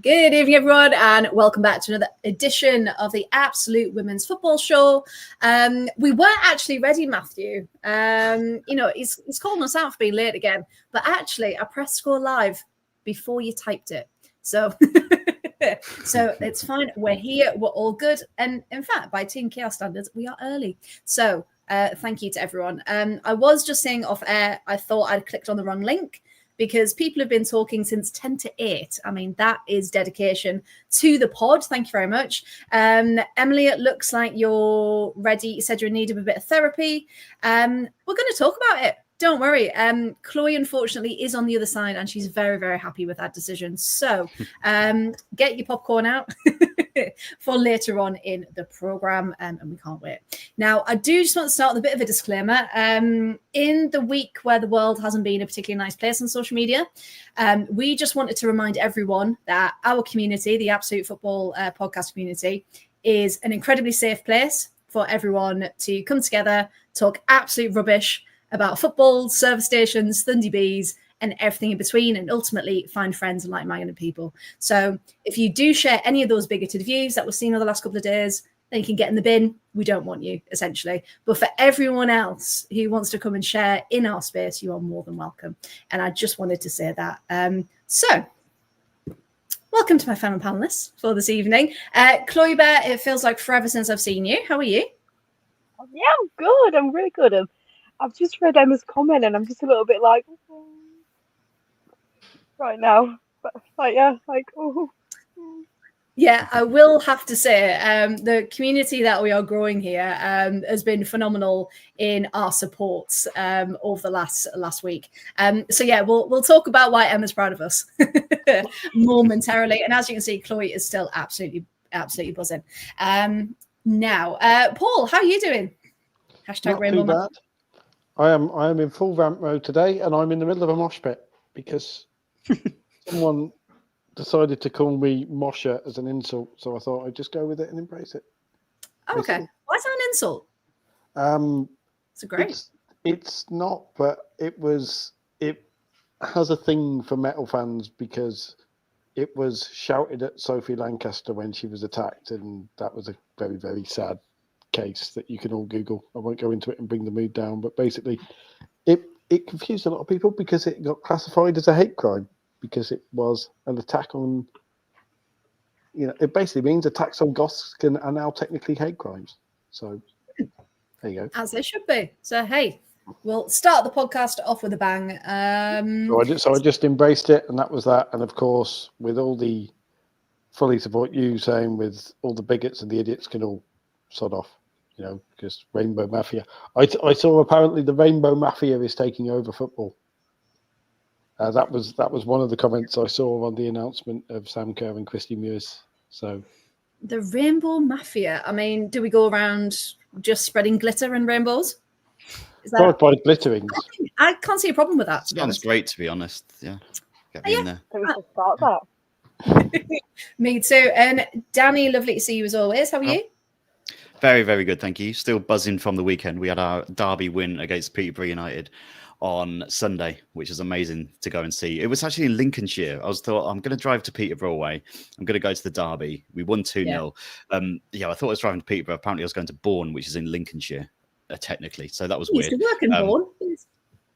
Good evening, everyone, and welcome back to another edition of the Absolute Women's Football Show. We weren't actually ready, Matthew. He's calling us out for being late again, but actually, I pressed score live before you typed it. So it's fine. We're here. We're all good. And in fact, by Team Chaos standards, we are early. So thank you to everyone. I was just saying off air, I thought I'd clicked on the wrong link, because people have been talking since 10 to 8. I mean, that is dedication to the pod. Thank you very much. Emily, it looks like you're ready. You said you're in need of a bit of therapy. We're going to talk about it. Don't worry. Chloe, unfortunately, is on the other side, and she's very, very happy with that decision. So get your popcorn out for later on in the programme, and we can't wait. Now, I do just want to start with a bit of a disclaimer. In the week where the world hasn't been a particularly nice place on social media, we just wanted to remind everyone that our community, the Absolute Football podcast community, is an incredibly safe place for everyone to come together, talk absolute rubbish about football, service stations, Thundy Bees, and everything in between, and ultimately find friends and like-minded people. So if you do share any of those bigoted views that we've seen over the last couple of days, then you can get in the bin. We don't want you, essentially. But for everyone else who wants to come and share in our space, you are more than welcome. And I just wanted to say that. So welcome to my fellow panelists for this evening. Chloe Bear, it feels like forever since I've seen you. How are you? Yeah, I'm good. I'm really good. I've just read Emma's comment, and I'm just a little bit like, right now. But Yeah, I will have to say the community that we are growing here has been phenomenal in our supports over the last week. So yeah, we'll talk about why Emma's proud of us momentarily. And as you can see, Chloe is still absolutely buzzing. Now, Paul, how are you doing? Not too bad. I am in full ramp mode today, and I'm in the middle of a mosh pit because someone decided to call me Mosher as an insult, so I thought I'd just go with it and embrace it. Okay, basically. Why is that an insult? It's a great. It's not, but it has a thing for metal fans because it was shouted at Sophie Lancaster when she was attacked, and that was a very, very sad case that you can all Google. I won't go into it and bring the mood down, but basically it confused a lot of people because it got classified as a hate crime because it was an attack on, it basically means attacks on goths are now technically hate crimes. So there you go. As they should be. So hey, we'll start the podcast off with a bang. So I just embraced it, and that was that. And of course, with all the fully support you saying with all the bigots and the idiots can all sod off, because Rainbow Mafia. I saw apparently the Rainbow Mafia is taking over football. That was one of the comments I saw on the announcement of Sam Kerr and Christy Mewis. So the Rainbow Mafia. I mean, do we go around just spreading glitter and rainbows? Is that by glittering? I can't see a problem with that. Sounds great, to be honest. Yeah, get me in there. We should start that. Me too. And Danny, lovely to see you as always. How are you? Very, very good, thank you. Still buzzing from the weekend. We had our derby win against Peterborough United on Sunday, which is amazing to go and see. It was actually in Lincolnshire. I thought, I'm going to drive to Peterborough away. I'm going to go to the derby. We won 2-0. I thought I was driving to Peterborough. Apparently, I was going to Bourne, which is in Lincolnshire, technically. So that was weird. You used to work in Bourne.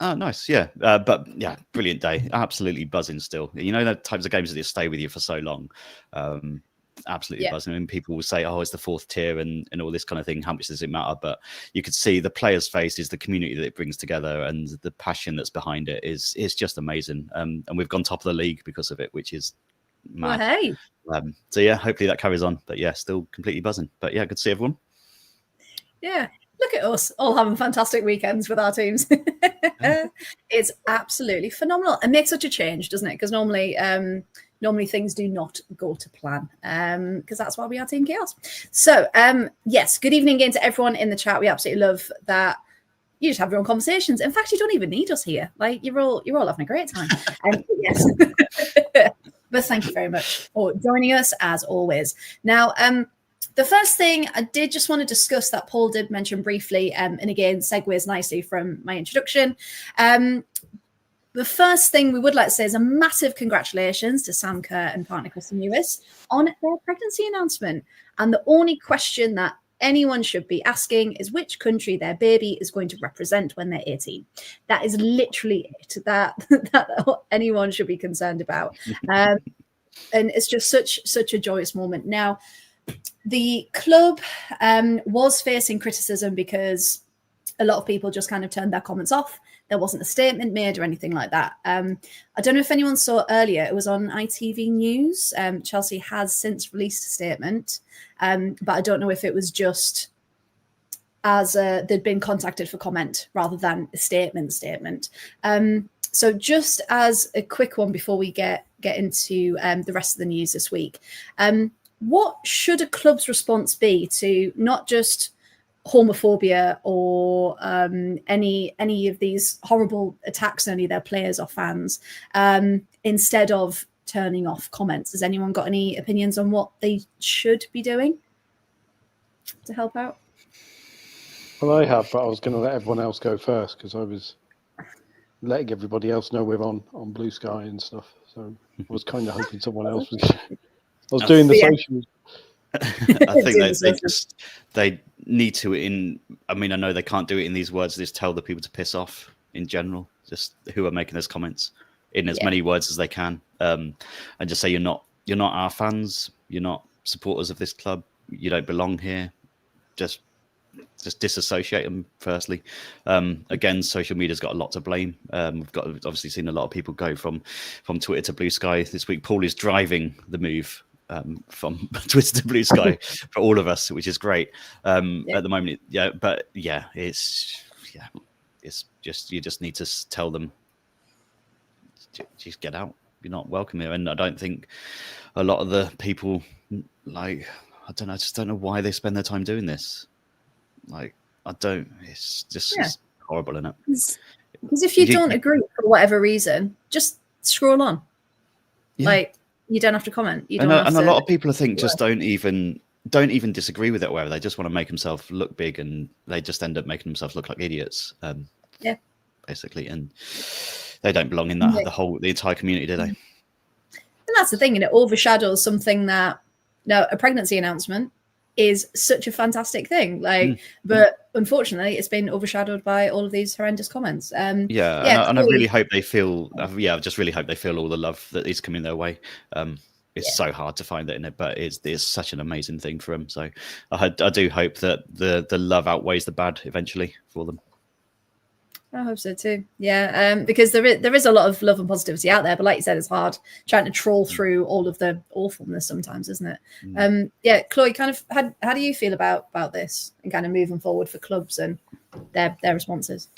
Oh, nice. Yeah. But yeah, brilliant day. Absolutely buzzing still. The types of games that just stay with you for so long. Absolutely buzzing. And people will say, oh, it's the fourth tier and all this kind of thing. How much does it matter? But you could see the players' faces, the community that it brings together, and the passion that's behind it is just amazing. And we've gone top of the league because of it, which is mad. Well, hey. So yeah, hopefully that carries on. But yeah, still completely buzzing. But yeah, good to see everyone. Yeah. Look at us all having fantastic weekends with our teams. It's absolutely phenomenal. It makes such a change, doesn't it? Because normally things do not go to plan because that's why we are Team Chaos. So yes, good evening again to everyone in the chat. We absolutely love that you just have your own conversations. In fact, you don't even need us here. Like you're all having a great time. Yes. But thank you very much for joining us as always. Now, the first thing I did just want to discuss that Paul did mention briefly, and again, segues nicely from my introduction. the first thing we would like to say is a massive congratulations to Sam Kerr and partner Kristen Lewis on their pregnancy announcement. And the only question that anyone should be asking is which country their baby is going to represent when they're 18. That is literally it that anyone should be concerned about. And it's just such a joyous moment. Now, the club was facing criticism because a lot of people just kind of turned their comments off. There wasn't a statement made or anything like that. I don't know if anyone saw earlier, it was on ITV News. Chelsea has since released a statement, but I don't know if it was just as they'd been contacted for comment rather than a statement. So just as a quick one before we get into the rest of the news this week, what should a club's response be to not just homophobia or any of these horrible attacks on any of their players or fans, instead of turning off comments? Has anyone got any opinions on what they should be doing to help out? Well, I have, but I was going to let everyone else go first because I was letting everybody else know we're on Blue Sky and stuff. So I was kind of hoping someone else was. I was doing the socials. I think they need to. I mean, I know they can't do it in these words. Just tell the people to piss off in general. Just who are making those comments in as many words as they can, and just say you're not our fans. You're not supporters of this club. You don't belong here. Just disassociate them firstly. Again, social media's got a lot to blame. We've obviously seen a lot of people go from Twitter to Blue Sky this week. Paul is driving the move from Twitter to Blue Sky for all of us, which is great at the moment. It's just you just need to tell them just get out. You're not welcome here. And I don't think a lot of the people I just don't know why they spend their time doing this. It's just it's horrible, isn't it? Because if you don't agree for whatever reason, just scroll on. You don't have to comment. You don't and a lot of people, I think, just don't even disagree with it, or whatever. They just want to make themselves look big, and they just end up making themselves look like idiots. Basically, and they don't belong in the entire community, do they? And that's the thing, and it overshadows something that a pregnancy announcement is such a fantastic thing. But unfortunately, it's been overshadowed by all of these horrendous comments. And I really hope they feel. I just really hope they feel all the love that is coming their way. It's so hard to find that in it, but it's such an amazing thing for them. So I do hope that the love outweighs the bad eventually for them. I hope so too. Yeah, because there is a lot of love and positivity out there, but like you said, it's hard trying to troll through all of the awfulness sometimes, isn't it? Chloe, kind of, how do you feel about this and kind of moving forward for clubs and their responses?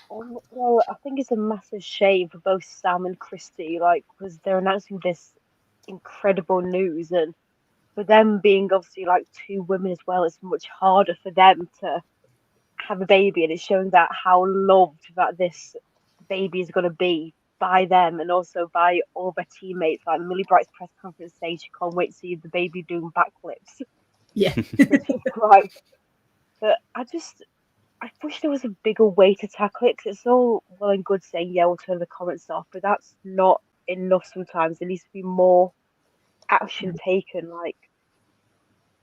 Well, I think it's a massive shame for both Sam and Christy, because they're announcing this incredible news, and for them being obviously two women as well, it's much harder for them to have a baby, and it's showing that how loved that this baby is going to be by them and also by all their teammates. Like Millie Bright's press conference saying she can't wait to see the baby doing backflips. Yeah. But I wish there was a bigger way to tackle it, because it's all well and good saying we'll turn the comments off, but that's not enough sometimes. There needs to be more action taken.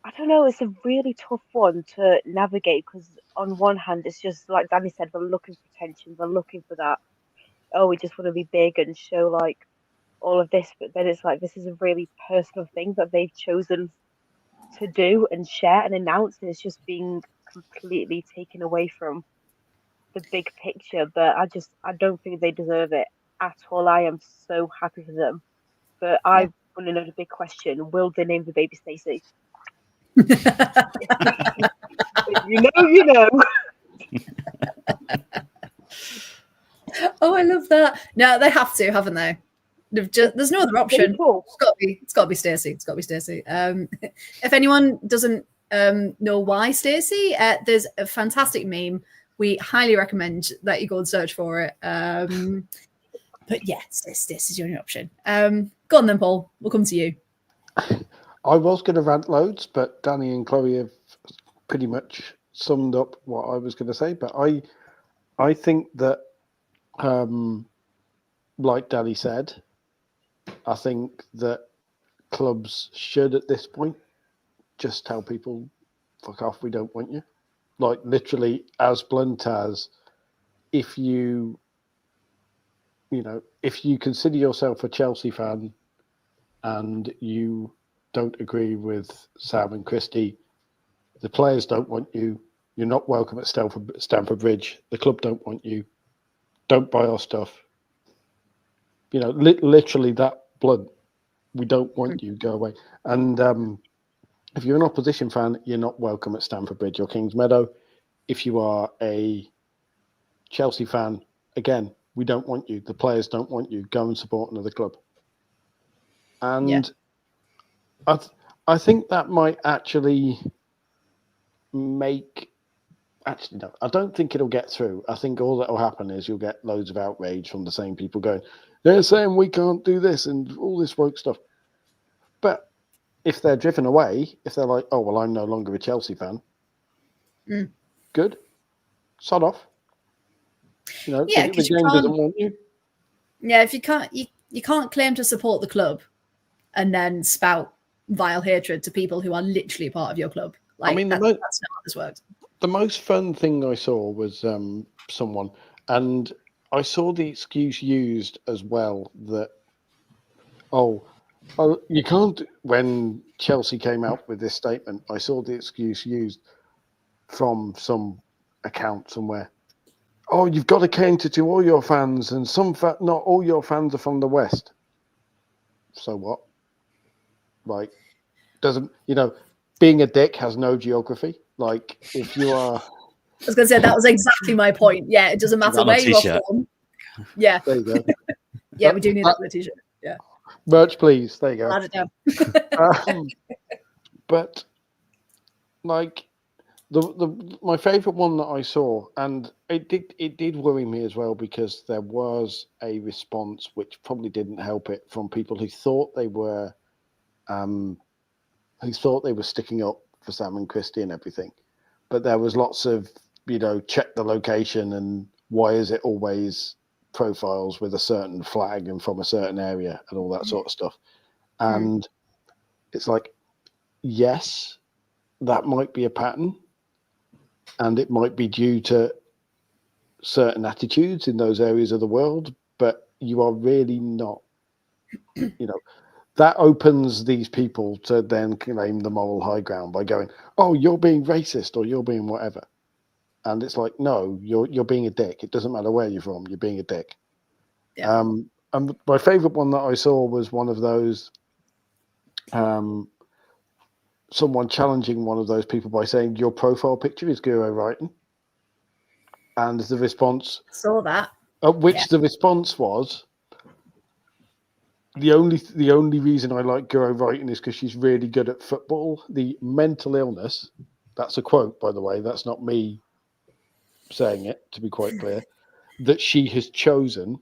I don't know, it's a really tough one to navigate, because on one hand, it's just like Danny said, we're looking for attention, we're looking for that, we just want to be big and show all of this, but then it's this is a really personal thing that they've chosen to do and share and announce, and it's just being completely taken away from the big picture. But I don't think they deserve it at all. I am so happy for them, but I want to know the big question: will they name the baby Stacey? you know. Oh, I love that. No, they have to, haven't they? There's no other option. Cool. It's got to be Stacey. It's got to be Stacey. If anyone doesn't know why Stacey, there's a fantastic meme. We highly recommend that you go and search for it. But yes, this is your only option. Go on then, Paul. We'll come to you. I was going to rant loads, but Danny and Chloe have pretty much summed up what I was going to say. But I think that like Danny said, I think that clubs should, at this point, just tell people, fuck off, we don't want you. Like, literally, as blunt as, if you consider yourself a Chelsea fan and you don't agree with Sam and Christie, the players don't want you. You're not welcome at Stamford Bridge. The club don't want you. Don't buy our stuff. Literally that blunt. We don't want you. Go away. And if you're an opposition fan, you're not welcome at Stamford Bridge or Kings Meadow. If you are a Chelsea fan, again, we don't want you. The players don't want you. Go and support another club. And I think that might actually make... Actually, no, I don't think it'll get through. I think all that will happen is you'll get loads of outrage from the same people going, they're saying we can't do this and all this woke stuff. But if they're driven away, if they're like, oh, well, I'm no longer a Chelsea fan, good. Sod off. The game doesn't want you. Yeah, if you can't claim to support the club and then spout vile hatred to people who are literally part of your club. Like, that's not how this works. The most fun thing I saw was someone, and I saw the excuse used as well that, you can't, when Chelsea came out with this statement, I saw the excuse used from some account somewhere. Oh, you've got to cater to all your fans, and not all your fans are from the West. So what? Like, doesn't, being a dick has no geography. Like, if you are... I was going to say, that was exactly my point. Yeah, it doesn't matter where you are from. Yeah. There you go. Yeah, we do need that on a t-shirt. Yeah. Merch, please. There you go. Add it down. But, like, my favourite one that I saw, and it did worry me as well, because there was a response which probably didn't help it from people who thought they were sticking up for Sam and Christie and everything. But there was lots of, check the location and why is it always profiles with a certain flag and from a certain area and all that sort of stuff. And it's like, yes, that might be a pattern, and it might be due to certain attitudes in those areas of the world, but you are really not, that opens these people to then claim the moral high ground by going, oh, you're being racist or you're being whatever. And it's like, no, you're being a dick. It doesn't matter where you're from. You're being a dick. Yeah. And my favourite one that I saw was one of those, someone challenging one of those people by saying, your profile picture is Guro writing. And the response... Saw that. The response was... The only reason I like Guro writing is because she's really good at football. The mental illness, that's a quote, by the way, that's not me saying it, to be quite clear, that she has chosen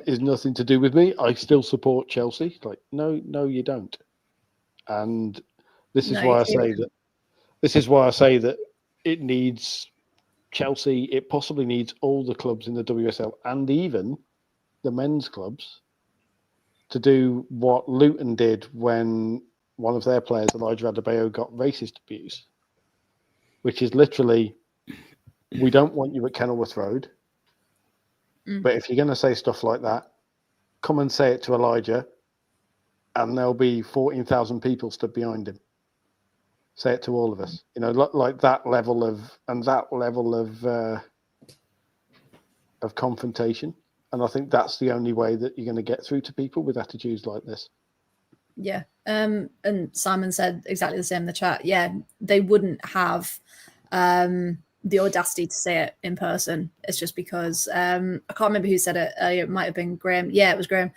is nothing to do with me. I still support Chelsea. Like, no, you don't. And this is why I say that it needs Chelsea. It possibly needs all the clubs in the WSL and even the men's clubs to do what Luton did when one of their players, Elijah Adebayo, got racist abuse, which is literally, we don't want you at Kenilworth Road, but if you're going to say stuff like that, come and say it to Elijah, and there'll be 14,000 people stood behind him. Say it to all of us, like that level of confrontation. And I think that's the only way that you're going to get through to people with attitudes like this. Yeah. And Simon said exactly the same in the chat. Yeah, they wouldn't have the audacity to say it in person. It's just because I can't remember who said it. It might have been Graham. Yeah, it was Graham.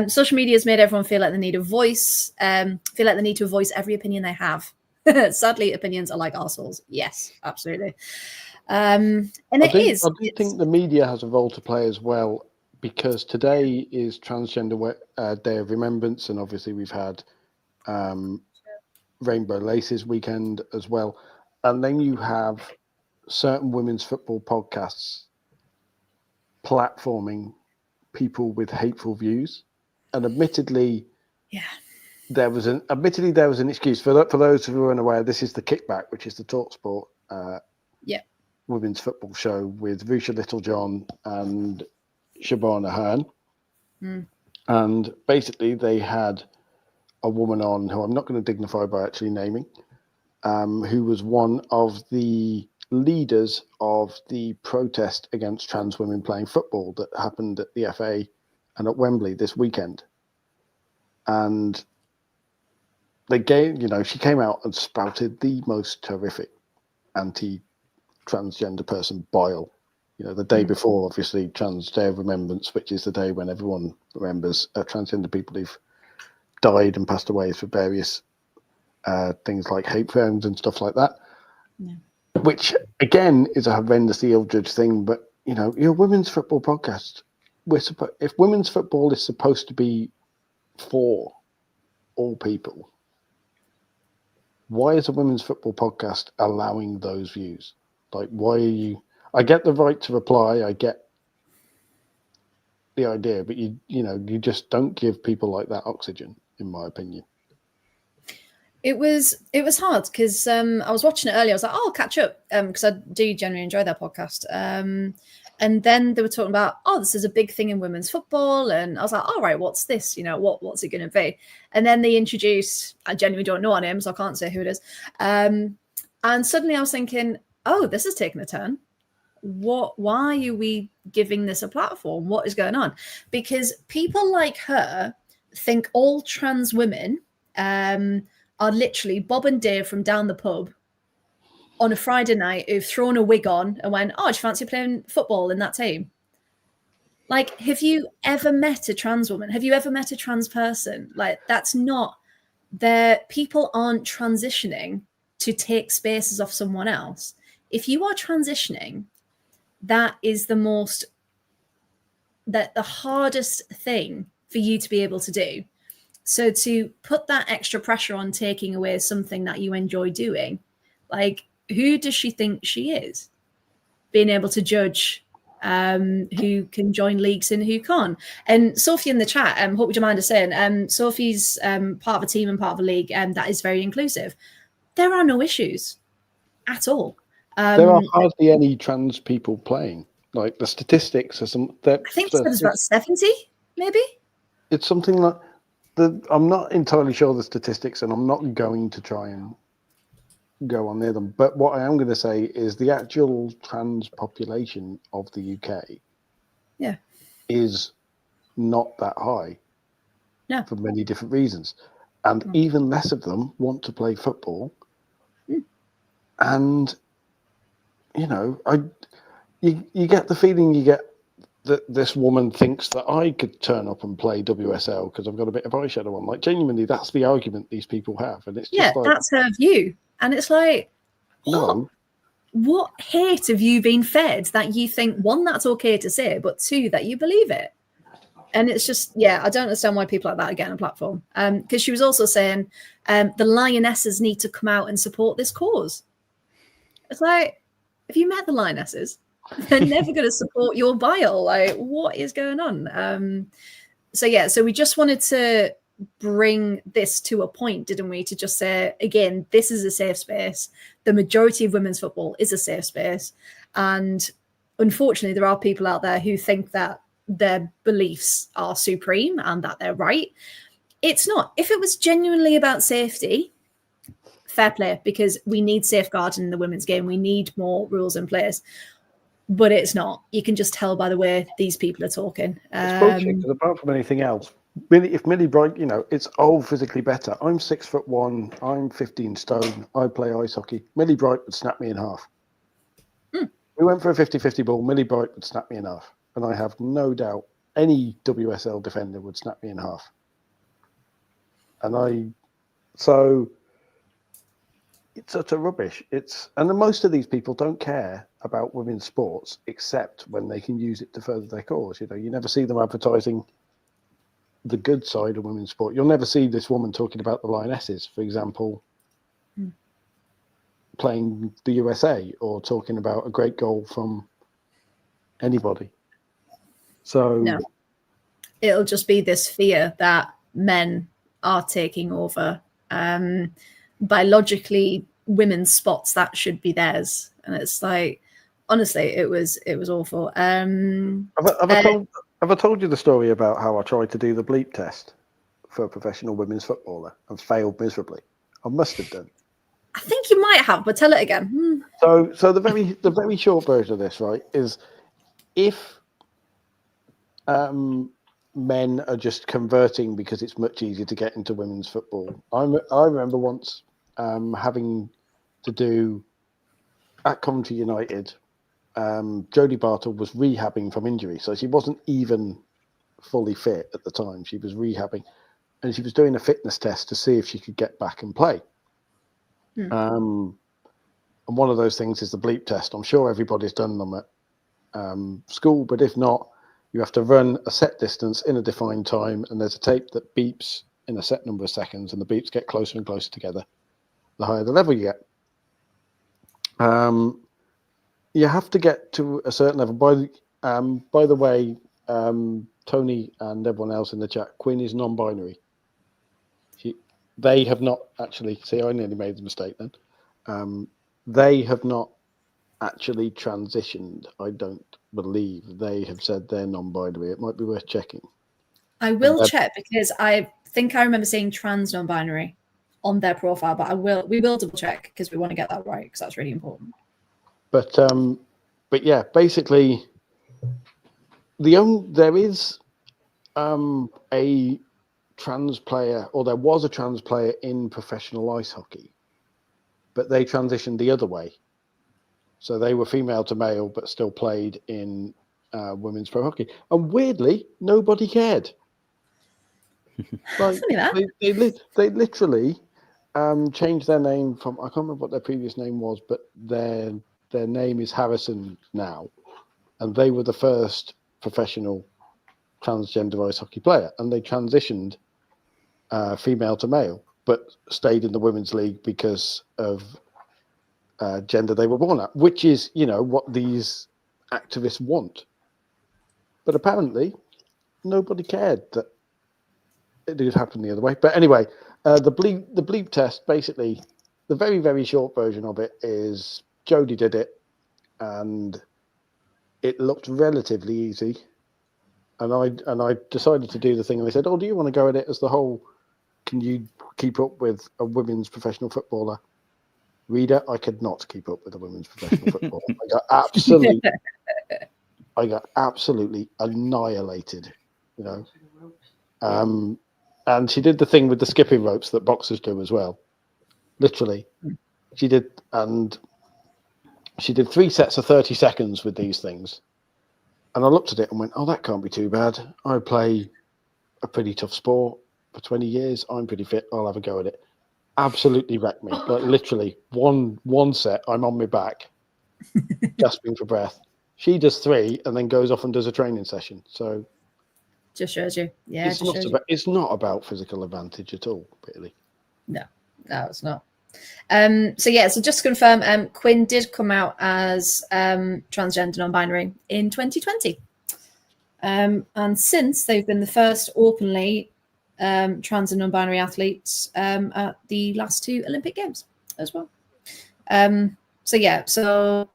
Social media has made everyone feel like they need a voice, feel like they need to voice every opinion they have. Sadly, opinions are like arseholes. Yes, absolutely. And I do think the media has a role to play as well, because today is Transgender Day of Remembrance, and obviously we've had Rainbow Laces weekend as well. And then you have certain women's football podcasts platforming people with hateful views, and admittedly, Yeah. there was an excuse for those who are unaware. This is the Kickback, which is the TalkSport women's football show with Rusha Littlejohn and Shabana Hearn. And basically, they had a woman on who I'm not going to dignify by actually naming, who was one of the leaders of the protest against trans women playing football that happened at the FA and at Wembley this weekend. And they gave, she came out and spouted the most terrific anti-transgender person bile. The day before, obviously, Trans Day of Remembrance, which is the day when everyone remembers transgender people who've died and passed away for various things like hate crimes and stuff like that. Yeah. Which, again, is a horrendously ill-judged thing. But, your women's football podcast, if women's football is supposed to be for all people, why is a women's football podcast allowing those views? Like, why are you... I get the right to reply. I get the idea, but you just don't give people like that oxygen, in my opinion. It was hard because I was watching it earlier. I was like, oh, I'll catch up because I do genuinely enjoy their podcast. And then they were talking about, oh, this is a big thing in women's football. And I was like, all right, what's this? What's it going to be? And then they introduced, I genuinely don't know her name, so I can't say who it is. And suddenly I was thinking, oh, this is taking a turn. Why are we giving this a platform? What is going on? Because people like her think all trans women are literally Bob and Dave from down the pub on a Friday night who've thrown a wig on and went, oh, do you fancy playing football in that team? Like, have you ever met a trans woman? Have you ever met a trans person? Like, that's not there. People aren't transitioning to take spaces off someone else. If you are transitioning, that is the hardest thing for you to be able to do. So to put that extra pressure on taking away something that you enjoy doing, like, who does she think she is? Being able to judge who can join leagues and who can't. And Sophie in the chat, hope would you mind us saying, Sophie's part of a team and part of a league that is very inclusive. There are no issues at all. There are hardly any trans people playing. Like, the statistics are I think there's about 70, maybe. It's something like I'm not entirely sure the statistics, and I'm not going to try and go on near them. But what I am going to say is the actual trans population of the UK is not that high for many different reasons. And even less of them want to play football. And, you get the feeling you get that this woman thinks that I could turn up and play WSL because I've got a bit of eyeshadow on. Like, genuinely, that's the argument these people have. And it's just that's her view. And it's like, no. What hate have you been fed that you think, one, that's okay to say, but two, that you believe it? And it's just, I don't understand why people like that are getting a platform. Because she was also saying the Lionesses need to come out and support this cause. It's like, have you met the Lionesses? They're never going to support your bile. Like, what is going on? So we just wanted to bring this to a point, didn't we? To just say, again, this is a safe space. The majority of women's football is a safe space. And unfortunately, there are people out there who think that their beliefs are supreme and that they're right. It's not. If it was genuinely about safety, fair play, because we need safeguarding in the women's game. We need more rules in place. But it's not. You can just tell by the way these people are talking. It's bullshit, because apart from anything else, if Millie Bright, it's all physically better. I'm 6'1", I'm 15 stone, I play ice hockey. Millie Bright would snap me in half. We went for a 50-50 ball, Millie Bright would snap me in half. And I have no doubt any WSL defender would snap me in half. So it's utter rubbish. And most of these people don't care about women's sports except when they can use it to further their cause. You never see them advertising the good side of women's sport. You'll never see this woman talking about the Lionesses, for example, playing the USA, or talking about a great goal from anybody. So it'll just be this fear that men are taking over. Biologically, women's spots that should be theirs, and it's like, honestly, it was awful. Have I told you the story about how I tried to do the bleep test for a professional women's footballer and failed miserably? I must have done. I think you might have, but tell it again. So the very short version of this, right, is if men are just converting because it's much easier to get into women's football. I remember once having to do at Coventry United. Jodie Bartle was rehabbing from injury, so she wasn't even fully fit at the time. She was rehabbing, and she was doing a fitness test to see if she could get back and play. And one of those things is the bleep test. I'm sure everybody's done them at school, but if not, you have to run a set distance in a defined time, and there's a tape that beeps in a set number of seconds, and the beeps get closer and closer together the higher the level you get. You have to get to a certain level. By the way, Tony and everyone else in the chat, Quinn is non-binary. They have not actually. See, I nearly made the mistake then. They have not actually transitioned. I don't believe they have said they're non-binary. It might be worth checking. I will check, because I think I remember seeing trans non-binary on their profile, but we will double check, because we want to get that right, because that's really important. But yeah, basically, there is a trans player, or there was a trans player in professional ice hockey, but they transitioned the other way. So they were female to male, but still played in women's pro hockey. And weirdly, nobody cared. Like, they literally changed their name from, I can't remember what their previous name was, but their name is Harrison now. And they were the first professional transgender ice hockey player. And they transitioned female to male, but stayed in the women's league because of gender they were born at, which is, what these activists want. But apparently, nobody cared that it did happen the other way. But anyway, the bleep test, basically, the very, very short version of it is Jodie did it, and it looked relatively easy. And I decided to do the thing, and they said, "Oh, do you want to go at it as the whole? Can you keep up with a women's professional footballer?" Reader, I could not keep up with a women's professional football. I got absolutely annihilated, And she did the thing with the skipping ropes that boxers do as well. Literally, she did 3 sets of 30 seconds with these things. And I looked at it and went, "Oh, that can't be too bad. I play a pretty tough sport for 20 years. I'm pretty fit. I'll have a go at it." Absolutely wrecked me. Like, literally, one set, I'm on my back, gasping for breath. She does 3 and then goes off and does a training session. So just shows you. Yeah, it's not about physical advantage at all, really. No, it's not. So just to confirm, Quinn did come out as transgender non-binary in 2020. And since they've been the first openly trans and non-binary athletes at the last 2 Olympic Games as well. So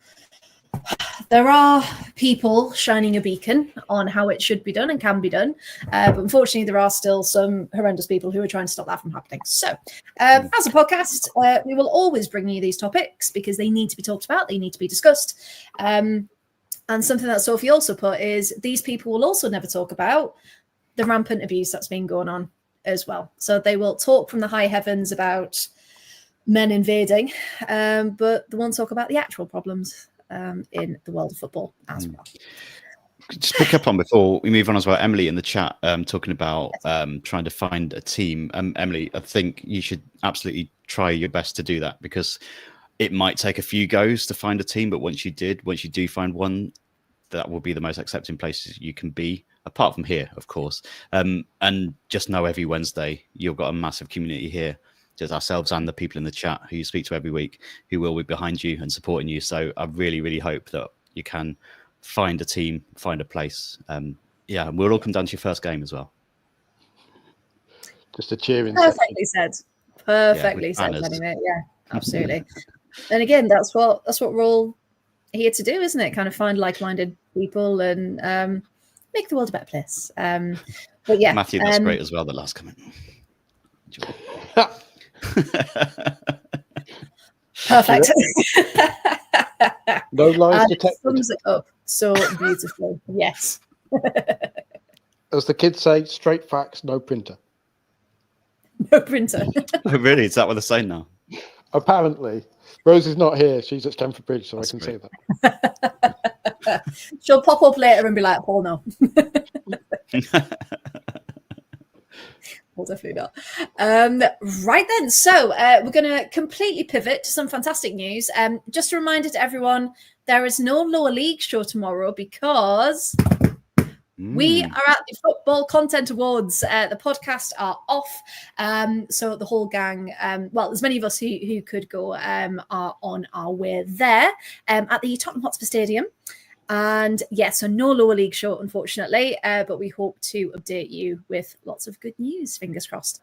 there are people shining a beacon on how it should be done and can be done, but unfortunately there are still some horrendous people who are trying to stop that from happening. So as a podcast, we will always bring you these topics because they need to be talked about, they need to be discussed. And something that Sophie also put is these people will also never talk about the rampant abuse that's been going on as well. So they will talk from the high heavens about men invading, but they won't talk about the actual problems in the world of football as well. Just pick up on before we move on as well. Emily in the chat talking about trying to find a team. Emily, I think you should absolutely try your best to do that, because it might take a few goes to find a team, but once you do find one, that will be the most accepting places you can be, apart from here, of course. And just know every Wednesday you've got a massive community here, just ourselves and the people in the chat who you speak to every week, who will be behind you and supporting you. So I really, really hope that you can find a team, find a place. Yeah, we'll all come down to your first game as well. Just a cheering Perfectly section. said. Perfectly said, banners. anyway. Yeah, absolutely. And again, that's what we're all here to do, isn't it? Kind of find like-minded people and make the world a better place. But yeah, Matthew, that's great as well. The last comment. Perfect. No lies And detected. sums it up so beautifully. Yes. As the kids say, straight facts, no printer. No printer. Oh, really? Is that what they're saying now? Apparently. Rose is not here. She's at Stamford Bridge, so That's I can great. say that. She'll pop up later and be like, Paul, no. Well, definitely not. Right then. So we're going to completely pivot to some fantastic news. Just a reminder to everyone, there is no lower league show tomorrow because we are at the Football Content Awards. The podcasts are off. So the whole gang, well, as many of us who could go are on our way there at the Tottenham Hotspur Stadium. And yeah, so no lower league show, unfortunately, but we hope to update you with lots of good news. Fingers crossed.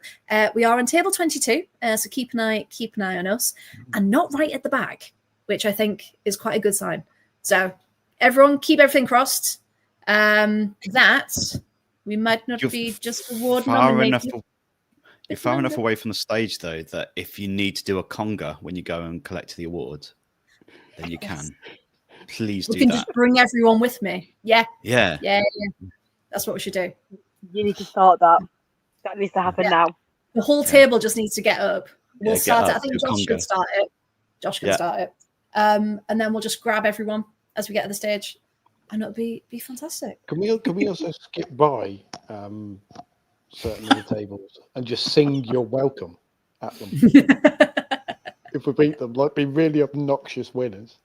We are on table 22, so keep an eye on us, and not right at the back, which I think is quite a good sign. So everyone, keep everything crossed. That we might not be just award nominated. You're far enough away from the stage, though, that if you need to do a conga when you go and collect the award, then you can. Please do that. We can just bring everyone with me. Yeah. Yeah. That's what we should do. You need to start that. That needs to happen now. The whole table just needs to get up. We'll start it. I think Josh can start it. Josh can start it. And then we'll just grab everyone as we get to the stage. And it'll be fantastic. Can we also skip by certain of the tables and just sing "You're Welcome" at them if we beat them? Like, be really obnoxious winners.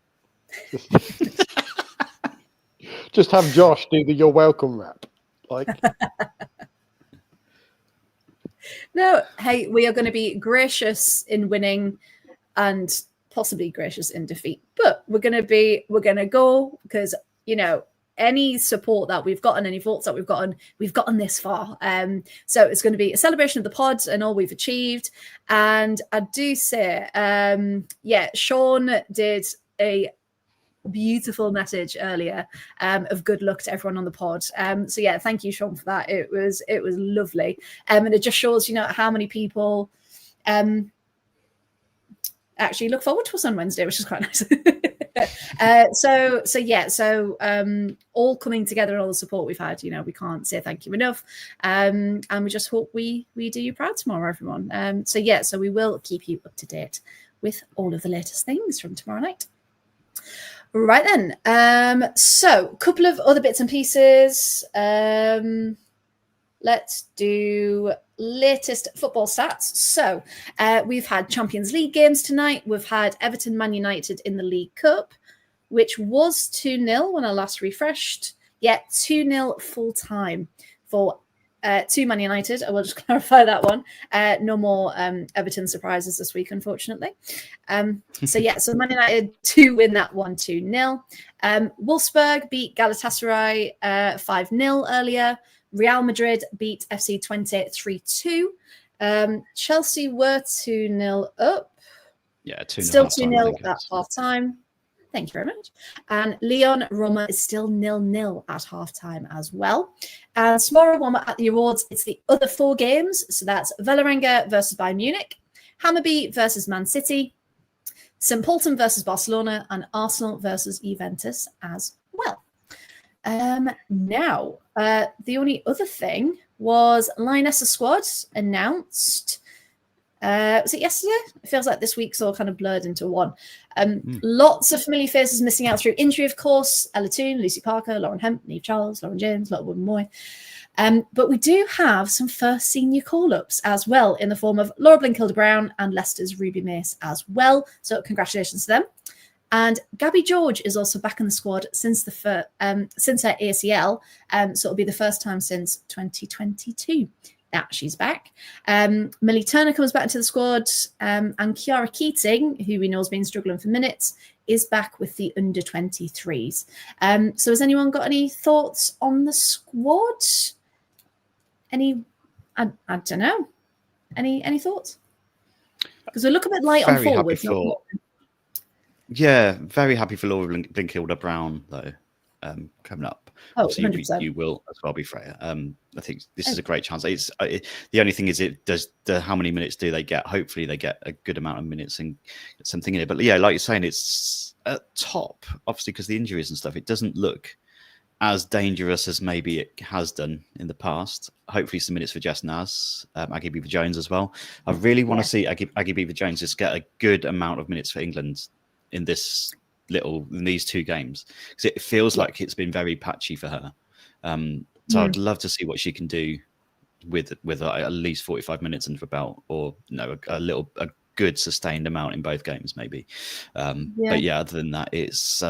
Just have Josh do the "You're Welcome" rap. Like, no, hey, we are going to be gracious in winning and possibly gracious in defeat, but we're going to go because, you know, any support that we've gotten, any votes that we've gotten this far. So it's going to be a celebration of the pod and all we've achieved. And I do say, Sean did a beautiful message earlier of good luck to everyone on the pod. So yeah, thank you, Sean, for that. It was lovely. And it just shows, you know, how many people actually look forward to us on Wednesday, which is quite nice. So all coming together and all the support we've had, you know, we can't say thank you enough. And we just hope we do you proud tomorrow, everyone. So we will keep you up to date with all of the latest things from tomorrow night. Right then. So a couple of other bits and pieces. Let's do latest football stats. So we've had Champions League games tonight. We've had Everton Man United in the League Cup, which was 2-0 when I last refreshed. Yeah, 2-0 full time for to Man United. I will just clarify that one. No more Everton surprises this week, unfortunately. So Man United to win that 1-2-0. Wolfsburg beat Galatasaray 5-0 earlier. Real Madrid beat FC Twente 3-2. Chelsea were 2-0 up. Yeah, 2-0. Still 2-0 at half time. Thank you very much. And Lyon Roma is still 0-0 at halftime as well. And tomorrow, when we're at the awards, it's the other 4 games. So that's Vålerenga versus Bayern Munich, Hammarby versus Man City, St. Polten versus Barcelona, and Arsenal versus Juventus as well. Now, the only other thing was Lioness squad announced. Was it yesterday? It feels like this week's all kind of blurred into one. Lots of familiar faces missing out through injury, of course. Ella Toon, Lucy Parker, Lauren Hemp, Neve Charles, Lauren James, Little Woman Moy. But we do have some first senior call-ups as well in the form of Laura Blinkilde-Brown and Leicester's Ruby Mace as well. So congratulations to them. And Gabby George is also back in the squad since her ACL. So it'll be the first time since 2022 that she's back. Millie Turner comes back into the squad. And Kiara Keating, who we know has been struggling for minutes, is back with the under-23s. So has anyone got any thoughts on the squad? I don't know. Any thoughts? Because we look a bit light on forwards. Very happy for Laura Blinkilda-Brown though, coming up. Oh, so 100%. You will as well be Freya. I think this is a great chance. The only thing is, how many minutes do they get? Hopefully, they get a good amount of minutes and get something in it. But yeah, like you're saying, it's at top, obviously, because the injuries and stuff. It doesn't look as dangerous as maybe it has done in the past. Hopefully, some minutes for Jess Naz, Aggie Beaver-Jones as well. I really want to see Aggie Beaver-Jones just get a good amount of minutes for England in these 2 games, because it feels like it's been very patchy for her. So I'd love to see what she can do with at least 45 minutes under her belt, or a good sustained amount in both games maybe. But yeah, other than that, it's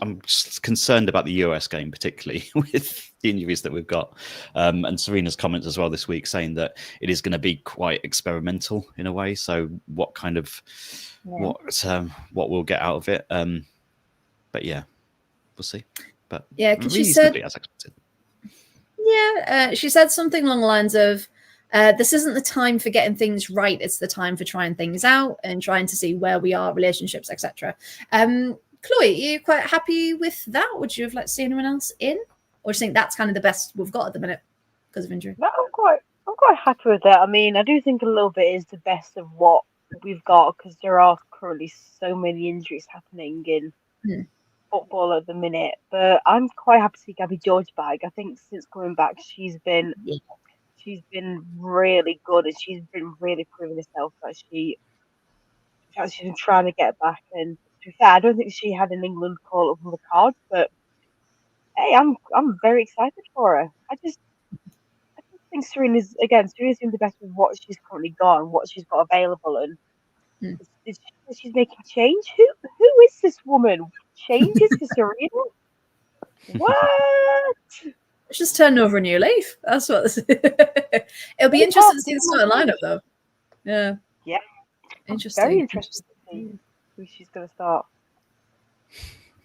I'm just concerned about the US game, particularly with the injuries that we've got. And Serena's comments as well this week saying that it is going to be quite experimental in a way. So what kind of what we'll get out of it. But yeah, we'll see. But yeah, because she said, as expected. Yeah, she said something along the lines of, this isn't the time for getting things right. It's the time for trying things out and trying to see where we are, relationships, etc. Chloe, are you quite happy with that? Would you have liked to see anyone else in? Or do you think that's kind of the best we've got at the minute because of injury? No, I'm quite happy with that. I mean, I do think a little bit is the best of what we've got, because there are currently so many injuries happening in football at the minute. But I'm quite happy to see Gabby George back. I think since coming back, she's been really good, and she's been really proving herself that she's been trying to get back. And to be fair, I don't think she had an England call up on the cards, but hey, I'm very excited for her. I just think Serena's doing the best with what she's currently got and what she's got available, and she's making change. Who is this woman? Changes for Serena? What? It's just turning over a new leaf. That's what this is. It'll be interesting to see the starting lineup, though. Yeah. Yeah. Interesting. Very interesting to see who she's going to start.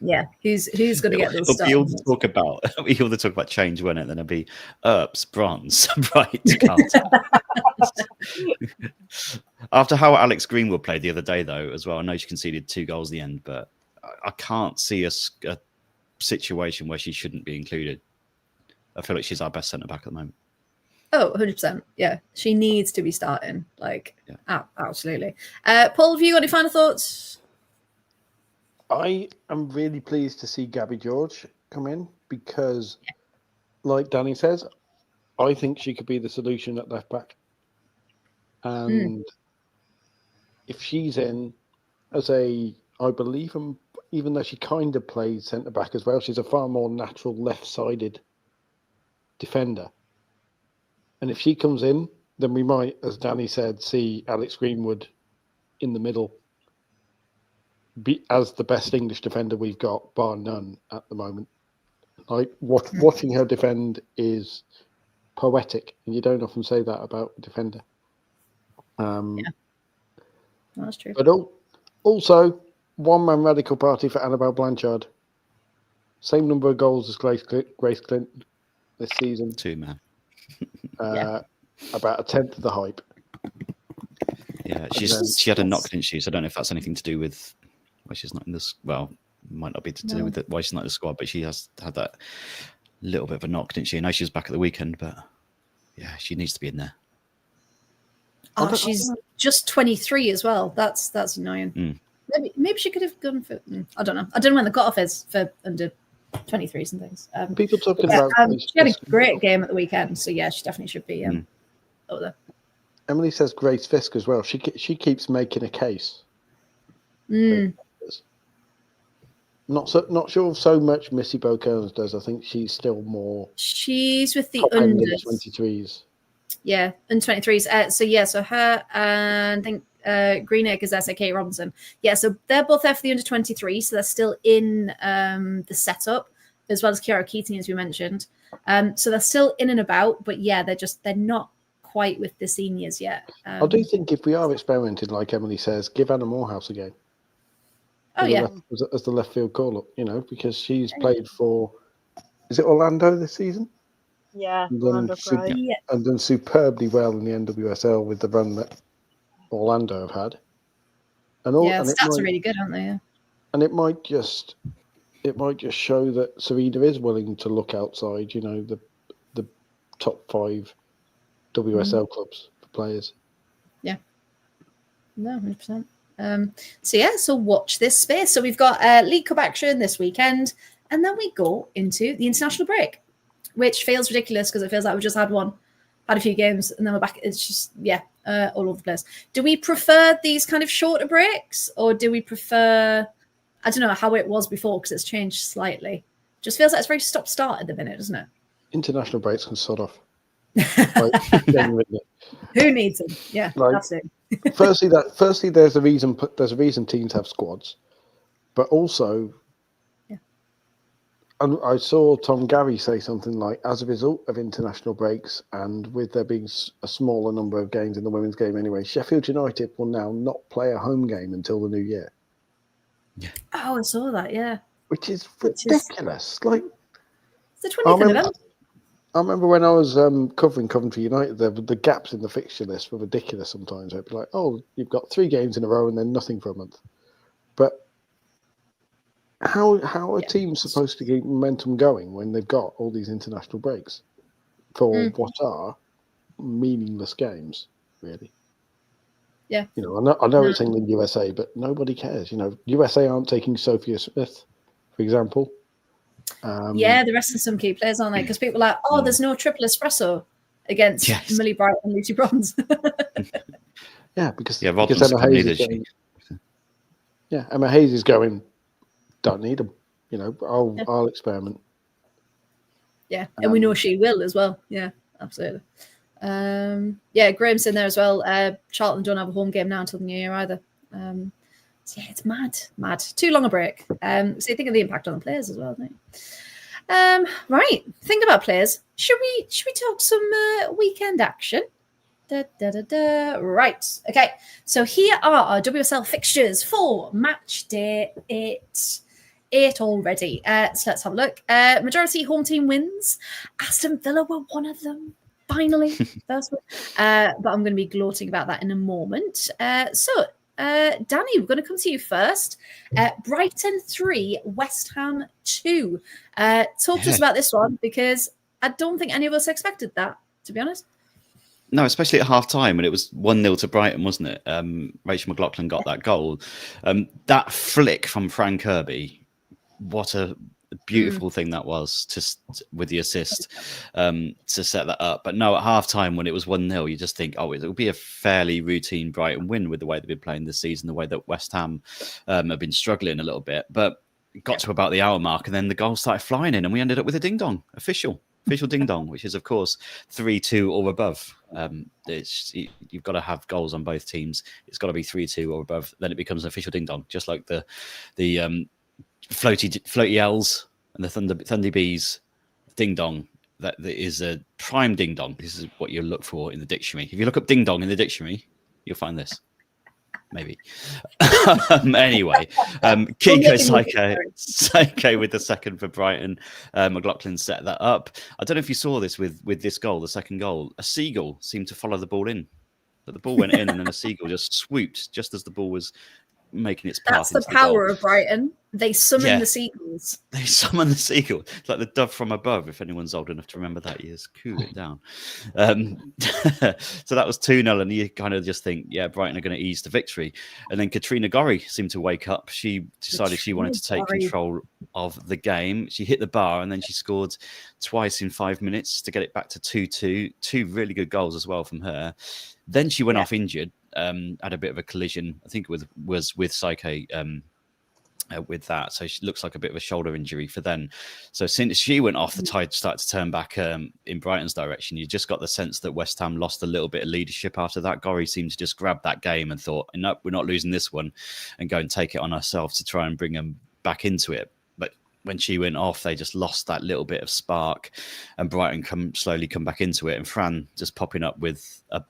Yeah, who's going to get those starts? We all talk about change, won't it? Then it'll be Earps, Bronze, Bright, Carter. After how Alex Greenwood played the other day, though, as well, I know she conceded 2 goals at the end, but I can't see a situation where she shouldn't be included. I feel like she's our best centre-back at the moment. Oh, 100%. Yeah, she needs to be starting. Absolutely. Paul, have you got any final thoughts? I am really pleased to see Gabby George come in because, like Danny says, I think she could be the solution at left back. And if she's in I believe, even though she kind of plays centre back as well, she's a far more natural left-sided defender. And if she comes in, then we might, as Danny said, see Alex Greenwood in the middle as the best English defender we've got, bar none, at the moment. Watching her defend is poetic, and you don't often say that about a defender. That's true. But also, one-man radical party for Annabelle Blanchard. Same number of goals as Grace Clinton this season. 2, man. About a tenth of the hype. Yeah, she had a knock, didn't she? So I don't know if that's anything to do with why she's not in this. Well, might not be to do with why she's not in the squad, but she has had that little bit of a knock, didn't she? I know she was back at the weekend, but yeah, she needs to be in there. Oh, she's just 23 as well. That's annoying. Maybe she could have gone for. I don't know. I don't know when the cutoff is for under 23s and things. People talking about. She had a great game at the weekend, so yeah, she definitely should be over there. Emily says Grace Fisk as well. She keeps making a case. Not sure so much Missy Bocans does. I think she's still more. She's with the under 23s. Yeah, under 23s. So her and I think Greenacres, that's Kate Robinson. Yeah, so they're both there for the under 23, so they're still in the setup, as well as Kiara Keating, as we mentioned. So they're still in and about, but yeah, they're not quite with the seniors yet. I do think if we are experimenting, like Emily says, give Anna Morehouse a game. as the left field call up, because she's played for, is it Orlando this season? Yeah, and done superbly well in the NWSL with the run that Orlando have had. And the stats are really good, aren't they? Yeah. And it might just show that Serena is willing to look outside, the top 5 WSL clubs for players. Yeah. No, 100%. So watch this space. So we've got League Cup action this weekend, and then we go into the international break, which feels ridiculous because it feels like we just had a few games, and then we're back. It's just, all over the place. Do we prefer these kind of shorter breaks, or do we prefer, I don't know, how it was before, because it's changed slightly? Just feels like it's very stop-start at the minute, doesn't it? International breaks can sort off. Who needs them? Yeah, that's it. firstly, there's a reason teams have squads, but also, and I saw Tom Gary say something like, as a result of international breaks and with there being a smaller number of games in the women's game anyway, Sheffield United will now not play a home game until the new year. Yeah. Oh, I saw that. Yeah. Which is ridiculous. It's the 20th of November. I remember when I was covering Coventry United, the gaps in the fixture list were ridiculous sometimes. I'd be like, oh, you've got 3 games in a row and then nothing for a month. But how are teams supposed to keep momentum going when they've got all these international breaks for what are meaningless games, really? Yeah. I know it's England, USA, but nobody cares. USA aren't taking Sophia Smith, for example. They're resting some key players, aren't they? Because people are like, there's no triple espresso against Millie Bright and Lucy Bronze. because Emma Hayes is going, Emma Hayes is going, don't need them. I'll experiment. Yeah, and we know she will as well. Yeah, absolutely. Graham's in there as well. Charlton don't have a home game now until the new year either. It's mad. Too long a break. So you think of the impact on the players as well, don't you? Right. Think about players. Should we talk some weekend action? Right. Okay. So here are our WSL fixtures for match day 8 already. So let's have a look. Majority home team wins. Aston Villa were one of them. Finally, first one. But I'm going to be gloating about that in a moment. Danny, we're going to come to you first. Brighton 3, West Ham 2. Talk to us about this one, because I don't think any of us expected that, to be honest. No, especially at half-time when it was 1-0 to Brighton, wasn't it? Rachel McLaughlin got that goal. That flick from Fran Kirby, what a beautiful thing that was, with the assist to set that up. But no, at half-time when it was 1-0, you just think, it'll be a fairly routine Brighton win with the way they've been playing this season, the way that West Ham have been struggling a little bit. But it got to about the hour mark, and then the goal started flying in, and we ended up with a ding-dong, official ding-dong, which is, of course, 3-2 or above. You've got to have goals on both teams. It's got to be 3-2 or above. Then it becomes an official ding-dong, just like the floaty L's and the Thunder Bees ding-dong. That is a prime ding-dong. This is what you look for in the dictionary. If you look up ding-dong in the dictionary, you'll find this. Maybe. Anyway, Kiko Saike with the second for Brighton. McLaughlin set that up. I don't know if you saw this with this goal, the second goal. A seagull seemed to follow the ball in. But the ball went in, and then a seagull just swooped just as the ball was making its path. That's the power of Brighton. They summon the seagulls. They summon the seagull. It's like the dove from above. If anyone's old enough to remember that, you just cool it down. So that was 2-0, and you kind of just think, Brighton are going to ease the victory. And then Katrina Gorry seemed to wake up. She decided she wanted to take control of the game. She hit the bar, and then she scored twice in 5 minutes to get it back to 2-2. 2 really good goals as well from her. Then she went off injured. Had a bit of a collision, I think it was with Saike with that. So she looks like a bit of a shoulder injury for then. So since she went off, the tide started to turn back in Brighton's direction. You just got the sense that West Ham lost a little bit of leadership after that. Gorry seemed to just grab that game and thought, no, we're not losing this one, and go and take it on ourselves to try and bring them back into it. But when she went off, they just lost that little bit of spark, and Brighton slowly come back into it. And Fran just popping up with a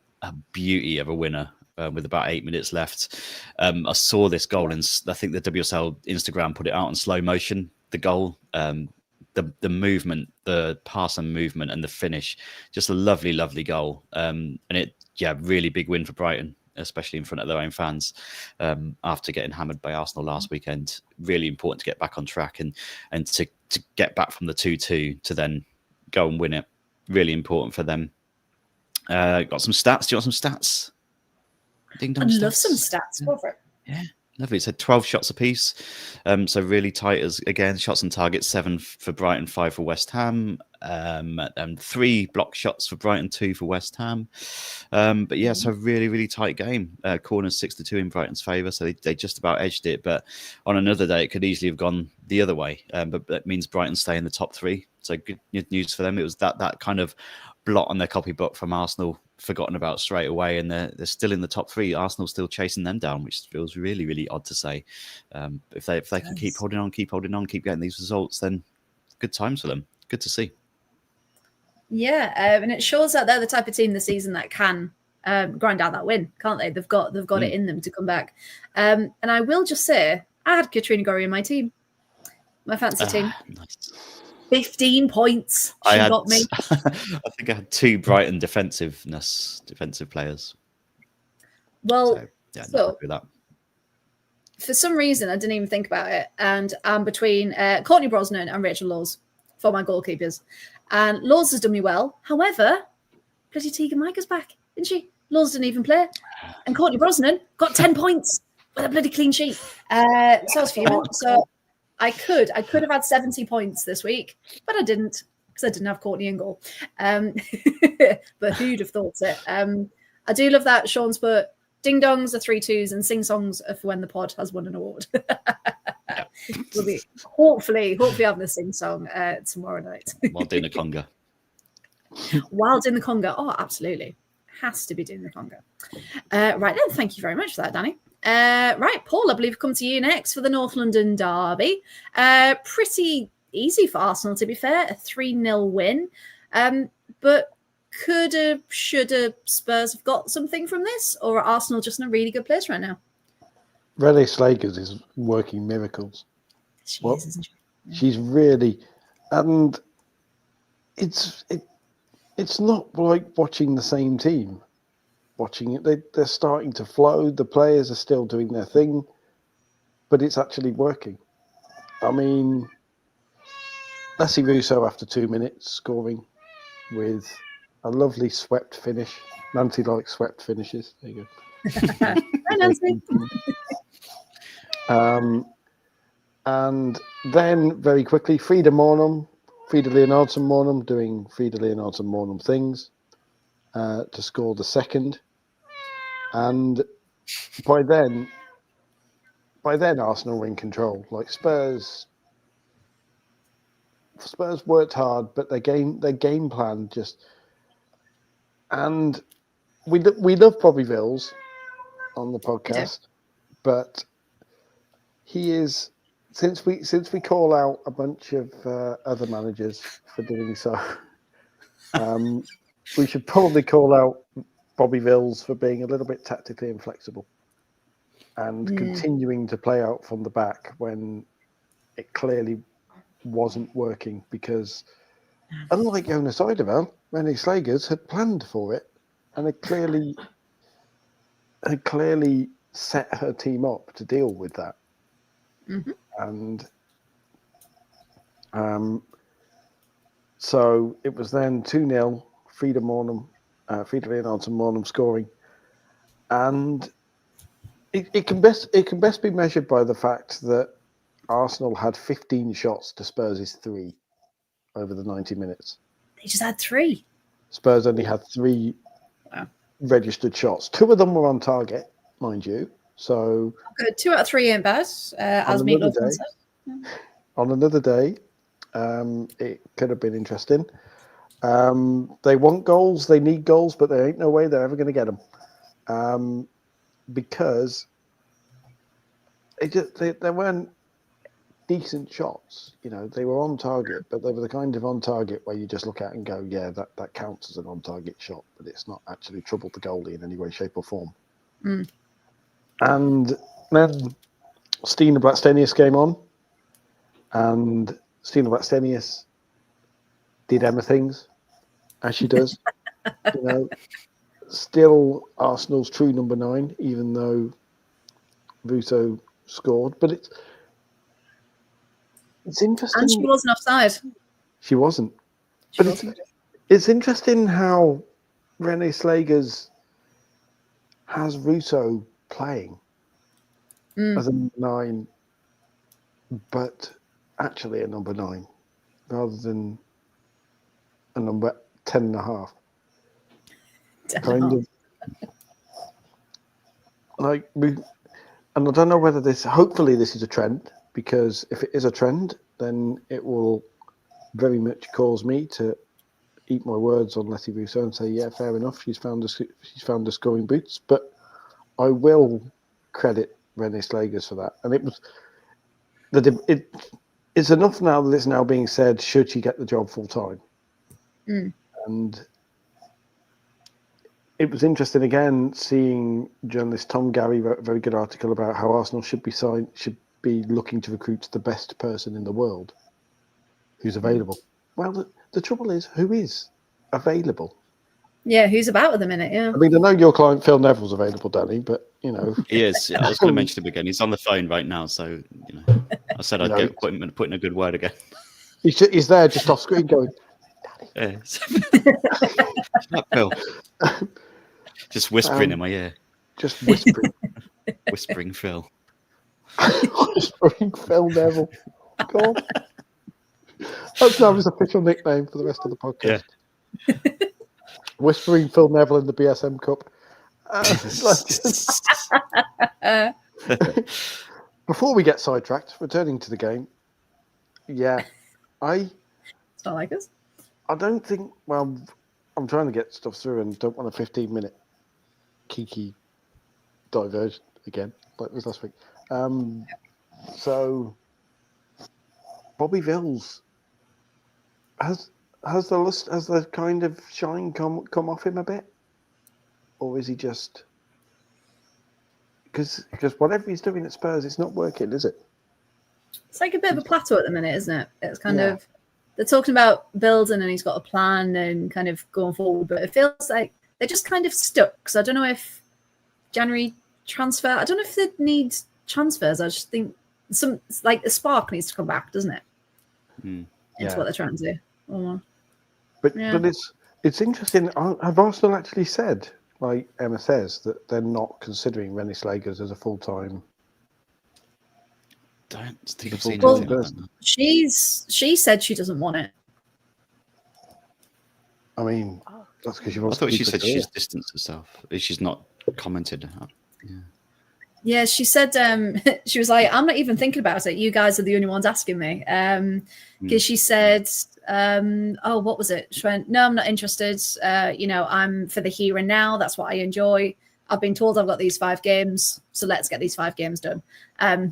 beauty of a winner with about 8 minutes left. I saw this goal, and I think the WSL Instagram put it out in slow motion. The goal, the movement, the pass and movement, and the finish, just a lovely, lovely goal. And it, really big win for Brighton, especially in front of their own fans, after getting hammered by Arsenal last weekend. Really important to get back on track and to get back from the 2-2 to then go and win it. Really important for them. Got some stats. Do you want some stats? Ding dong. I'd love some stats. Go for it. Yeah. Lovely. So 12 shots apiece. So really tight as again, shots on target, 7 for Brighton, 5 for West Ham. And 3 block shots for Brighton, 2 for West Ham. But yeah, so really, really tight game. Corners 6-2 in Brighton's favour. So they just about edged it. But on another day, it could easily have gone the other way. But that means Brighton stay in the top 3. So good news for them. It was that kind of blot on their copybook from Arsenal forgotten about straight away, and they're still in the top 3. Arsenal still chasing them down, which feels really, really odd to say. If they can keep holding on, keep getting these results, then good times for them. Good to see. Yeah, and it shows that they're the type of team this season that can grind out that win, can't they? They've got it in them to come back. And I will just say, I had Katrina Gorry in my team, my fantasy team. Nice. 15 points. She got me. I think I had 2 Brighton defensive players. Well, so with that. For some reason, I didn't even think about it. And I'm between Courtney Brosnan and Rachel Laws for my goalkeepers. And Laws has done me well. However, bloody Tegan Micah's back, isn't she? Laws didn't even play. And Courtney Brosnan got 10 points with a bloody clean sheet. So I was fuming. So I could have had 70 points this week, but I didn't because I didn't have Courtney in goal. But who'd have thought it? I do love that Sean's put ding dongs are 3-2s and sing songs are for when the pod has won an award. We'll be hopefully having a sing song tomorrow night. While doing the conga. While doing the conga. Oh, absolutely. Has to be doing the conga. Right then, thank you very much for that, Danny. Right, Paul, I believe we've come to you next for the North London derby. Pretty easy for Arsenal, to be fair, a 3-0 win. But coulda, shoulda Spurs have got something from this, or are Arsenal just in a really good place right now? Relly Slagers is working miracles. She is, isn't she? Yeah. She's really, and it's not like watching the same team. Watching it, they're starting to flow. The players are still doing their thing, but it's actually working. I mean, Leslie Russo after 2 minutes scoring with a lovely swept finish. Nancy likes swept finishes. There you go. Hi, Nancy. And then very quickly, Frida Leonardson-Mornum doing Frida Leonardson-Mornum things to score the second. And by then Arsenal were in control. Like Spurs worked hard, but their game plan just. And we love Bobby Vills on the podcast, but he is since we call out a bunch of other managers for doing so. We should probably call out Bobby Vills for being a little bit tactically inflexible and continuing to play out from the back when it clearly wasn't working, because unlike Jonas Eidevall, Renée Slagers had planned for it and had clearly set her team up to deal with that. Mm-hmm. And so it was then 2-0, Frida Leonardson-Mornum scoring, and it can best be measured by the fact that Arsenal had 15 shots to Spurs' 3 over the 90 minutes. They just had 3. Spurs only had 3 registered shots. 2 of them were on target, mind you. So good. 2 out of 3 ain't bad. As Meatloaf said. On another day, it could have been interesting. They want goals, they need goals, but there ain't no way they're ever going to get them, because they weren't decent shots. You know, they were on target, but they were the kind of on target where you just look at and go, yeah, that counts as an on target shot, but it's not actually troubled the goalie in any way, shape, or form. Mm. And then Stina Blackstenius came on, and Stina Blackstenius did Emma things, as she does. You know, still Arsenal's true number 9, even though Russo scored. But it's interesting. And she wasn't offside. She wasn't. She But wasn't. it's interesting how Renee Slagers has Russo playing as a 9, but actually a number 9 rather than a number 10.5. Kind of like and I don't know whether hopefully this is a trend, because if it is a trend, then it will very much cause me to eat my words on Letty Russo and say, yeah, fair enough, she's found the scoring boots. But I will credit Renee Slagers for that. And it's enough now that it's now being said, should she get the job full time? And it was interesting again seeing journalist Tom Gary wrote a very good article about how Arsenal should be looking to recruit the best person in the world who's available. Well, the trouble is, who is available? Yeah, who's about at the minute? Yeah. I mean, I know your client Phil Neville's available, Danny, but you know he is. I was going to mention him again. He's on the phone right now, so you know, I said I'd put in a good word again. He's there, just off screen, going, "Daddy." Yeah. Phil. Just whispering in my ear. Just whispering. Whispering Phil. Whispering Phil Neville. Go on. That's now his official nickname for the rest of the podcast. Yeah. Whispering Phil Neville in the BSM Cup. Before we get sidetracked, returning to the game. Yeah, it's not like us. I don't think. Well, I'm trying to get stuff through and don't want a 15-minute Kiki diverge again, like it was last week. So Bobby Vills has the kind of shine come off him a bit, or is he just because whatever he's doing at Spurs, it's not working, is it? It's like a bit of a plateau at the minute, isn't it? It's kind of they're talking about building and he's got a plan and kind of going forward, but it feels like they're just kind of stuck. So I don't know if January transfer. I don't know if they need transfers. I just think the spark needs to come back, doesn't it? It's what they're trying to do. But it's interesting. Have Arsenal actually said, like Emma says, that they're not considering Rennie Slagers as a full-time? Don't think I've seen anything like that. She said she doesn't want it. I mean, that's because I thought she said she's distanced herself. She's not commented. Yeah, she said she was like, I'm not even thinking about it. You guys are the only ones asking me. Because she said, what was it? She went, no, I'm not interested. I'm for the here and now. That's what I enjoy. I've been told I've got these 5 games, so let's get these 5 games done.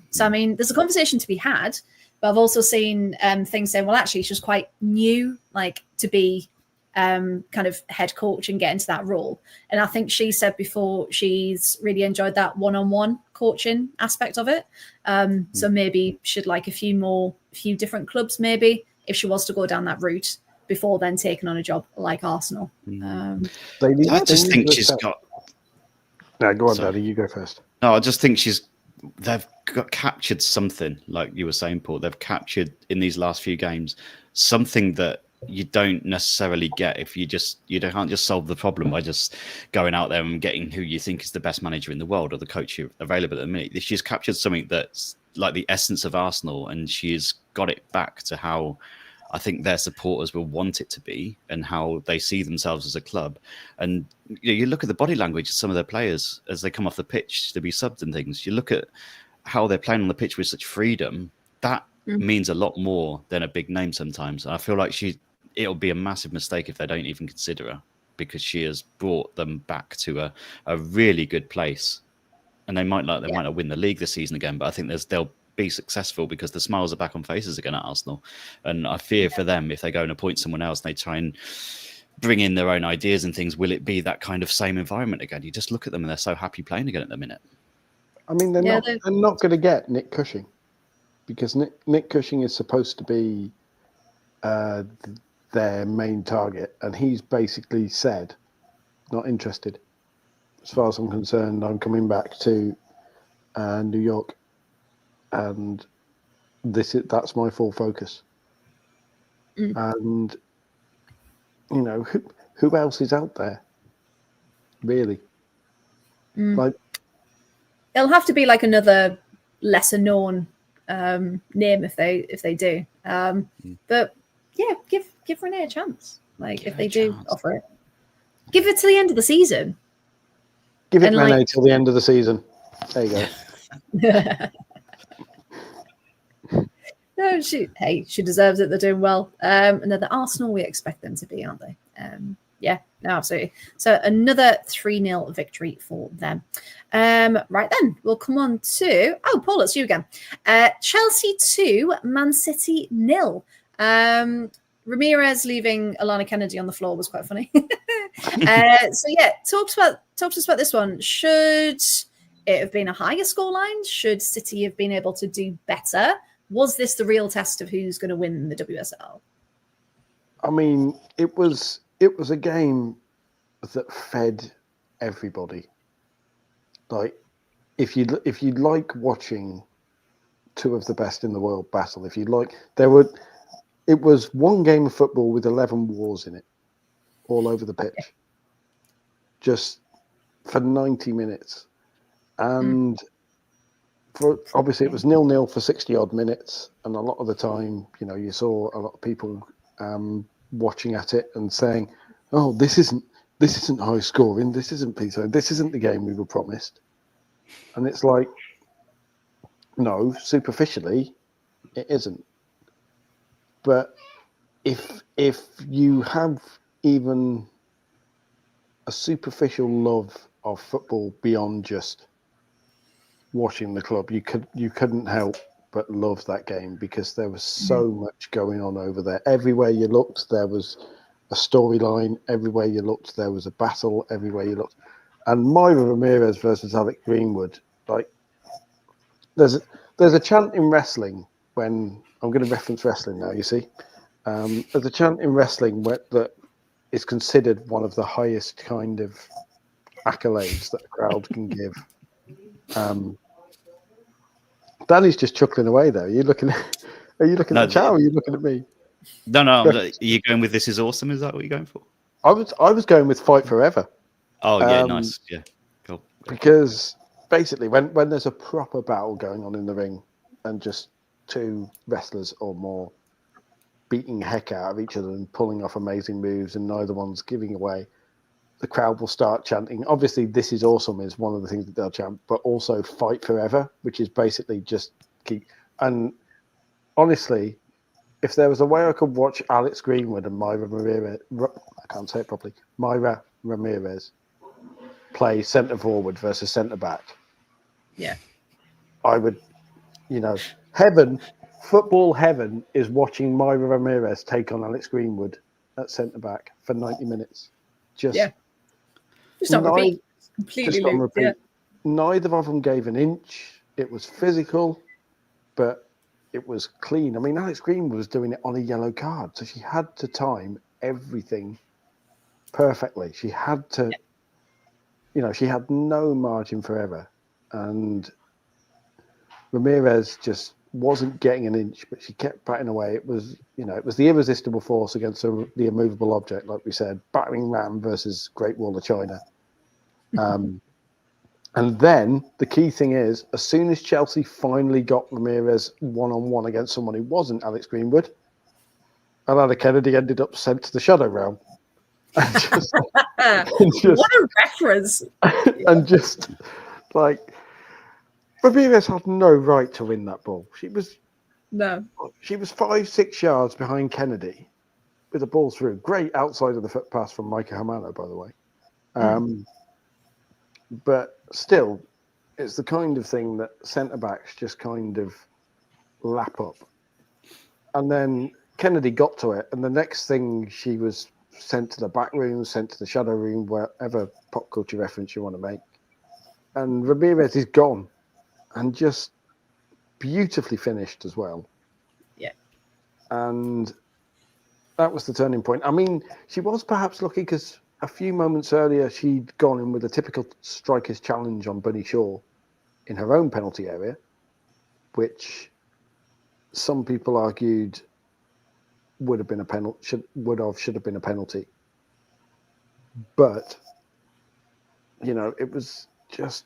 So, I mean, there's a conversation to be had, but I've also seen things saying, well, actually, she's quite new, like, to be kind of head coach and get into that role. And I think she said before she's really enjoyed that one-on-one coaching aspect of it. So maybe she'd like a few different clubs, maybe, if she was to go down that route before then taking on a job like Arsenal. I just think she's got... No, go on, Daddy. You go first. No, I just think they've captured something, like you were saying, Paul. They've captured in these last few games something that you don't necessarily get if you can't just solve the problem by just going out there and getting who you think is the best manager in the world or the coach available at the minute. She's captured something that's like the essence of Arsenal, and she's got it back to how I think their supporters will want it to be and how they see themselves as a club. And you look at the body language of some of their players as they come off the pitch to be subbed and things. You look at how they're playing on the pitch with such freedom. That means a lot more than a big name sometimes. And I feel like it'll be a massive mistake if they don't even consider her, because she has brought them back to a really good place. And they might not win the league this season again, but I think they'll be successful because the smiles are back on faces again at Arsenal. And I fear for them if they go and appoint someone else and they try and bring in their own ideas and things, will it be that kind of same environment again? You just look at them and they're so happy playing again at the minute. I mean, they're not going to get Nick Cushing, because Nick Cushing is supposed to be their main target, and he's basically said, not interested. As far as I'm concerned, I'm coming back to New York, and that's my full focus. And you know, who else is out there, really? Like, it'll have to be like another lesser known name if they do. But yeah, give Renee a chance. Like, if they do offer it, give it to the end of the season. Give it Renee till the end of the season. There you go. No, she deserves it. They're doing well. And they're the Arsenal we expect them to be, aren't they? Yeah, no, absolutely. So another 3-0 victory for them. Right then, we'll come on to... Oh, Paul, it's you again. Chelsea 2, Man City 0. Ramirez leaving Alana Kennedy on the floor was quite funny. So yeah, talk to us about this one. Should it have been a higher scoreline? Should City have been able to do better? Was this the real test of who's going to win the WSL? I mean, it was a game that fed everybody. Like, if you like watching two of the best in the world battle, it was one game of football with 11 wars in it, all over the pitch, just for 90 minutes. And obviously it was 0-0 for 60 odd minutes. And a lot of the time, you know, you saw a lot of people watching at it and saying, oh, this isn't high scoring. This isn't peaceful. This isn't the game we were promised. And it's like, no, superficially, it isn't. But if you have even a superficial love of football beyond just watching the club, you couldn't help but love that game, because there was so much going on over there. Everywhere you looked, there was a storyline. Everywhere you looked, there was a battle. Everywhere you looked, and Myra Ramirez versus Alex Greenwood. Like, there's a chant in wrestling, when I'm going to reference wrestling now. You see, there's a chant in wrestling that is considered one of the highest kind of accolades that a crowd can give. Danny's just chuckling away there. Are you looking at the chat, or are you looking at me? No. Are you going with "This is awesome"? Is that what you're going for? I was going with "Fight Forever." Oh yeah, nice. Yeah, cool. Because basically, when there's a proper battle going on in the ring, and just two wrestlers or more beating heck out of each other and pulling off amazing moves, and neither one's giving away, the crowd will start chanting. Obviously, "This is awesome" is one of the things that they'll chant, but also "Fight Forever," which is basically just keep. And honestly, if there was a way I could watch Alex Greenwood and Myra Ramirez, I can't say it properly, Myra Ramirez play centre forward versus centre back, yeah, I would, football heaven is watching Myra Ramirez take on Alex Greenwood at centre back for 90 minutes. Just on repeat. Completely on repeat. Yeah. Neither of them gave an inch. It was physical, but it was clean. I mean, Alex Greenwood was doing it on a yellow card, so she had to time everything perfectly. She had to, she had no margin for error. And Ramirez just wasn't getting an inch, but she kept batting away. It was, it was the irresistible force against the immovable object, like we said, battering ram versus Great Wall of China. And then the key thing is, as soon as Chelsea finally got Ramirez one-on-one against someone who wasn't Alex Greenwood, Alana Kennedy ended up sent to the Shadow Realm. What a reference! And just like, Ramirez had no right to win that ball. She was 5-6 yards behind Kennedy with the ball through. Great outside of the foot pass from Micah Hamano, by the way. But still, it's the kind of thing that centre-backs just kind of lap up. And then Kennedy got to it, and the next thing she was sent to the back room, sent to the shadow room, wherever pop culture reference you want to make. And Ramirez is gone, and just beautifully finished as well. Yeah. And that was the turning point. I mean, she was perhaps lucky because a few moments earlier she'd gone in with a typical striker's challenge on Bunny Shaw in her own penalty area, which some people argued would have been a penalty, should have been a penalty. But it was just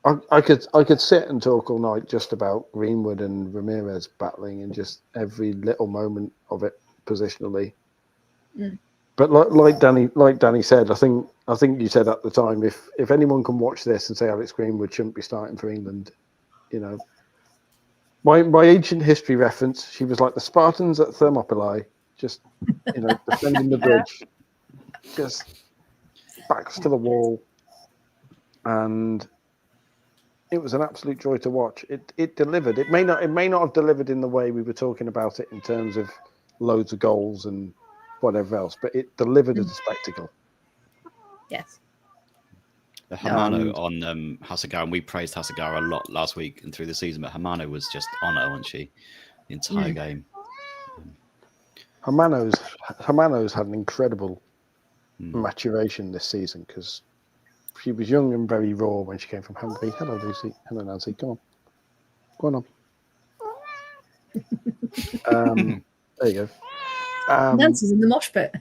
I could sit and talk all night just about Greenwood and Ramirez battling and just every little moment of it positionally. Mm. But like Danny said, I think you said at the time, if anyone can watch this and say Alex Greenwood shouldn't be starting for England, my ancient history reference, she was like the Spartans at Thermopylae, just defending the bridge, just backs to the wall, and it was an absolute joy to watch. It delivered. It may not have delivered in the way we were talking about it in terms of loads of goals and whatever else, but it delivered as a spectacle. Yes. The Hamano on Hasegawa, and we praised Hasegawa a lot last week and through the season, but Hamano was just on her, wasn't she? The entire game. Hamano's had an incredible maturation this season because she was young and very raw when she came from Hungary. Hello, Lucy. Hello, Nancy. Go on. There you go. Nancy's in the mosh pit.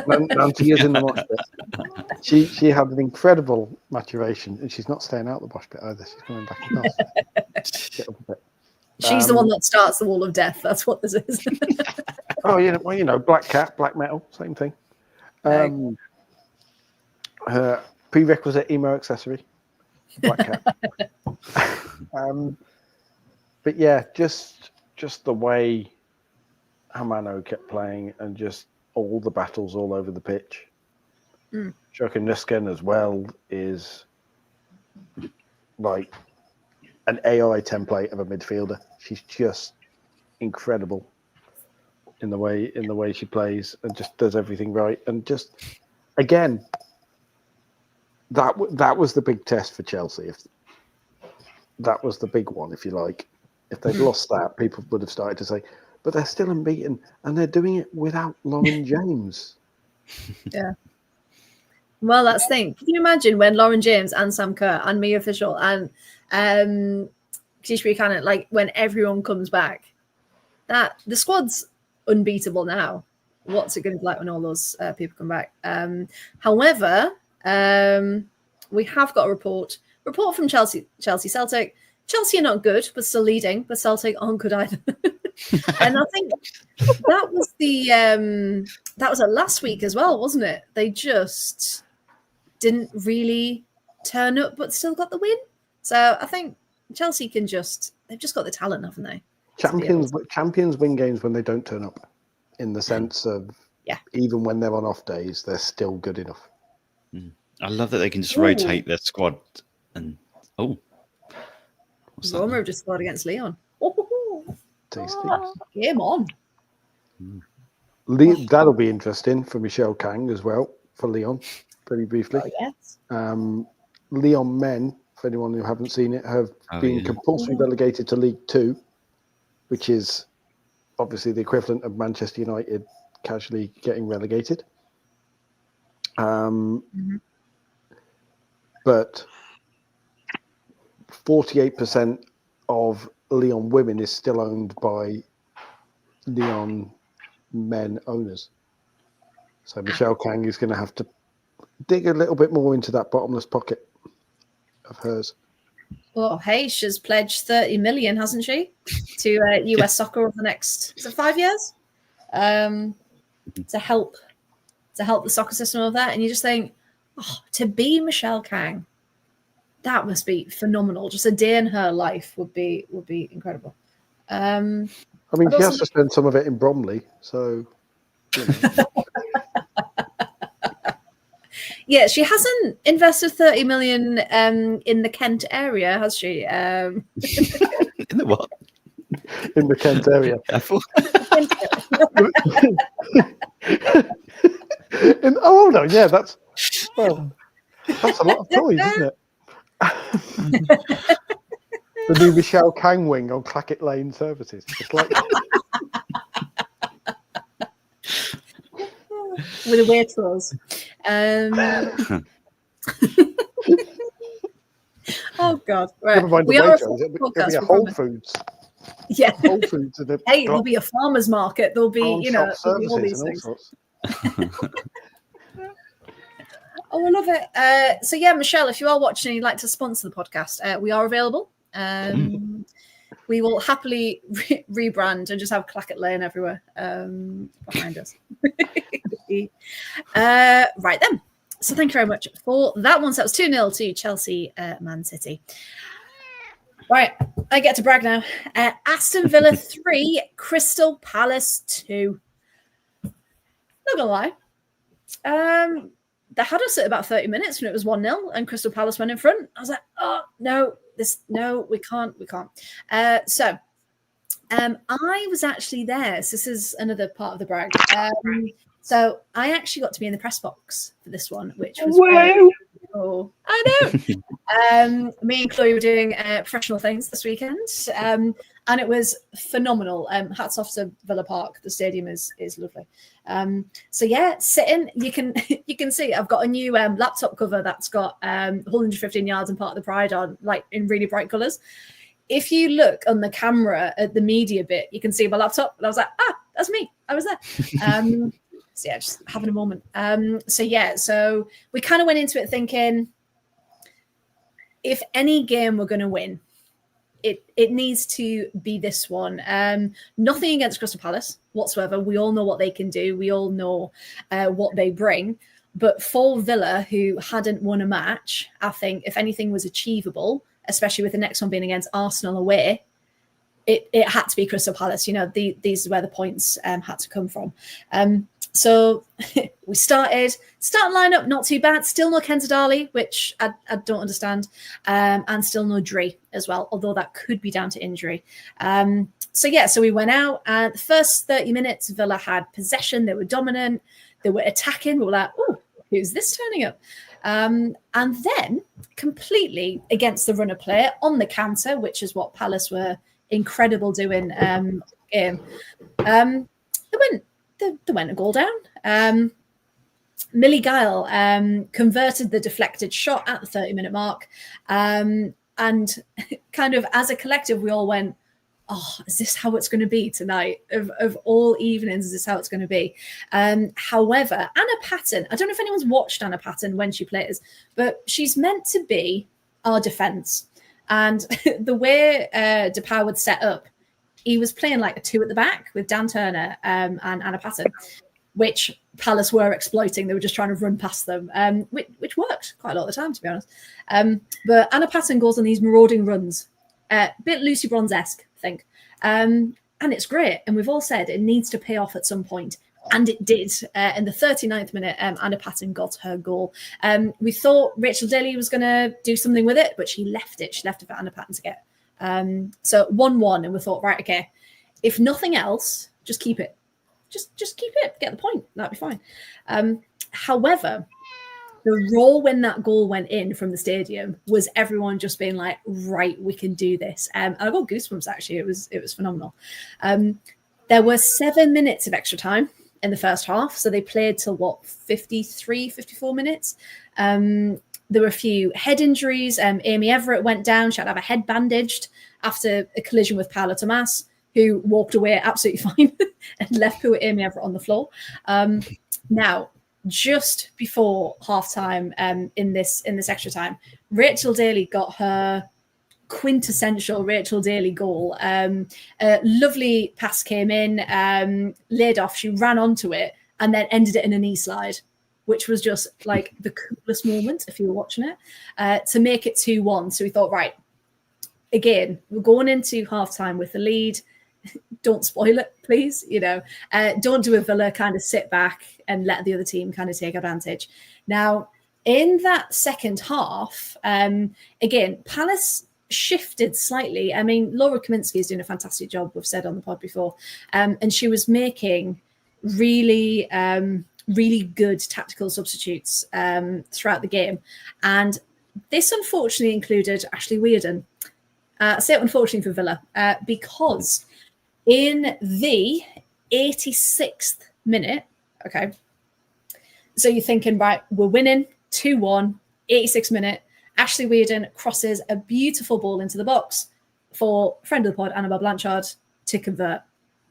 Nancy is in the mosh pit. She had an incredible maturation, and she's not staying out the mosh pit either. She's coming back in. Get up a bit. She's the one that starts the wall of death. That's what this is. Black cat, black metal, same thing. Her prerequisite emo accessory, black cat. But yeah, just the way Hamano kept playing and just all the battles all over the pitch. Joachim Nusken as well is like an AI template of a midfielder. She's just incredible in the way she plays and just does everything right. And just again, that was the big test for Chelsea. If that was the big one, if you like, if they'd lost that, people would have started to say, but they're still unbeaten and they're doing it without Lauren James. Yeah. Well, that's the thing. Can you imagine when Lauren James and Sam Kerr and Mia Official and Kishri Buchanan, like when everyone comes back, that the squad's unbeatable now. What's it going to be like when all those people come back? However, we have got a report from Chelsea Celtic. Chelsea are not good, but still leading, but Celtic aren't good either. And I think that was at last week as well, wasn't it? They just didn't really turn up, but still got the win. So I think Chelsea they've just got the talent, haven't they? Champions win games when they don't turn up, in the sense of even when they're on off days, they're still good enough. I love that they can just rotate their squad and Roma just scored against Leon. Tasty. Game on. That'll be interesting for Michelle Kang as well, for Leon, very briefly. Oh, yes. Leon men, for anyone who haven't seen it, have been compulsory relegated to League Two, which is obviously the equivalent of Manchester United casually getting relegated. But 48% of Leon women is still owned by Leon men owners. So Michelle Kang is going to have to dig a little bit more into that bottomless pocket of hers. Well, hey, she's pledged 30 million, hasn't she, to US soccer over the next 5 years, to help the soccer system over there. And you just think, to be Michelle Kang, that must be phenomenal. Just a day in her life would be incredible. I mean, she has to spend some of it in Bromley, so. Yeah, she hasn't invested 30 million in the Kent area, has she? In the what? In the Kent area. Hold on, yeah, that's a lot of toys, isn't it? The new Michelle Kang wing on Clackett Lane Services. It's like with a weird clause. Oh God! Right, never mind the we are a Waitrose. It'll podcast. be a we Whole promise. Foods. Yeah. Whole Foods and Hey, there'll be a farmer's market. There'll be, there'll be all services these and all things. sorts. Oh, I love it. So yeah, Michelle, if you are watching and you'd like to sponsor the podcast, we are available. We will happily rebrand and just have Clackett Lane everywhere behind us. Right then. So thank you very much for that one. So that was 2-0 to Chelsea, Man City. Right, I get to brag now. Aston Villa 3, Crystal Palace 2. Not gonna lie. They had us at about 30 minutes when it was 1-0 and Crystal Palace went in front. I was like, oh no, we can't. So I was actually there. So this is another part of the brag. So I actually got to be in the press box for this one, which was very cool. I know. Me and Chloe were doing professional things this weekend, and it was phenomenal. Hats off to Villa Park. The stadium is lovely. So yeah, sitting, you can see I've got a new laptop cover that's got 115 yards and part of the pride on, like in really bright colours. If you look on the camera at the media bit, you can see my laptop. And I was like, that's me. I was there. So yeah, just having a moment. So we kind of went into it thinking, if any game we're going to win, it needs to be this one. Nothing against Crystal Palace whatsoever. We all know what they can do. We all know what they bring. But for Villa, who hadn't won a match, I think if anything was achievable, especially with the next one being against Arsenal away, it had to be Crystal Palace. These are where the points had to come from. So we started lineup, not too bad. Still no Kenzadali, which I don't understand, and still no Dre as well, although that could be down to injury. So we went out, and the first 30 minutes, Villa had possession. They were dominant. They were attacking. We were like, oh, who's this turning up? And then completely against the run of play on the counter, which is what Palace were incredible doing. They went a goal down. Millie Guile converted the deflected shot at the 30-minute mark. And kind of as a collective, we all went, oh, is this how it's going to be tonight? Of all evenings, is this how it's going to be? However, Anna Patton, I don't know if anyone's watched Anna Patton when she plays, but she's meant to be our defence. And the way DePauw would set up, he was playing like a 2 at the back with Dan Turner and Anna Patton, which Palace were exploiting. They were just trying to run past them, which worked quite a lot of the time, to be honest. But Anna Patton goes on these marauding runs, a bit Lucy Bronze-esque, I think. And it's great. And we've all said it needs to pay off at some point. And it did. In the 39th minute, Anna Patton got her goal. We thought Rachel Daly was going to do something with it, but she left it. She left it for Anna Patton to get. So 1-1, and we thought, right, okay, if nothing else, just keep it. Just keep it. Get the point. That'd be fine. However, the roar when that goal went in from the stadium was everyone just being like, right, we can do this. And I got goosebumps, actually. It was phenomenal. There were 7 minutes of extra time in the first half. So they played till 53, 54 minutes. There were a few head injuries. Amy Everett went down. She had to have a head bandaged after a collision with Paola Tomas, who walked away absolutely fine and left poor Amy Everett on the floor. Now, just before halftime, in this extra time, Rachel Daly got her quintessential Rachel Daly goal. A lovely pass came in, laid off. She ran onto it and then ended it in a knee slide, which was just like the coolest moment if you were watching it, to make it 2-1. So we thought, right, again, we're going into halftime with the lead. Don't spoil it, please. Don't do a Villa kind of sit back and let the other team kind of take advantage. Now, in that second half, again, Palace shifted slightly. I mean, Laura Kaminsky is doing a fantastic job, we've said on the pod before, and she was making really really good tactical substitutes throughout the game. And this unfortunately included Ashley Weirden. I say unfortunately for Villa because in the 86th minute, okay, so you're thinking, right, we're winning 2-1, 86th minute. Ashley Weirden crosses a beautiful ball into the box for friend of the pod, Annabelle Blanchard, to convert,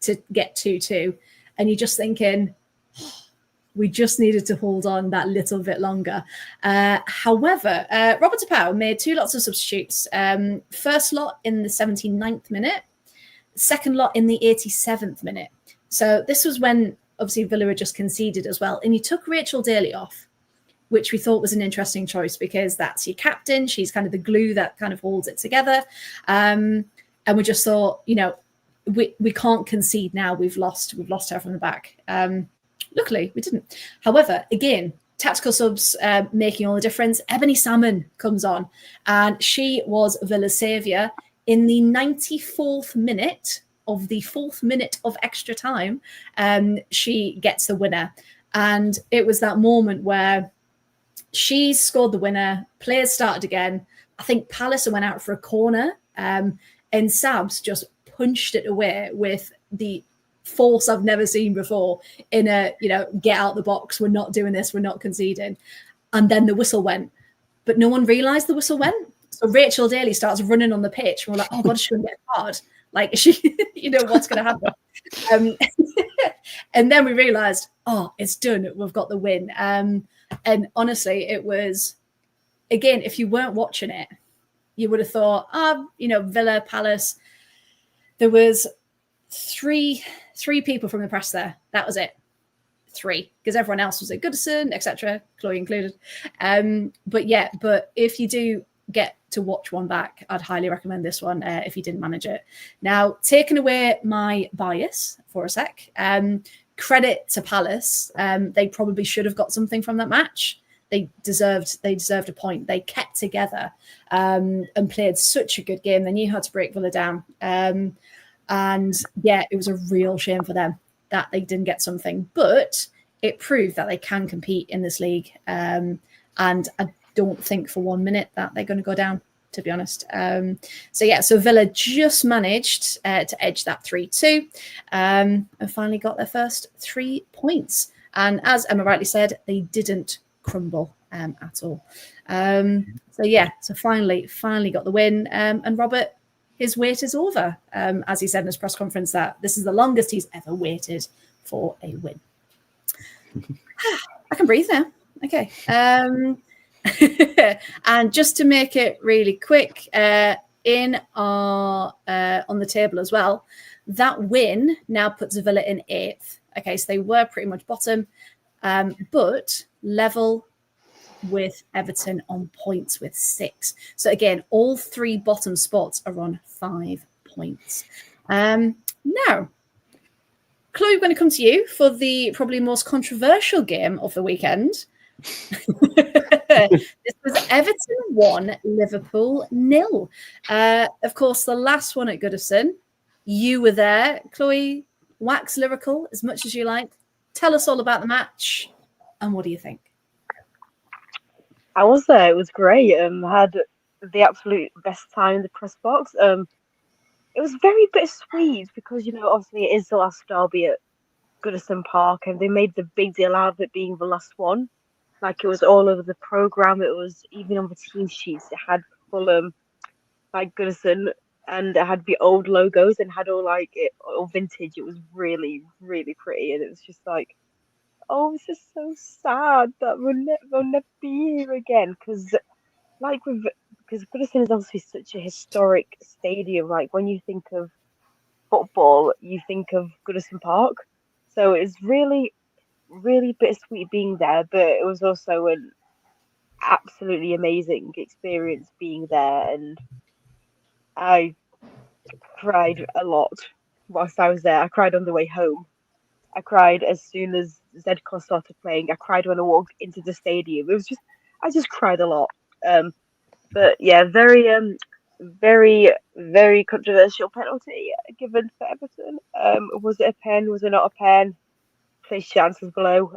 to get 2-2. And you're just thinking, we just needed to hold on that little bit longer. However, Robert Tapau made 2 lots of substitutes. First lot in the 79th minute, second lot in the 87th minute. So this was when, obviously, Villa had just conceded as well. And you took Rachel Daly off, which we thought was an interesting choice because that's your captain. She's kind of the glue that kind of holds it together. And we just thought, we can't concede now. We've lost her from the back. Luckily, we didn't. However, again, tactical subs making all the difference. Ebony Salmon comes on, and she was Villa's saviour. In the 94th minute of the 4th minute of extra time, she gets the winner. And it was that moment where she scored the winner, players started again. I think Palace went out for a corner, and Sabs just punched it away with the force I've never seen before in a, get out the box, we're not doing this, we're not conceding. And then the whistle went, but no one realised the whistle went. So Rachel Daly starts running on the pitch, and we're like, oh God, she's going to get a card. Like, is she, what's going to happen? And then we realised, oh, it's done. We've got the win. And honestly, it was, again, if you weren't watching it, you would have thought, Villa, Palace. There was three people from the press there. That was it. 3, because everyone else was at Goodison, etc., Chloe included. But if you do get to watch one back, I'd highly recommend this one if you didn't manage it. Now, taking away my bias for a sec, credit to Palace. They probably should have got something from that match. They deserved a point. They kept together and played such a good game. They knew how to break Villa down. And yeah, it was a real shame for them that they didn't get something. But it proved that they can compete in this league. And I don't think for 1 minute that they're going to go down, to be honest. So Villa just managed to edge that 3-2 and finally got their first 3 points. And as Emma rightly said, they didn't crumble at all. So finally got the win. And Robert, his wait is over. As he said in his press conference, that this is the longest he's ever waited for a win. I can breathe now. Okay. And just to make it really quick, in our on the table as well, that win now puts Villa in 8th. Okay, so they were pretty much bottom, but level with Everton on points with 6. So again, all 3 bottom spots are on 5 points. Now, Chloe, I'm going to come to you for the probably most controversial game of the weekend. This was Everton 1, Liverpool 0. Of course, the last one at Goodison. You were there. Chloe, wax lyrical as much as you like. Tell us all about the match and what do you think? I was there. It was great. Had the absolute best time in the press box. It was very bittersweet because, obviously it is the last derby at Goodison Park and they made the big deal out of it being the last one. Like, it was all over the programme. It was even on the team sheets. It had Fulham, like Goodison, and it had the old logos and had all vintage. It was really, really pretty. And it was just like, oh, it's just so sad that we'll never be here again. Because Goodison is obviously such a historic stadium. Like, when you think of football, you think of Goodison Park. So it's really, really bittersweet being there, but it was also an absolutely amazing experience being there, and I cried a lot whilst I was there. I cried on the way home. I cried as soon as Zedcon started playing. I cried when I walked into the stadium. I just cried a lot. But yeah, very, very controversial penalty given for Everton. Was it a pen? Was it not a pen? Place chances below.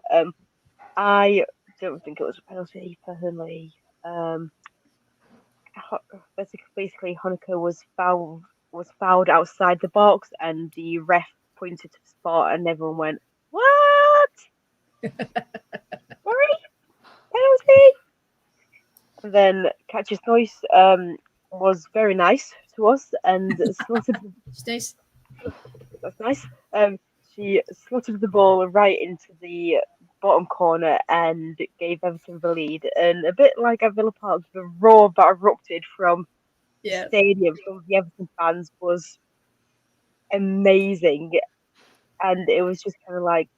I don't think it was a penalty personally. Basically, Honecker was fouled outside the box, and the ref pointed to the spot, and everyone went, "What? Sorry, penalty." And then Catch's Noise was very nice to us and slotted. Nice. That's nice. She slotted the ball right into the bottom corner and gave Everton the lead. And a bit like at Villa Park, the roar that erupted from the stadium from the Everton fans was amazing. And it was just kind of like,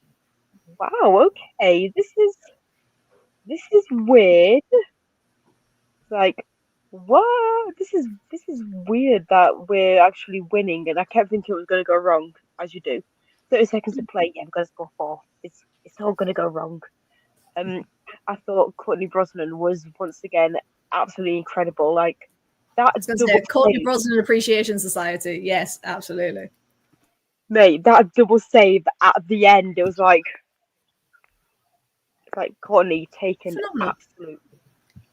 wow, okay, this is weird. Like, what? This is weird that we're actually winning. And I kept thinking it was going to go wrong, as you do. 30 seconds to play, yeah, we're going to score 4. It's all going to go wrong. I thought Courtney Brosnan was once again absolutely incredible. Like that. Courtney Brosnan Appreciation Society. Yes, absolutely. Mate, that double save at the end, it was like Courtney taken absolute.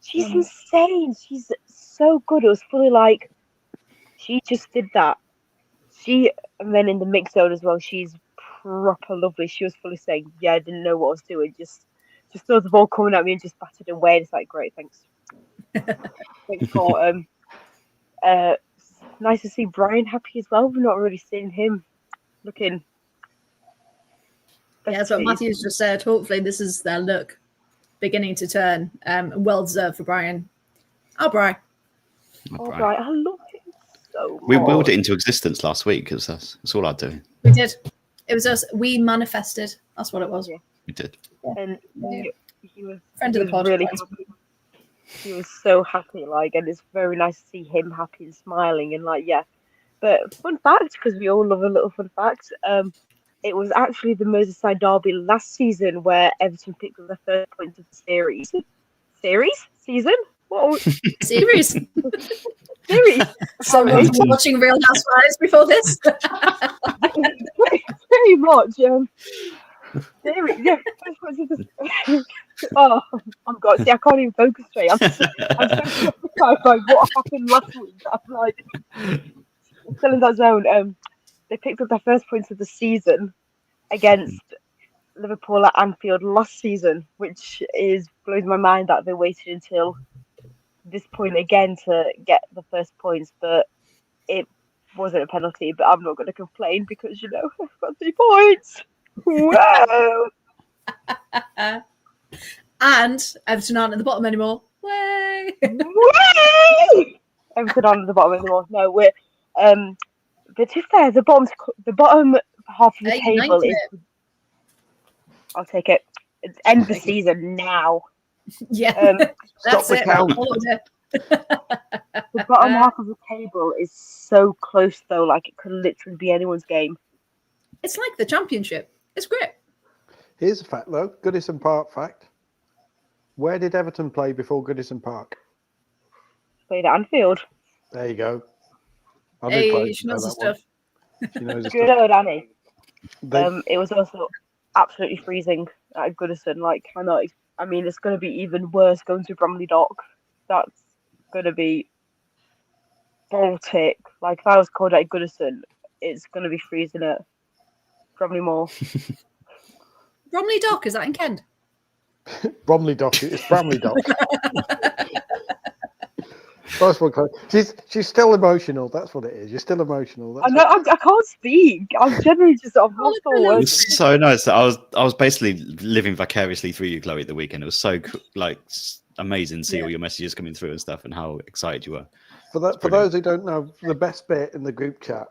She's insane. She's so good. It was fully like she just did that. And then in the mix zone as well, she's proper lovely. She was fully saying, "Yeah, I didn't know what I was doing. Just saw the ball coming at me and just batted away." And it's like, great, thanks. Thanks for nice to see Brian happy as well. We're not really seeing him looking. Yeah, that's what Matthew's just said. Hopefully, this is their look beginning to turn. Well deserved for Brian. Oh, Brian. Brian, I love him so much. We willed it into existence last week because that's all I'd do. We did. It was us. We manifested. That's what it was. Yeah. We did. And he was friend of the pod. Really happy. He was so happy, and it's very nice to see him happy and smiling, and yeah. But fun fact, because we all love a little fun fact, it was actually the Merseyside derby last season where Everton picked up the first points of the series. Season? What? Series. Series. So we were watching Real Housewives before this. Very much. Series. Yeah. Oh, I'm God. See, I can't even focus straight. I'm so preoccupied by what happened last week. I'm still in that zone. They picked up their first points of the season against Liverpool at Anfield last season, which blows my mind that they waited until this point again to get the first points. But it wasn't a penalty. But I'm not going to complain because I've got 3 points. Wow! And Everton aren't at the bottom anymore. Way! Everton aren't at the bottom anymore. No, we're. But to be fair, the bottom half of the table is. I'll take it. It's end the season now. Yeah, that's it. The bottom half of the table is so close, though. Like it could literally be anyone's game. It's like the championship. It's great. Here's a fact, though. Goodison Park fact. Where did Everton play before Goodison Park? Played at Anfield. There you go. She knows the stuff. She knows the Good stuff. old Annie. It was also absolutely freezing at Goodison. It's going to be even worse going to Bromley Dock. That's going to be Baltic. If I was called at Goodison, it's going to be freezing at Bromley Moor. Bromley Dock, is that in Kent? Bromley Dock. It's Bramley Dock. First one, she's still emotional. That's what it is. You're still emotional. I know. I can't speak. I'm generally just lost for It words. was so nice. I was basically living vicariously through you, Chloe, at the weekend. It was so amazing to see all your messages coming through and stuff, and how excited you were. For those who don't know, the best bit in the group chat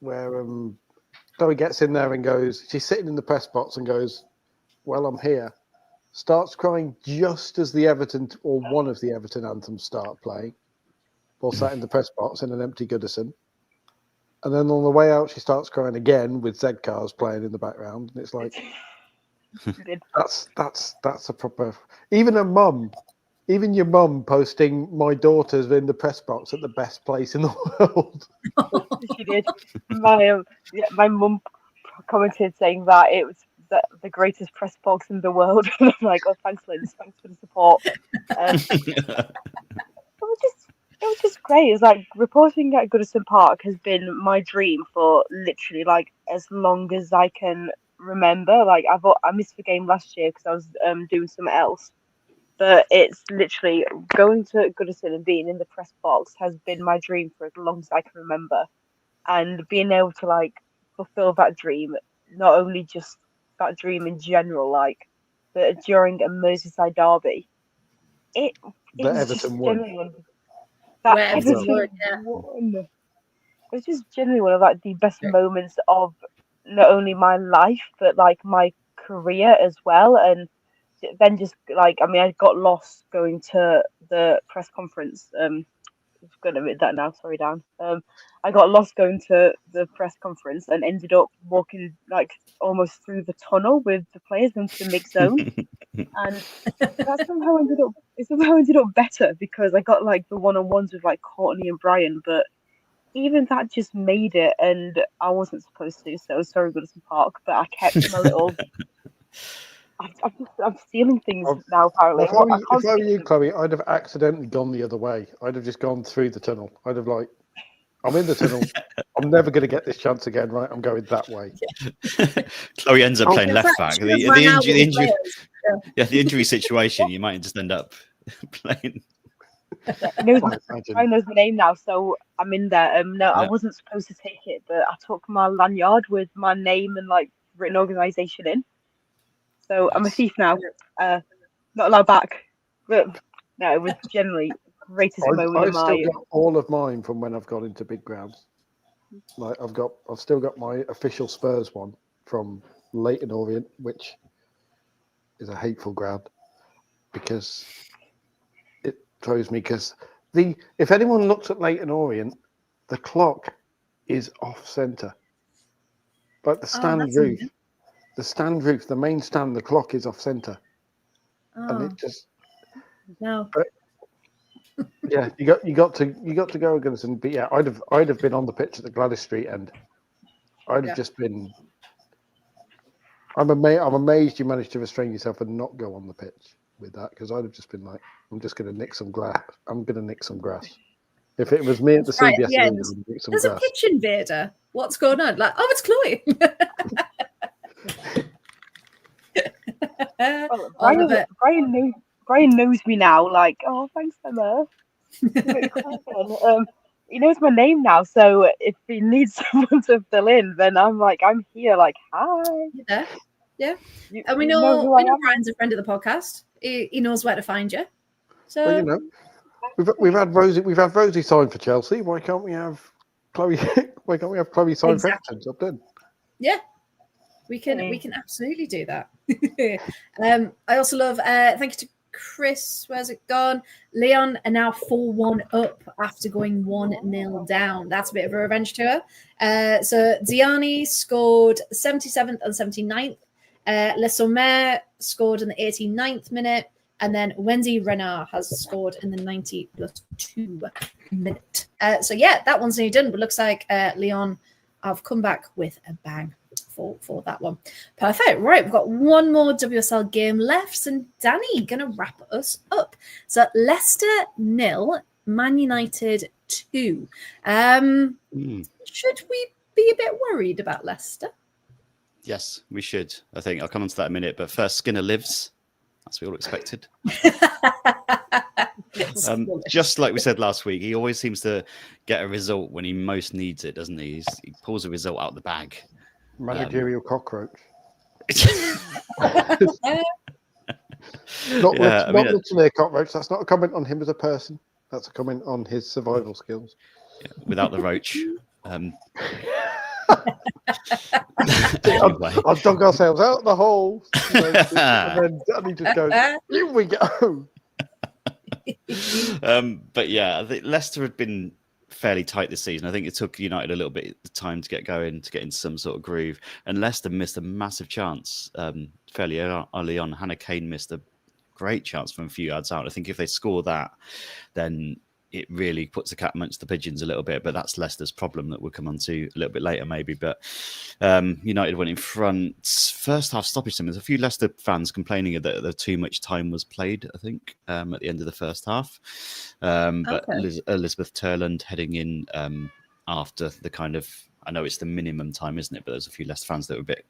where Chloe gets in there and goes, she's sitting in the press box and goes, "Well, I'm here." Starts crying just as the Everton or one of the Everton anthems start playing. While sat in the press box in an empty Goodison. And then on the way out, she starts crying again with Z cars playing in the background. And it's like, that's a proper... Even your mum posting my daughter's in the press box at the best place in the world. She did. My mum commented saying that the greatest press box in the world. And I'm like, oh, thanks, Linz, thanks for the support. It was just great. It's like reporting at Goodison Park has been my dream for literally like as long as I can remember. Like I missed the game last year because I was doing something else. But it's literally going to Goodison and being in the press box has been my dream for as long as I can remember. And being able to like fulfill that dream, not only just that dream in general, like, but during a Merseyside derby, it The was just Everton won. genuine. That Where Everton Everton won, yeah. won. It was just genuinely one of like the best moments of not only my life but like my career as well. And then just like I got lost going to the press conference. I'm gonna admit that now. Sorry, Dan. I got lost going to the press conference and ended up walking like almost through the tunnel with the players into the mix zone, and that somehow ended up better because I got like the one-on-ones with like Courtney and Brian, but even that just made it, and I wasn't supposed to, so sorry, Goodison Park, but I kept my little. I'm stealing things now, apparently. If I were you, Chloe, I'd have accidentally gone the other way. I'd have just gone through the tunnel. I'd have like, I'm in the tunnel. I'm never going to get this chance again, right? I'm going that way. Chloe ends up playing left back. The injury situation, you might just end up playing. I knows my name now, so I'm in there. No, I wasn't supposed to take it, but I took my lanyard with my name and like written organisation in. So I'm a thief now. Not allowed back. But no, it was generally the greatest moment of my. I've still got all of mine from when I've gone into big grounds. Like I've still got my official Spurs one from Leyton Orient, which is a hateful ground because it throws me. Because if anyone looks at Leyton Orient, the clock is off centre, but the stand roof. The stand roof, the main stand, the clock is off centre, and it just no. But, yeah, you got to go against them. But yeah, I'd have been on the pitch at the Gladys Street end. I'd have just been. I'm amazed you managed to restrain yourself and not go on the pitch with that, because I'd have just been like, I'm just going to nick some grass. I'm going to nick some grass. If it was me at the CBS, yeah, there's a pitch invader. What's going on? Like, oh, it's Chloe. Brian knows me now. Like, oh, thanks, Emma. He knows my name now, so if he needs someone to fill in, then I'm here. Like, hi. Yeah. And we know Brian's a friend of the podcast. He knows where to find you. So well, we've had Rosie signed for Chelsea. Why can't we have Chloe? Why can't we have Chloe signed for Everton? Job done. Yeah. We can absolutely do that. I also love thank you to Chris. Where's it gone? Leon are now 4-1 up after going 1-0 down. That's a bit of a revenge tour. So Diani scored 77th and 79th. Le Sommer scored in the 89th minute, and then Wendy Renard has scored in the 90+2 minute. So yeah, that one's nearly done, but looks like Leon have come back with a bang for that one. Perfect. Right, we've got one more WSL game left, and Danny gonna wrap us up. So Leicester 0, Man United 2. Should we be a bit worried about Leicester? Yes, we should. I think I'll come on to that in a minute. But first, Skinner lives. That's what we all expected. Just like we said last week, he always seems to get a result when he most needs it, doesn't he? He pulls a result out of the bag. Managerial cockroach. Not literally a cockroach. That's not a comment on him as a person. That's a comment on his survival skills. Yeah, without the roach. I've dug ourselves out the hole. And then Danny just goes, here we go. But yeah, I think Leicester had been fairly tight this season. I think it took United a little bit of time to get going, to get into some sort of groove. And Leicester missed a massive chance fairly early on. Hannah Kane missed a great chance from a few yards out. I think if they score that, then it really puts the cat amongst the pigeons a little bit. But that's Leicester's problem that we'll come on to a little bit later, maybe. But United went in front. First half stoppage time. There's a few Leicester fans complaining that too much time was played, I think, at the end of the first half. But Elizabeth Turland heading in after the kind of, I know it's the minimum time, isn't it? But there's a few Leicester fans that were a bit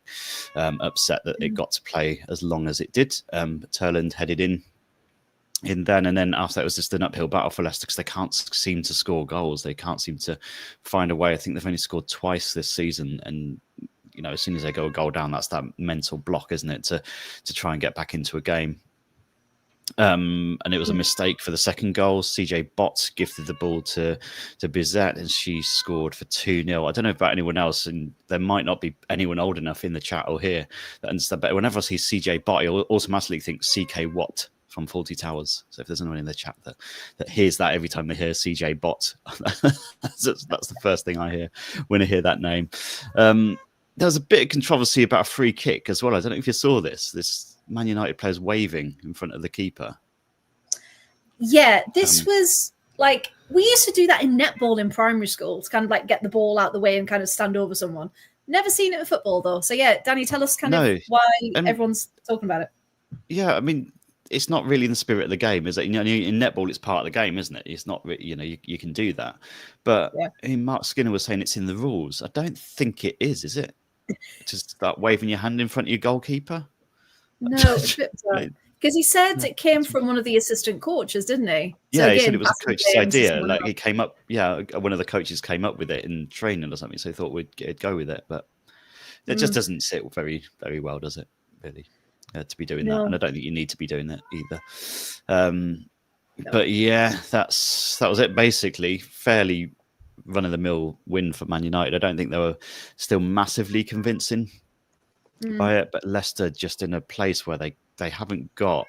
upset that it got to play as long as it did. But Turland headed in then, and then after that was just an uphill battle for Leicester because they can't seem to score goals. They can't seem to find a way. I think they've only scored twice this season, and as soon as they go a goal down, that's that mental block, isn't it, to try and get back into a game. And it was a mistake for the second goal. CJ Bott gifted the ball to Bizet, and she scored for 2-0. I don't know about anyone else, and there might not be anyone old enough in the chat or here that understand, but whenever I see CJ Bott, I automatically think CK Watt from Fawlty Towers. So if there's anyone in the chat that hears that every time they hear CJ Bott, that's the first thing I hear when I hear that name. There was a bit of controversy about a free kick as well. I don't know if you saw this Man United players waving in front of the keeper. Yeah, this was like, we used to do that in netball in primary school to kind of like get the ball out the way and kind of stand over someone. Never seen it in football though. So yeah, Danny, tell us of why everyone's talking about it. Yeah, I mean, it's not really in the spirit of the game, is it? In netball, it's part of the game, isn't it? It's not, you can do that. But Mark Skinner was saying it's in the rules. I don't think it is it? To start waving your hand in front of your goalkeeper? No, it's a bit bizarre. Because he said it came from one of the assistant coaches, didn't he? So he said it was a coach's idea. Like he came up, one of the coaches came up with it in training or something. So he thought we'd go with it, but it just doesn't sit very, very well, does it? Really, to be doing that, and I don't think you need to be doing that either. But yeah, that was it. Basically, fairly run-of-the-mill win for Man United. I don't think they were still massively convincing by it, but Leicester just in a place where they haven't got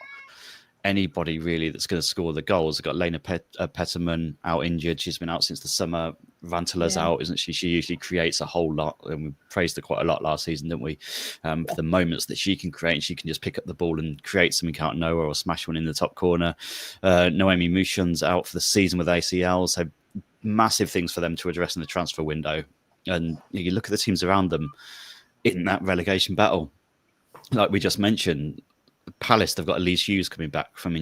anybody really that's going to score the goals. They've got Lena Petterman out injured. She's been out since the summer. Rantala's out, isn't she? She usually creates a whole lot, and we praised her quite a lot last season, didn't we? For the moments that she can create, and she can just pick up the ball and create something out of nowhere or smash one in the top corner. Noemi Mouchon's out for the season with ACL, so massive things for them to address in the transfer window. And you look at the teams around them in that relegation battle, like we just mentioned. Palace, they've got Elise Hughes coming back from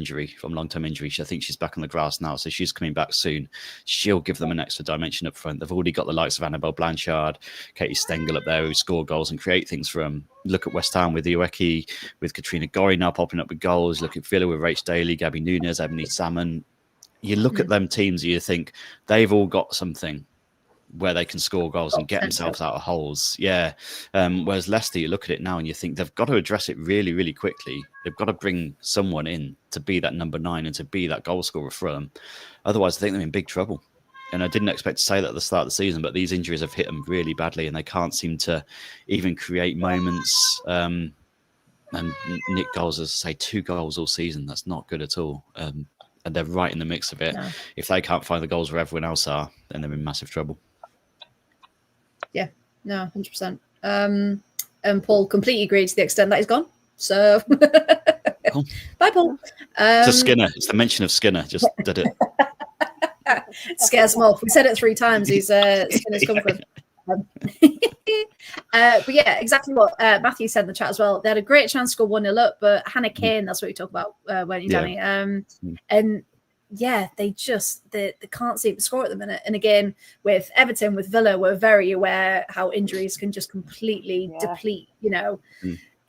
long-term injury. I think she's back on the grass now, so she's coming back soon. She'll give them an extra dimension up front. They've already got the likes of Annabelle Blanchard, Katie Stengel up there who score goals and create things for them. Look at West Ham with Iweki, with Katrina Gorry now popping up with goals. Look at Villa with Rach Daly, Gabby Nunes, Ebony Salmon. You look at them teams and you think they've all got something where they can score goals and get themselves out of holes. Yeah. Whereas Leicester, you look at it now and you think they've got to address it really, really quickly. They've got to bring someone in to be that number 9 and to be that goal scorer for them. Otherwise, I think they're in big trouble. And I didn't expect to say that at the start of the season, but these injuries have hit them really badly and they can't seem to even create moments. And Nick goals, as I say, 2 goals all season. That's not good at all. And they're right in the mix of it. No. If they can't find the goals where everyone else are, then they're in massive trouble. Yeah, no, 100%. And Paul completely agreed to the extent that he's gone. So, cool. Bye, Paul. It's Skinner. It's the mention of Skinner. Just did it. Scares him off. We said it 3 times. He's Skinner's come from. But yeah, exactly what Matthew said in the chat as well. They had a great chance to go 1-0 up, but Hannah Kane, that's what you talk about, weren't you, Danny? And yeah, they can't seem to score at the minute. And again, with Everton, with Villa, we're very aware how injuries can just completely deplete,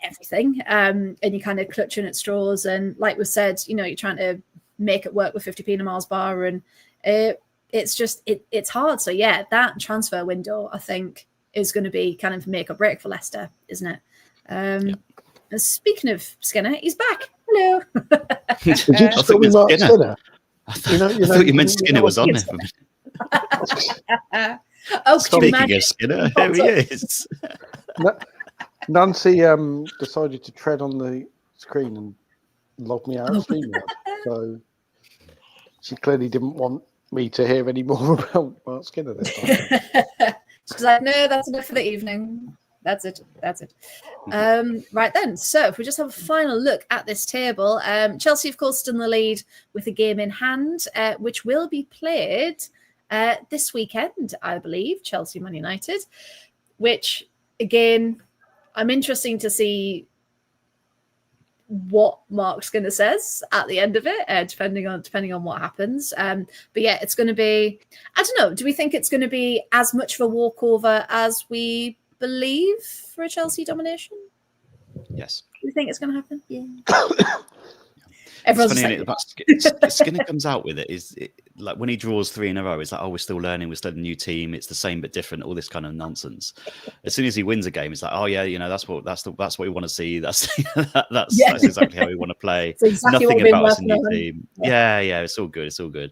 everything. And you're kind of clutching at straws. And like we said, you're trying to make it work with 50p in a Mars bar. And it's just, it's hard. So yeah, that transfer window, I think, is going to be kind of make or break for Leicester, isn't it? And speaking of Skinner, he's back. Hello. Did you just call me Mark Skinner? I thought you meant Skinner was on there. Speaking of Skinner, here he is. Nancy decided to tread on the screen and log me out of StreamYard. So she clearly didn't want me to hear any more about Mark Skinner this time. She's like, no, that's enough for the evening. That's it. Right then. So if we just have a final look at this table, Chelsea, of course, still in the lead with a game in hand, which will be played this weekend, I believe, Chelsea Man United, which, again, I'm interested to see what Mark Skinner says at the end of it, depending on what happens. But yeah, it's going to be, I don't know, do we think it's going to be as much of a walkover as we believe for a Chelsea domination? Yes. Do you think it's going to happen? Yeah. Everyone's funny, Skinner comes out with it. Like when he draws 3 in a row, it's like, oh, we're still learning, we're still a new team, it's the same but different, all this kind of nonsense. As soon as he wins a game, it's like, oh yeah, that's what we want to see. That's exactly how we want to play. Exactly nothing about us a new team. Yeah, it's all good. It's all good.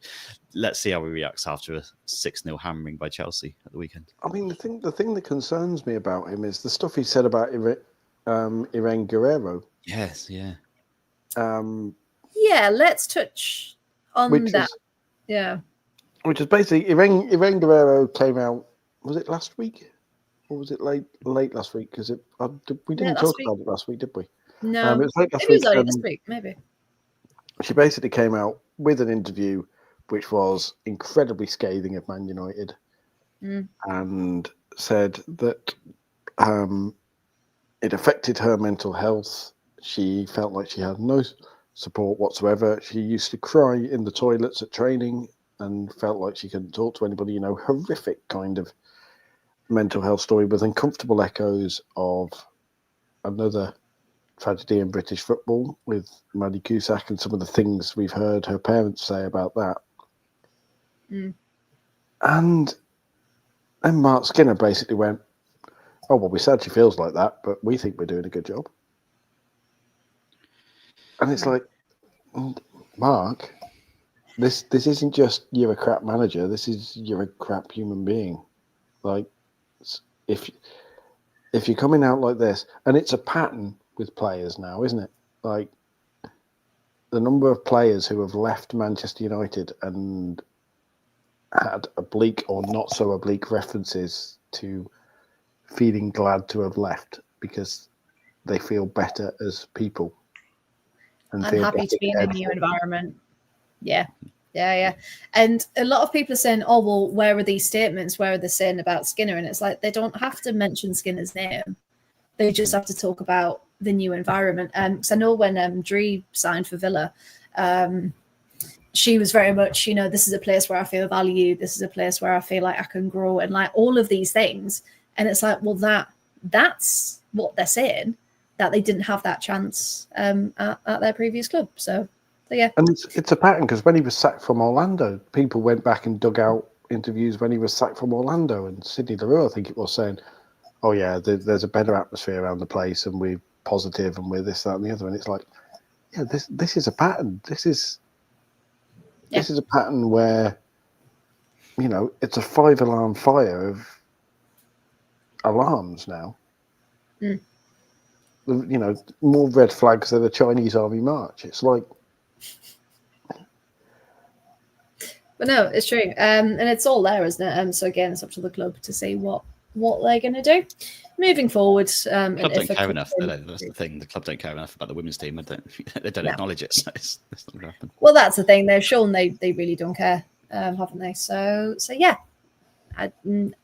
Let's see how he reacts after a 6-0 hammering by Chelsea at the weekend. I mean, the thing that concerns me about him is the stuff he said about Irene Guerrero. Yes, yeah. Yeah, let's touch on that. Which is basically Irene Guerrero came out. Was it last week, or was it late last week? Because we didn't talk about it last week, did we? No, it was late last week. It was only this week, maybe. She basically came out with an interview which was incredibly scathing of Man United, and said that it affected her mental health. She felt like she had no support whatsoever. She used to cry in the toilets at training and felt like she couldn't talk to anybody. Horrific kind of mental health story with uncomfortable echoes of another tragedy in British football with Maddie Cusack and some of the things we've heard her parents say about that. And then Mark Skinner basically went, oh, well, we said she feels like that, but we think we're doing a good job. And it's like, Mark, this isn't just you're a crap manager. This is you're a crap human being. Like, if you're coming out like this, and it's a pattern with players now, isn't it? Like, the number of players who have left Manchester United and had oblique or not so oblique references to feeling glad to have left because they feel better as people. I'm happy to be in a new environment. Yeah. And a lot of people are saying, oh, well, where are these statements? Where are they saying about Skinner? And it's like, they don't have to mention Skinner's name. They just have to talk about the new environment. Because I know when Dree signed for Villa, she was very much, this is a place where I feel valued. This is a place where I feel like I can grow and like all of these things. And it's like, well, that's what they're saying, that they didn't have that chance at their previous club. So yeah. And it's a pattern because when he was sacked from Orlando, people went back and dug out interviews when he was sacked from Orlando, and Sidney Leroux, I think it was, saying, oh yeah, there's a better atmosphere around the place and we're positive and we're this, that and the other. And it's like, yeah, this is a pattern. This is a pattern where, it's a 5-alarm fire of alarms now. More red flags than the Chinese Army March. It's like, but no, it's true, and it's all there, isn't it? So again, it's up to the club to see what they're going to do moving forward. The club don't care enough. That's the thing. The club don't care enough about the women's team. They don't acknowledge it. So it's not going to happen. Well, that's the thing. They've shown they really don't care, haven't they? So yeah, I don't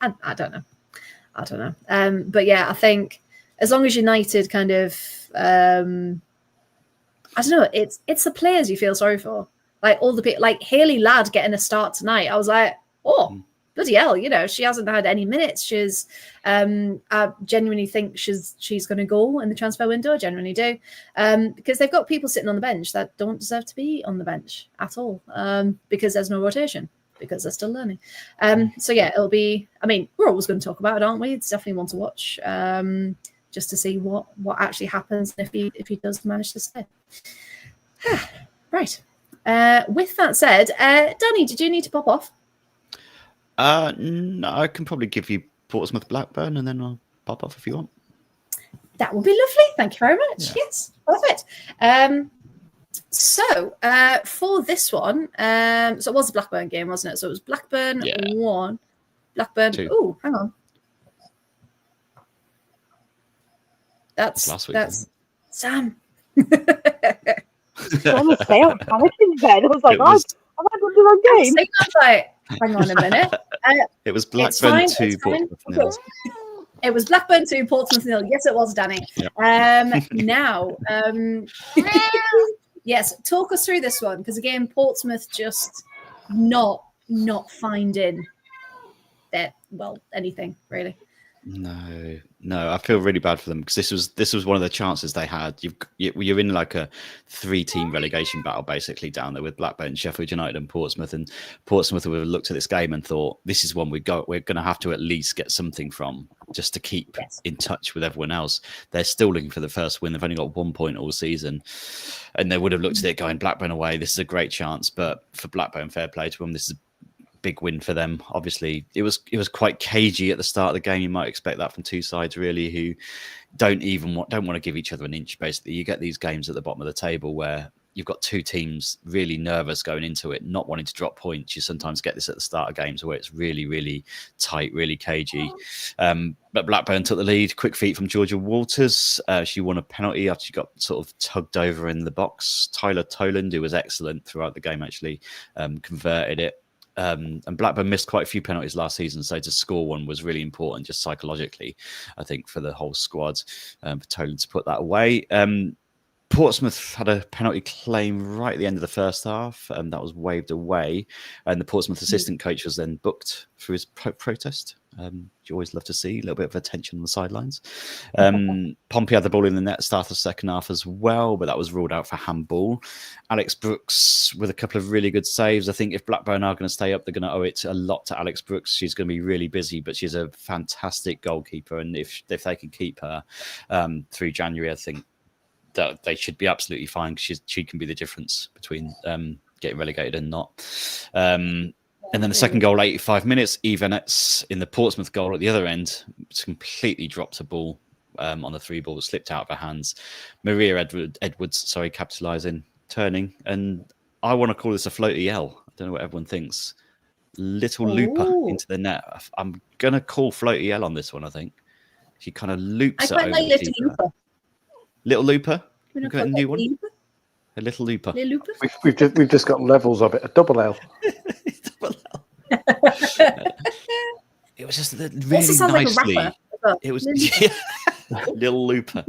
know. But yeah, I think as long as United kind of, I don't know, it's the players you feel sorry for. Like all the people, like Hayley Ladd getting a start tonight. I was like, oh, bloody hell, she hasn't had any minutes. She's, I genuinely think she's going to go in the transfer window. I genuinely do, because they've got people sitting on the bench that don't deserve to be on the bench at all, because there's no rotation, because they're still learning. So yeah, it'll be. I mean, we're always going to talk about it, aren't we? It's definitely one to watch, just to see what actually happens if he does manage to stay. Right. With that said, Danny, did you need to pop off? No, I can probably give you Portsmouth Blackburn and then I'll pop off if you want. That would be lovely. Thank you very much. Yeah. Yes, perfect. So for this one, so it was a Blackburn game, wasn't it? So it was Blackburn 1, Blackburn 2. Oh, hang on. last week. Sam. I was say I'm panicking then. I was like, am I doing the wrong game? Like, hang on a minute. It was Blackburn 2, Portsmouth 0. It was Blackburn 2, Portsmouth 0. Yes, it was, Danny. Yep. Now, yes, talk us through this one, because again, Portsmouth just not finding anything really. No, I feel really bad for them, because this was one of the chances they had. You're in like a 3-team relegation battle basically down there with Blackburn, Sheffield United, and Portsmouth would have looked at this game and thought, this is one we're going to have to at least get something from, just to keep in touch with everyone else. They're still looking for the first win. They've only got 1 point all season, and they would have looked at it going, Blackburn away, this is a great chance. But for Blackburn, fair play to them, this is big win for them. Obviously, it was quite cagey at the start of the game. You might expect that from two sides really who don't want to give each other an inch. Basically, you get these games at the bottom of the table where you've got two teams really nervous going into it, not wanting to drop points. You sometimes get this at the start of games where it's really, really tight, really cagey. But Blackburn took the lead. Quick feet from Georgia Walters. She won a penalty after she got sort of tugged over in the box. Tyler Toland, who was excellent throughout the game, actually converted it. And Blackburn missed quite a few penalties last season, so to score one was really important, just psychologically, I think, for the whole squad, for Toland to put that away. Portsmouth had a penalty claim right at the end of the first half, and that was waved away. And the Portsmouth assistant coach was then booked for his protest. You always love to see a little bit of attention on the sidelines. Pompey had the ball in the net start of the second half as well, but that was ruled out for handball. Alex Brooks with a couple of really good saves. I think if Blackburn are going to stay up, they're going to owe it a lot to Alex Brooks. She's going to be really busy, but she's a fantastic goalkeeper. And if they can keep her through January, I think that they should be absolutely fine, because she can be the difference between getting relegated and not. And then the second goal, 85 minutes, Evanets in the Portsmouth goal at the other end, completely dropped a ball on the through ball that slipped out of her hands. Maria Edwards, capitalising, turning. And I want to call this a floaty L. I don't know what everyone thinks. Little looper into the net. I'm going to call floaty L on this one, I think. She kind of loops it over the keeper. Little looper? We've got a new one. Looper? A little looper. We've just got levels of it. A double L. Double L. It was just really nicely. Like it was Little Looper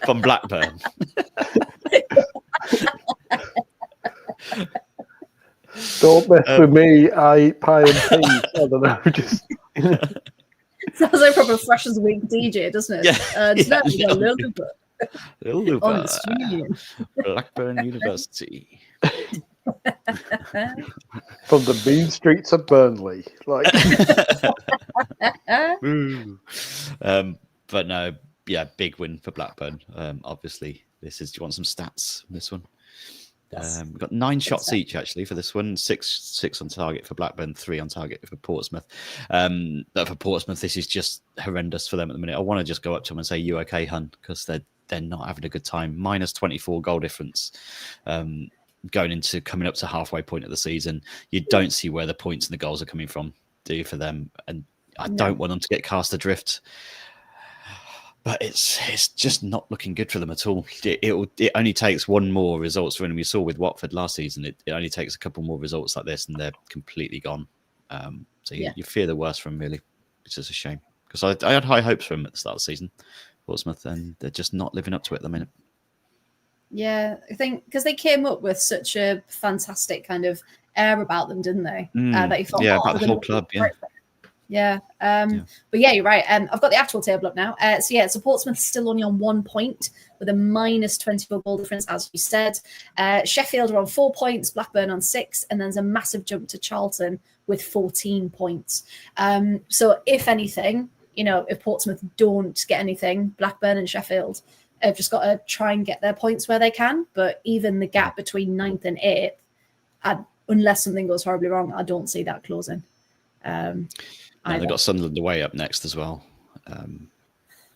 from Blackburn. Don't mess with me. I pie and peas. I don't know. Just sounds like proper fresh as a week DJ, doesn't it? Yeah. Little Looper. Little Looper. On the stream. Blackburn University. From the mean streets of Burnley. But no, yeah, big win for Blackburn. Obviously, do you want some stats on this one? Yes. We've got 9 shots each actually for this one. 6 on target for Blackburn, 3 on target for Portsmouth. But for Portsmouth, this is just horrendous for them at the minute. I want to just go up to them and say, "You okay, hun?" Because they're not having a good time. Minus 24 goal difference. Coming up to halfway point of the season, you don't see where the points and the goals are coming from, do you, for them? And I don't want them to get cast adrift, but it's just not looking good for them at all. It only takes one more results. When we saw with Watford last season, it only takes a couple more results like this, and they're completely gone. You fear the worst from them, really, which is a shame, because I had high hopes for them at the start of the season, Portsmouth, and they're just not living up to it at the minute. Yeah, I think because they came up with such a fantastic kind of air about them, didn't they? That you thought, about the whole club, yeah. But yeah, you're right. I've got the actual table up now. So Portsmouth still only on 1 point with a minus 24 goal difference, as you said. Sheffield are on 4 points, Blackburn on 6, and then there's a massive jump to Charlton with 14 points. So if anything, if Portsmouth don't get anything, Blackburn and Sheffield have just got to try and get their points where they can. But even the gap between 9th and 8th, unless something goes horribly wrong, I don't see that closing. They've got Sunderland away up next as well,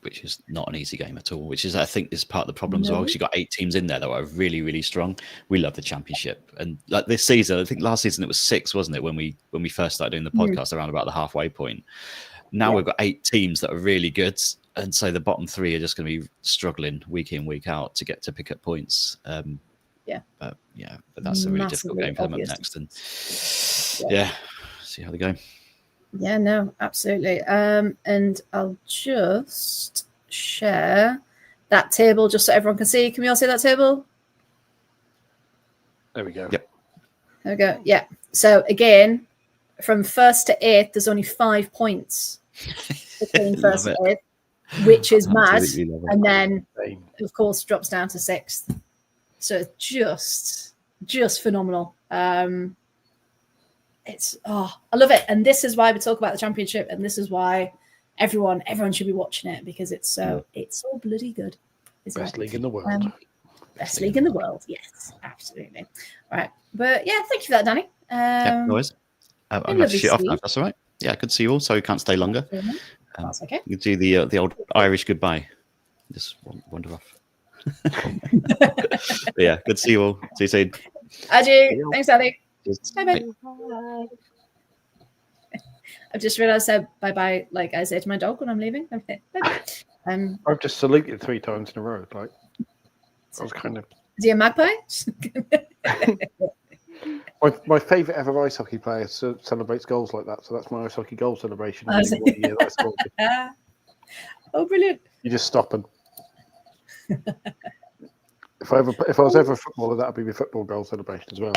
which is not an easy game at all, which is, I think, is part of the problem as well, because you've got 8 teams in there that are really, really strong. We love the Championship. And like this season, I think last season it was 6, wasn't it, when we first started doing the podcast around about the halfway point. Now we've got 8 teams that are really good, And so the bottom three are just going to be struggling week in, week out to pick up points. But that's a really difficult game for them up next. And see how they go. Yeah, no, absolutely. And I'll just share that table just so everyone can see. Can we all see that table? There we go. Yep. There we go. Yeah. So again, from 1st to 8th, there's only 5 points between 1st and 8th, which is mad. And then, of course, drops down to 6th. So it's just phenomenal. It's I love it, and this is why we talk about the championship, and this is why everyone should be watching it, because it's so bloody good. Best league in the world. Best league in the world. Yes, absolutely. Right, but yeah, thank you for that, Danny. No worries. I'm going to shoot off now. That's all right. Yeah, good to see you all. So we can't stay longer. That's okay. You can do the old Irish goodbye. Just wander off. Yeah, good to see you all. See you soon. Adieu. Thanks, Danny. Bye-bye. Bye. I've just realised I said bye-bye like I say to my dog when I'm leaving. Okay. Bye-bye. I've just saluted 3 times in a row. Like, I was kind of... Is he a magpie? My favourite ever ice hockey player celebrates goals like that, so that's my ice hockey goal celebration. Oh, brilliant. You just stop and... If I was ever a footballer, that would be my football goal celebration as well.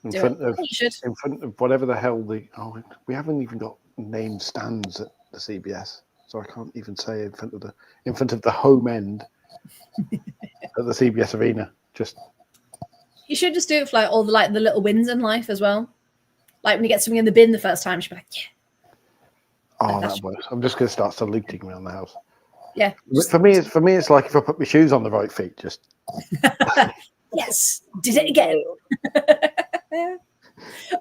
In front of whatever the hell we haven't even got named stands at the CBS, so I can't even say in front of the home end at the CBS Arena. You should just do it for like all the little wins in life as well. Like when you get something in the bin the first time, you should be like, yeah. Oh, that works. I'm just going to start saluting around the house. Yeah. For me, it's like if I put my shoes on the right feet, just. Yes, did it again.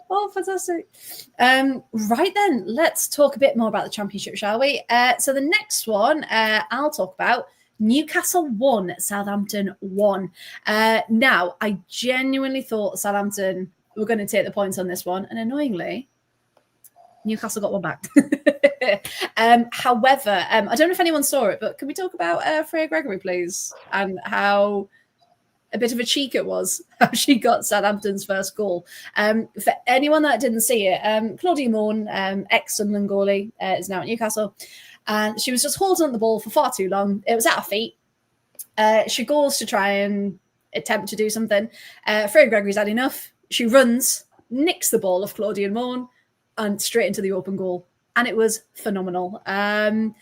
Oh, fantastic. Right then, let's talk a bit more about the championship, shall we? So the next one I'll talk about, Newcastle 1, Southampton 1. Now, I genuinely thought Southampton were going to take the points on this one, and annoyingly, Newcastle got one back. However, I don't know if anyone saw it, but can we talk about Freya Gregory, please? And how a bit of a cheek it was, how she got Southampton's first goal. For anyone that didn't see it, Claudia Morn, ex-Sunderland goalie, is now at Newcastle. And she was just holding on the ball for far too long. It was at her feet. She goes to try and attempt to do something. Freya Gregory's had enough. She runs, nicks the ball off Claudia Morn, and straight into the open goal. And it was phenomenal. And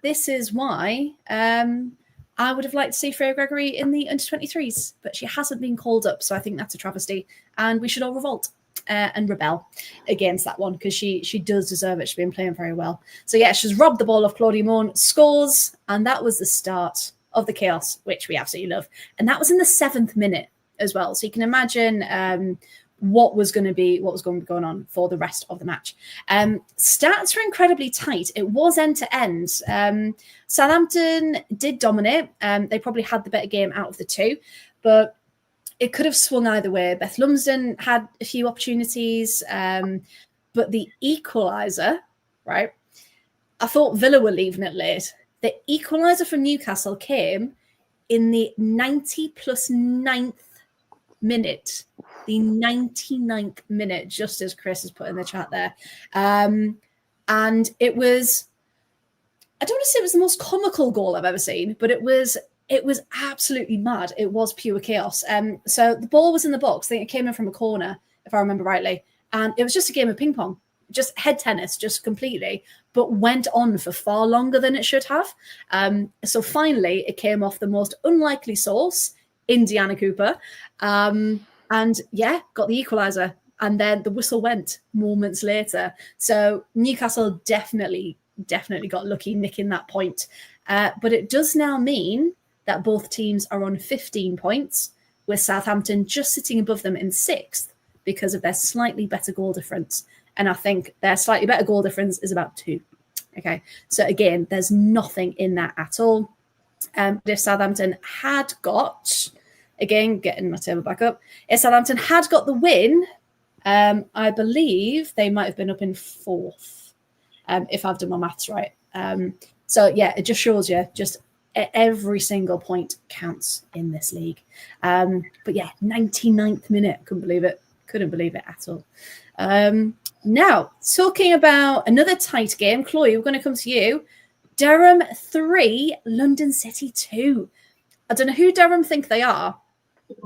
this is why I would have liked to see Freya Gregory in the under-23s, but she hasn't been called up. So I think that's a travesty. And we should all revolt and rebel against that one, because she does deserve it. She's been playing very well. So yeah, she's robbed the ball off Claudia Morn, scores, and that was the start of the chaos, which we absolutely love. And that was in the 7th minute as well. So you can imagine what was going to be going on for the rest of the match. Stats were incredibly tight. It was end to end. Southampton did dominate. They probably had the better game out of the two, but it could have swung either way. Beth Lumsden had a few opportunities, but the equaliser, right? I thought Villa were leaving it late. The equaliser from Newcastle came in the 90 plus 9th minute. The 99th minute, just as Chris has put in the chat there. And it was, I don't want to say it was the most comical goal I've ever seen, but it was absolutely mad. It was pure chaos. So the ball was in the box. I think it came in from a corner, if I remember rightly. And it was just a game of ping pong, just head tennis, just completely, but went on for far longer than it should have. So finally, it came off the most unlikely source, Indiana Cooper. And yeah, got the equaliser. And then the whistle went moments later. So Newcastle definitely got lucky nicking that point. But it does now mean that both teams are on 15 points, with Southampton just sitting above them in 6th because of their slightly better goal difference. And I think their slightly better goal difference is about 2. Okay. So again, there's nothing in that at all. But if Southampton had got... Again, getting my table back up. If Southampton had got the win, I believe they might have been up in 4th, if I've done my maths right. So yeah, it just shows you just every single point counts in this league. But yeah, 99th minute, couldn't believe it at all. Now, talking about another tight game, Chloe, we're going to come to you. Durham 3, London City 2. I don't know who Durham think they are,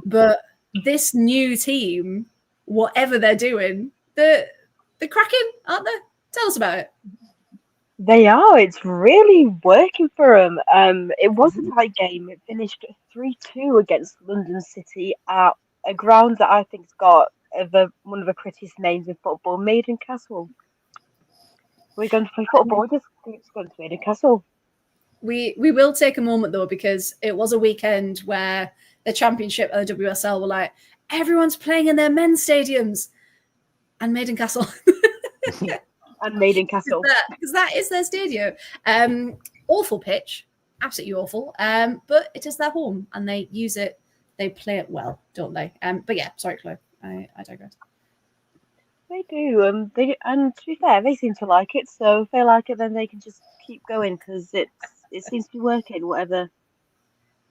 but this new team, whatever they're doing, they're cracking, aren't they? Tell us about it. They are. It's really working for them. It was a tight game. It finished 3-2 against London City at a ground that I think's got one of the prettiest names in football, Maiden Castle. We're going to play football. We're just going to Maiden Castle. We will take a moment though, because it was a weekend where the Championship and the WSL were like, everyone's playing in their men's stadiums, and Maiden Castle. And Maiden Castle, because that is their stadium. Awful pitch, absolutely awful. But it is their home, and they use it. They play it well, don't they? But yeah, sorry, Chloe, I digress. They do. And to be fair, they seem to like it. So if they like it, then they can just keep going because it seems to be working. Whatever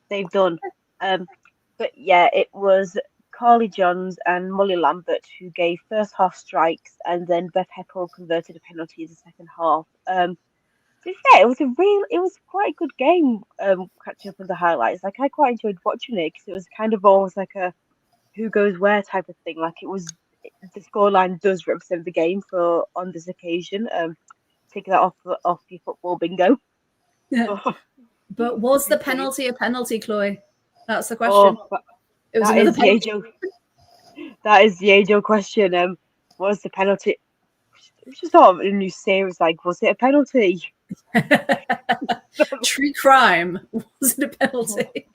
they've done. But yeah, it was Carly Johns and Molly Lambert who gave first half strikes, and then Beth Heppel converted a penalty in the second half. To be fair, it was quite a good game. Catching up on the highlights, like I quite enjoyed watching it because it was kind of almost like a who goes where type of thing. Like the scoreline does represent the game on this occasion. Take that off your football bingo. But was the penalty a penalty, Chloe? That's the question. It was another penalty. That is the age-old question. What was the penalty? It was just sort of a new series. Like, was it a penalty? True crime. Was it a penalty?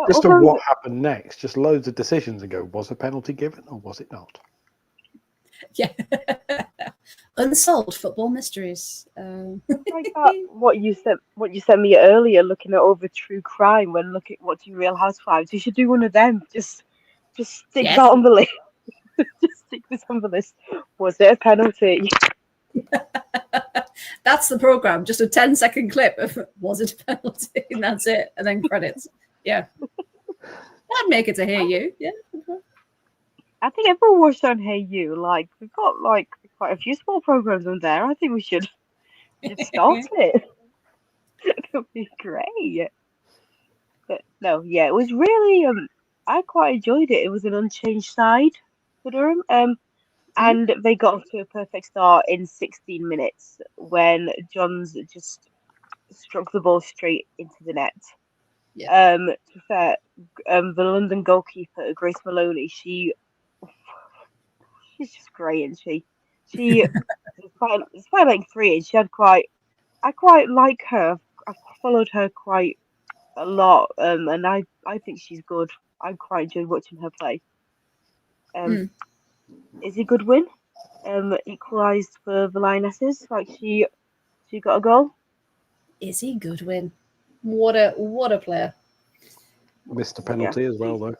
Just on what happened next. Just loads of decisions and go, was a penalty given or was it not? Yeah. Unsolved football mysteries. Like that, what you sent me earlier, looking at over true crime when looking watching Real Housewives. You should do one of them. Just stick that on the list. Just stick this on the list. Was it a penalty? That's the program. Just a 10-second clip of was it a penalty, and that's it, and then credits. Yeah, I'd make it to Hear You. Yeah. I think everyone watched on Hey You. Like we've got like quite a few small programs on there. I think we should start it. It would be great. But no, yeah, it was really I quite enjoyed it. It was an unchanged side for Durham. And they got off to a perfect start in 16 minutes when Johns just struck the ball straight into the net. Yeah. To be fair, the London goalkeeper, Grace Maloney, she's just great, isn't she? Despite like 3, and I quite like her. I've followed her quite a lot, and I think she's good. I quite enjoyed watching her play. Izzy Goodwin, equalised for the Lionesses. Like she got a goal. Izzy Goodwin, what a player. Missed a penalty as well, though.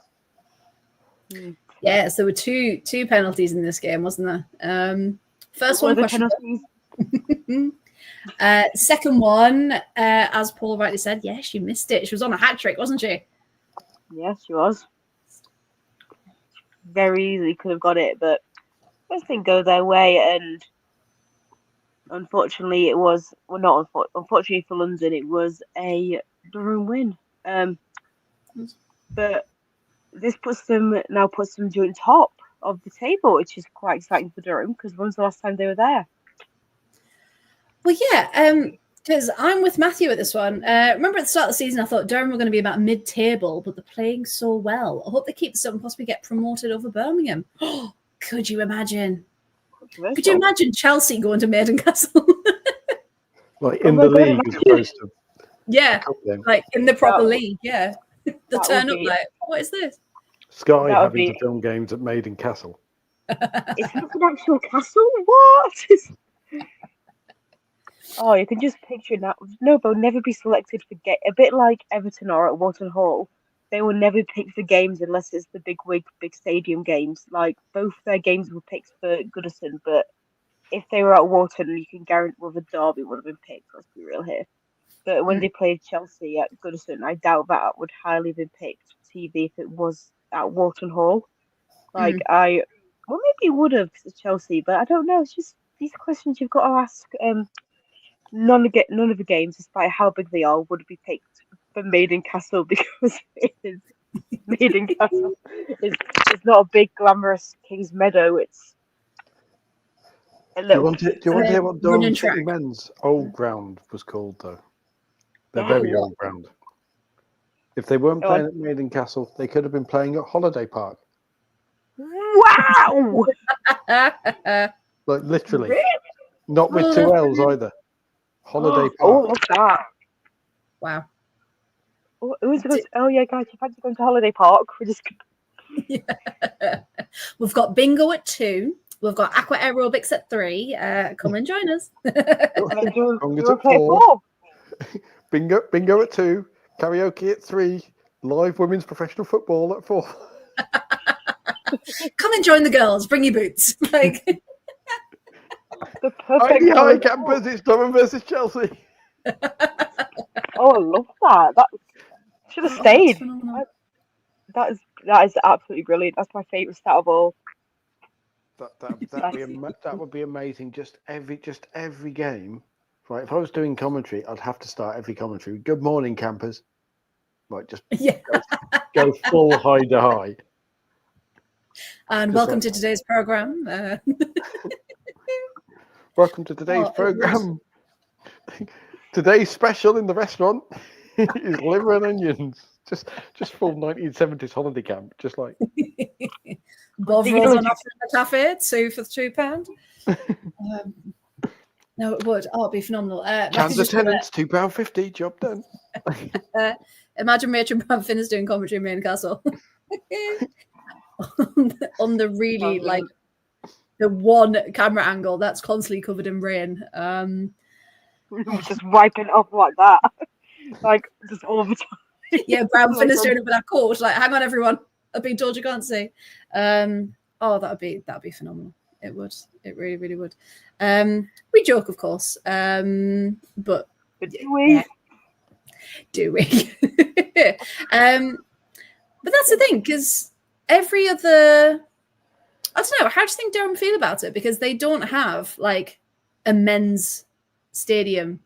Yes, there were two penalties in this game, wasn't there? First one, penalties. Second one, as Paul rightly said, yeah, she missed it. She was on a hat trick, wasn't she? Yes, she was. Very easily could have got it, but things didn't go their way, and unfortunately, it was unfortunately for London, it was a Durham win. But this puts them joint top of the table, which is quite exciting for Durham because when's the last time they were there? Well, yeah, because I'm with Matthew at this one. Remember at the start of the season, I thought Durham were going to be about mid-table, but they're playing so well. I hope they keep this up and possibly get promoted over Birmingham. Could you imagine? Could you imagine Chelsea going to Maiden Castle? Like in the league as opposed to... Yeah, like in the proper league, yeah. They'll turn up like, what is this? Sky having to film games at Maiden Castle. Is that an actual castle? What? Oh, you can just picture that. No, they'll never be selected for a bit like Everton or at Wharton Hall. They will never pick for games unless it's the big stadium games. Like both their games were picked for Goodison, but if they were at Wharton, you can guarantee the Derby would have been picked. Let's be real here. But when they played Chelsea at Goodison, I doubt that would highly have been picked for TV if it was at Wharton Hall. Like maybe it would have 'cause it's Chelsea, but I don't know. It's just these questions you've got to ask. None of the games, despite how big they are, would be picked for Maiden Castle because it is Maiden Castle. It's not a big glamorous King's Meadow. It's a Do you little. want to hear what Durham running City track. Men's old ground was called, though? They're Oh, very what? old ground. If they weren't Go playing on. at Maiden Castle, they could have been playing at Holiday Park. Wow! Like, literally. Really? Not with two L's either. Holiday Oh, Park. look at that. Wow. Oh, oh yeah, guys, you fancy going to Holiday Park? We're just We've got bingo at 2. We've got aqua aerobics at 3. Come and join us. Congas do at play 4. Bingo at 2. Karaoke at 3. Live women's professional football at 4. Come and join the girls. Bring your boots. Like, the perfect. Heidi High Holiday campus. Park. It's Durham versus Chelsea. Oh, I love that. That should have stayed. phenomenal. That is absolutely brilliant. That's my favourite stat of all. That would be amazing. Just every game. Right. If I was doing commentary, I'd have to start every commentary. Good morning, campers. Right. Just Yeah. go full Heidi High. And Just welcome like to today's program. Welcome to today's program. Today's special in the restaurant is liver and onions. Just full 1970s holiday camp. Just like Bovrils on offer in the cafe, 2 for £2. No, it would. Oh, it'd be phenomenal. cans of tenants, £2.50. Job done. Imagine Matron Bramfin is doing commentary in Main Castle. on the really like the one camera angle that's constantly covered in rain. Just wiping it off like that, like just all the time. Yeah, Bramfin is doing it with that coat. Like, hang on, everyone, I've been told you can't see. Oh, that'd be phenomenal. It would. It really, really would. We joke, of course, but do we? Yeah. Do we? But that's the thing, because every other, I don't know, how do you think Durham feel about it? Because they don't have like a men's stadium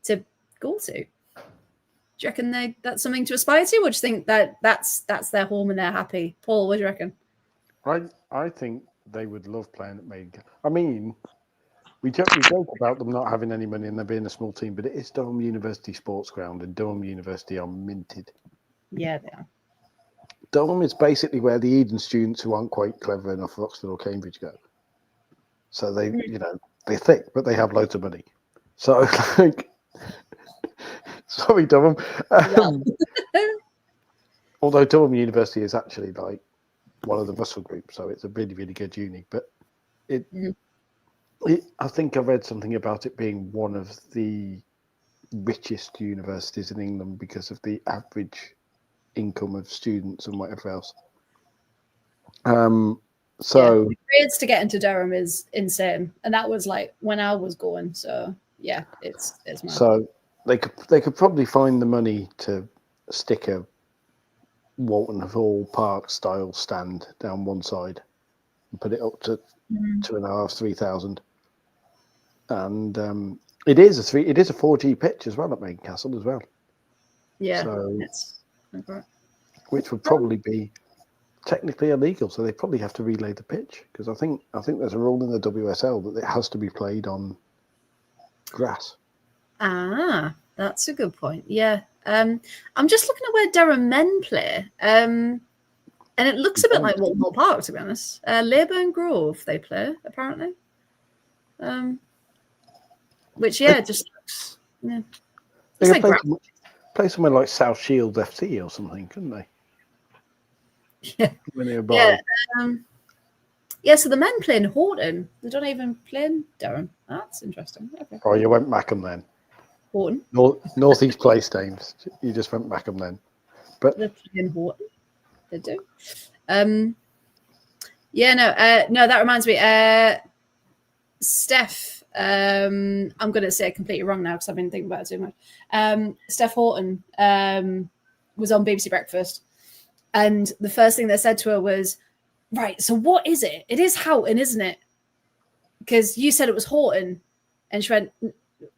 to go to. Do you reckon that's something to aspire to, or do you think that's their home and they're happy? Paul, what do you reckon? I think they would love playing at Maiden. I mean, we joke about them not having any money and there being a small team, but it is Durham University Sports Ground, and Durham University are minted. Yeah, they are. Durham is basically where the Eden students who aren't quite clever enough for Oxford or Cambridge go. So they're thick, but they have loads of money. So, like, sorry, Durham. Although Durham University is actually like one of the Russell group, so it's a really, really good uni. But I think I read something about it being one of the richest universities in England because of the average income of students and whatever else. So the grades to get into Durham is insane, and that was like when I was going. So yeah, it's mad. So they could probably find the money to stick a Walton Hall Park style stand down one side and put it up to 2,500-3,000. And it is a 4G pitch as well at Maiden Castle as well. Yeah, so, okay. Which would probably be technically illegal, so they probably have to relay the pitch, because I think there's a rule in the WSL that it has to be played on grass. Ah, that's a good point. Yeah, I'm just looking at where Durham men play, and it looks a bit like Walton Hall Park, to be honest. Leyburn Grove they play apparently, which just looks. Yeah, They it's could like play somewhere like South Shields FC or something, couldn't they? Yeah. Yeah, so the men play in Horton. They don't even play in Durham. That's interesting. Okay. Oh, you went Mackham then. Horton. North East Playstains. You just went Mackham then. But They play in Horton. They do. No, that reminds me. Steph I'm going to say it completely wrong now because I've been thinking about it too much. Steph Houghton was on BBC Breakfast, and the first thing they said to her was, "Right, so what is it? It is Houghton, isn't it? Because you said it was Houghton," and she went,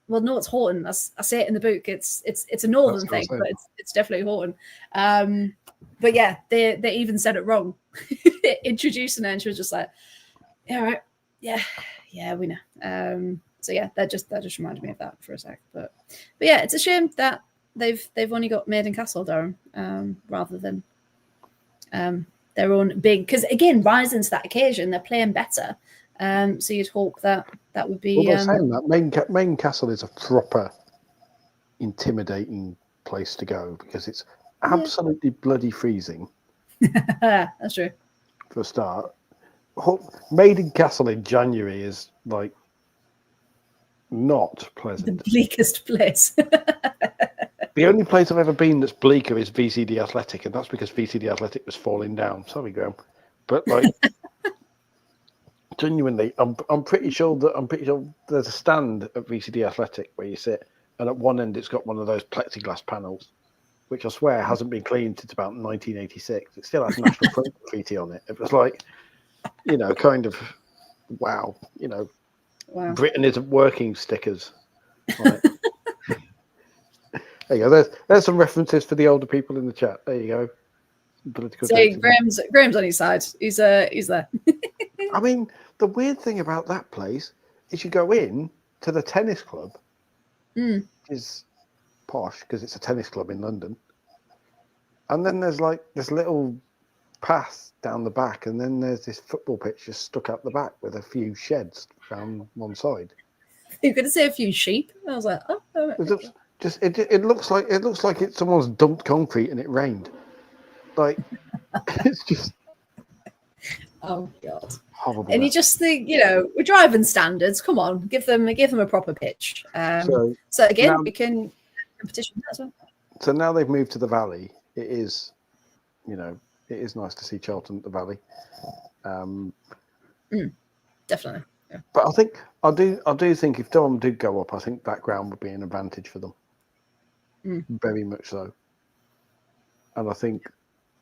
"Well, no, it's Houghton. I say it in the book. It's a northern thing, but it's definitely Houghton." But yeah, they even said it wrong, introducing her, and she was just like, "Yeah, right, yeah, we know." So yeah, that just reminded me of that for a sec. But yeah, it's a shame that they've only got Maiden Castle, Durham, rather than their own big. Because again, rising to that occasion, they're playing better. So you'd hope that would be. Well, they're saying that Maiden Castle is a proper intimidating place to go because it's absolutely bloody freezing. That's true. For a start, Maiden Castle in January is like not pleasant. The bleakest place. The only place I've ever been that's bleaker is VCD Athletic, and that's because VCD Athletic was falling down. Sorry, Graham, but like genuinely, I'm pretty sure there's a stand at VCD Athletic where you sit, and at one end it's got one of those plexiglass panels, which I swear hasn't been cleaned since about 1986. It still has National Front Graffiti on it. It was like, kind of wow, Britain isn't working stickers. Right. There you go. There's some references for the older people in the chat. There you go. Political. So Graham's on his side. He's there. I mean, the weird thing about that place is you go in to the tennis club, which is posh because it's a tennis club in London, and then there's like this little path down the back, and then there's this football pitch just stuck out the back with a few sheds down one side. You're going to say a few sheep. I was like, oh. It looks like someone's dumped concrete and it rained. Like it's just oh god, horrible. And you just think, we're driving standards. Come on, give them a proper pitch. So again, now, we can competition that as well. So now they've moved to the Valley. It is, it is nice to see Charlton at the Valley. Definitely. Yeah. But I do think if Durham did go up, I think that ground would be an advantage for them. Very much so. And I think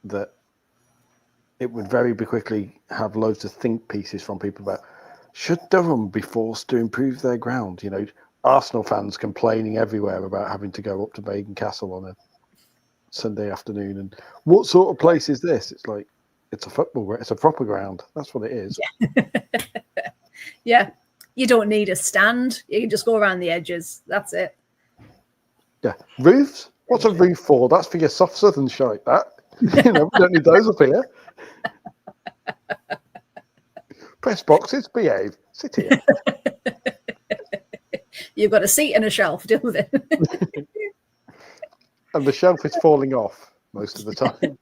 that it would very quickly have loads of think pieces from people about should Durham be forced to improve their ground? Arsenal fans complaining everywhere about having to go up to Maiden Castle on a Sunday afternoon. And what sort of place is this? It's like, it's a football, it's a proper ground. That's what it is. Yeah. You don't need a stand. You can just go around the edges. That's it. Yeah. Roofs? What's a roof for? That's for your soft southern shite, that. We don't need those up here. Press boxes, behave. Sit here. You've got a seat and a shelf. Deal with it. And the shelf is falling off most of the time.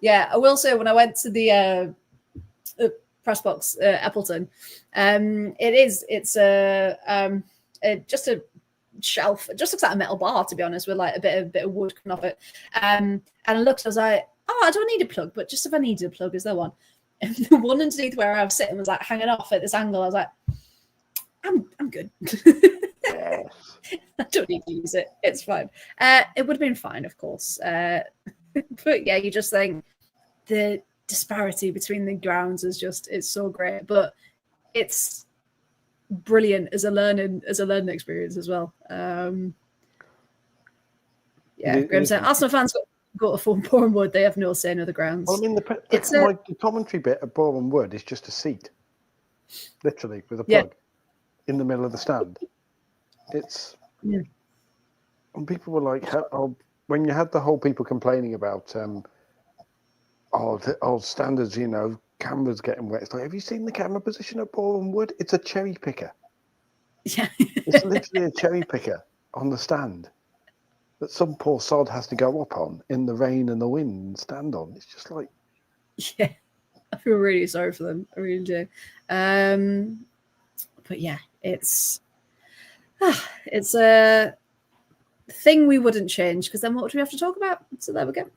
Yeah, I will say when I went to the press box Appleton, it's just a shelf. It just looks like a metal bar, to be honest, with like a bit of wood coming off it. And I looked, I was like, oh, I don't need a plug, but just if I needed a plug, is there one? And the one underneath where I was sitting was like hanging off at this angle. I was like, I'm good. Yes. I don't need to use it. It's fine. It would have been fine, of course. But yeah, you just think the disparity between the grounds it's so great, but it's brilliant as a learning experience as well. Graham said Arsenal fans go to Boreham Wood, they have no say in other grounds. Well, I mean, the commentary bit at Boreham Wood is just a seat, literally, with a plug in the middle of the stand. It's and people were like, when you had the whole people complaining about standards, cameras getting wet. It's like, have you seen the camera position at Boreham Wood? It's a cherry picker. Yeah. It's literally a cherry picker on the stand that some poor sod has to go up on in the rain and the wind and stand on. It's just like, yeah, I feel really sorry for them. I really do. But yeah, it's a thing we wouldn't change, because then what do we have to talk about? So there we go.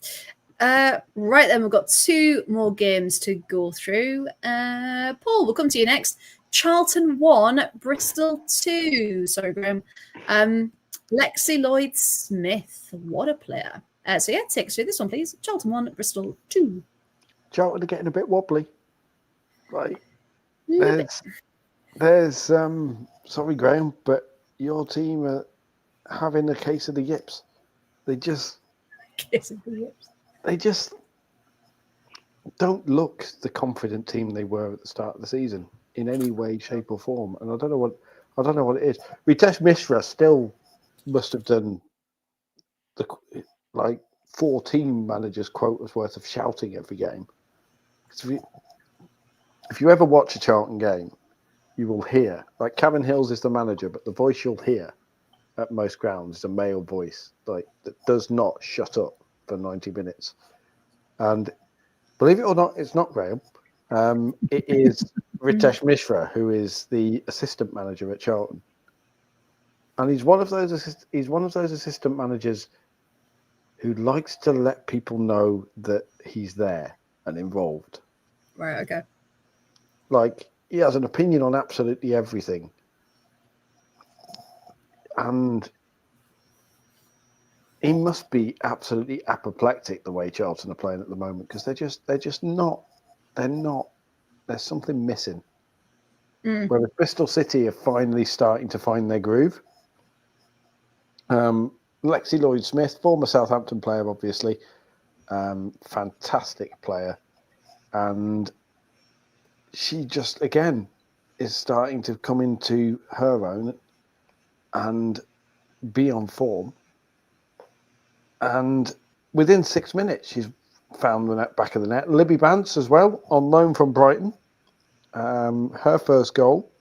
Right then, we've got two more games to go through. Paul, we'll come to you next. Charlton 1, Bristol 2. Sorry, Graham. Lexi Lloyd-Smith, what a player. So yeah, take us through this one, please. Charlton 1, Bristol 2. Charlton are getting a bit wobbly. Like, Little bit. there's sorry, Graham, but your team are having a case of the yips. They just don't look the confident team they were at the start of the season in any way, shape, or form. And I don't know what it is. Ritesh Mishra still must have done the 14 managers' quotas worth of shouting every game. If you ever watch a Charlton game, you will hear, like, Kevin Hills is the manager, but the voice you'll hear at most grounds is a male voice, like, that does not shut up for 90 minutes. And believe it or not, it's not Graham. It is Ritesh Mishra, who is the assistant manager at Charlton, and he's one of those assistant managers who likes to let people know that he's there and involved. Right. Okay. Like, he has an opinion on absolutely everything, and he must be absolutely apoplectic the way Charlton are playing at the moment, because they're not. There's something missing. Whereas Bristol City are finally starting to find their groove. Lexi Lloyd-Smith, former Southampton player, obviously, fantastic player, and she just again is starting to come into her own and be on form. And within 6 minutes, she's found the net back of the net. Libby Bance as well, on loan from Brighton. Her first goal,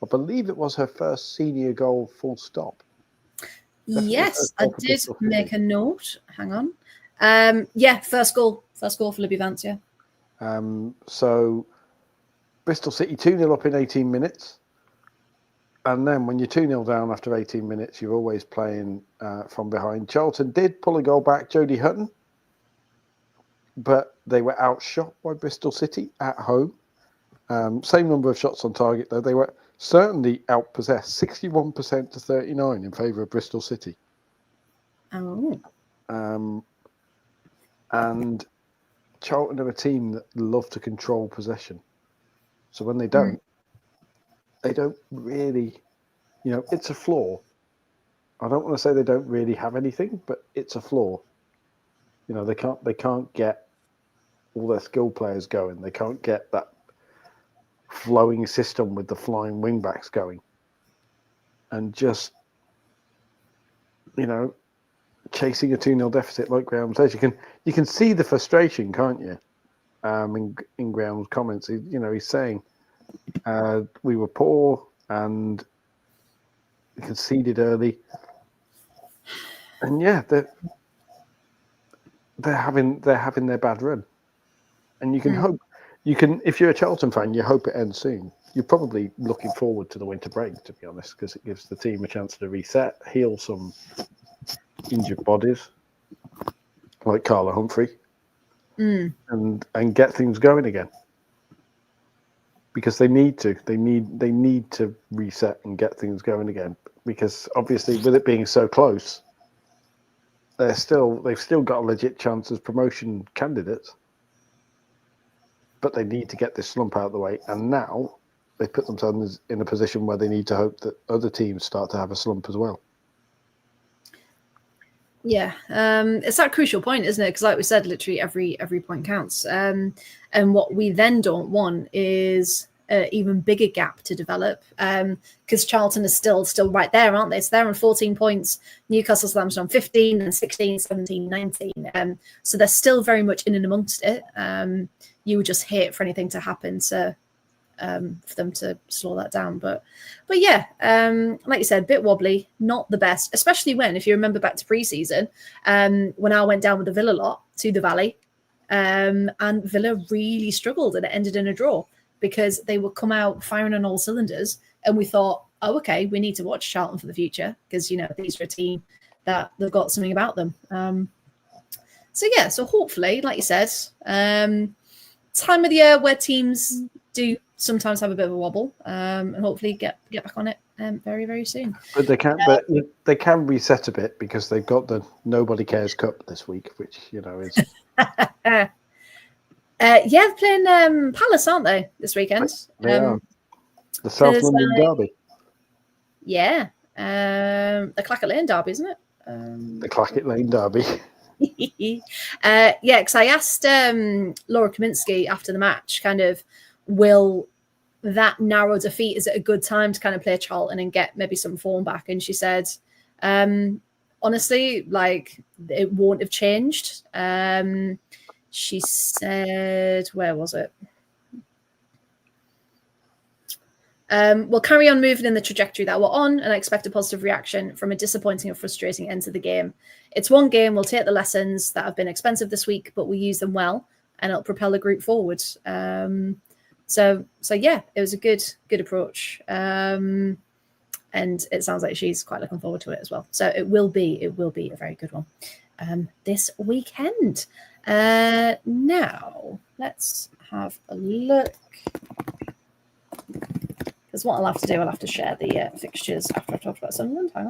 I believe it was her first senior goal, full stop. Yes, I did make a note. Hang on. First goal for Libby Vance, yeah. So Bristol City 2-0 up in 18 minutes. And then when you're 2-0 down after 18 minutes, you're always playing from behind. Charlton did pull a goal back, Jodie Hutton, but they were outshot by Bristol City at home. Same number of shots on target, though. They were certainly outpossessed, 61% to 39 in favour of Bristol City. Oh. And Charlton are a team that love to control possession. So when they don't really, it's a flaw. I don't want to say they don't really have anything, but it's a flaw. They can't get all their skill players going. They can't get that flowing system with the flying wing backs going. And just, chasing a 2-0 deficit, like Graham says, you can see the frustration, can't you? In Graham's comments, he's saying we were poor and we conceded early, and they're having their bad run, and you can hope. If you're a Charlton fan, you hope it ends soon. You're probably looking forward to the winter break, to be honest, because it gives the team a chance to reset, heal some injured bodies, like Carla Humphrey, and get things going again. Because they need to. They need to reset and get things going again. Because obviously, with it being so close, they've still got a legit chance as promotion candidates. But they need to get this slump out of the way. And now they put themselves in a position where they need to hope that other teams start to have a slump as well. Yeah, it's that crucial point, isn't it? Because like we said, literally every point counts. And what we then don't want is an even bigger gap to develop, because Charlton is still right there, aren't they? So they're on 14 points. Newcastle Southampton on 15 and 16, 17, 19. So they're still very much in and amongst it. You would just hate for anything to happen to for them to slow that down. But yeah, like you said, a bit wobbly, not the best, especially when, if you remember back to pre-season, when I went down with the Villa lot to the Valley, and Villa really struggled and it ended in a draw because they would come out firing on all cylinders. And we thought, oh, okay, we need to watch Charlton for the future because, these are a team that they've got something about them. So hopefully, like you said, time of the year where teams do sometimes have a bit of a wobble, and hopefully get back on it very, very soon. But they can reset a bit because they've got the Nobody Cares Cup this week, which is. Yeah, playing Palace, aren't they, this weekend? They are. The South London Derby. Yeah, the Clackett Lane Derby, isn't it? The Clackett Lane Derby. Yeah, because I asked Laura Kaminsky after the match, kind of, will that narrow defeat, is it a good time to kind of play Charlton and get maybe some form back? And she said, honestly, like, it won't have changed. She said, where was it? We'll carry on moving in the trajectory that we're on, and I expect a positive reaction from a disappointing and frustrating end to the game. It's one game. We'll take the lessons that have been expensive this week, but we'll use them well, and it'll propel the group forward. So yeah, it was a good approach, and it sounds like she's quite looking forward to it as well. So it will be a very good one this weekend. Now let's have a look. Because what I'll have to do, I'll have to share the fixtures after I've talked about Sunderland. Hang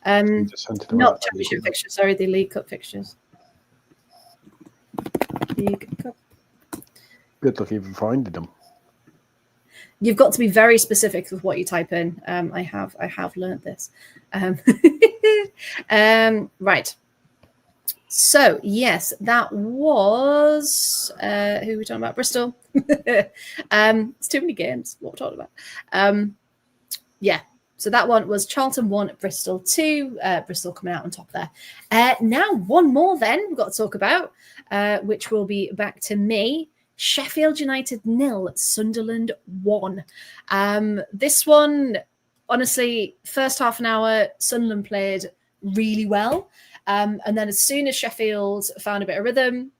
on. Not championship fixtures, sorry, the League Cup fixtures. League Cup. Good luck even finding them. You've got to be very specific with what you type in. I have learned this. Right. So yes, that was who were we talking about? Bristol. It's too many games. What we're talking about. Yeah. So that one was Charlton 1, Bristol 2. Bristol coming out on top there. Now one more then we've got to talk about, which will be back to me. Sheffield United 0, Sunderland 1. This one, honestly, first half an hour, Sunderland played really well. And then as soon as Sheffield found a bit of rhythm,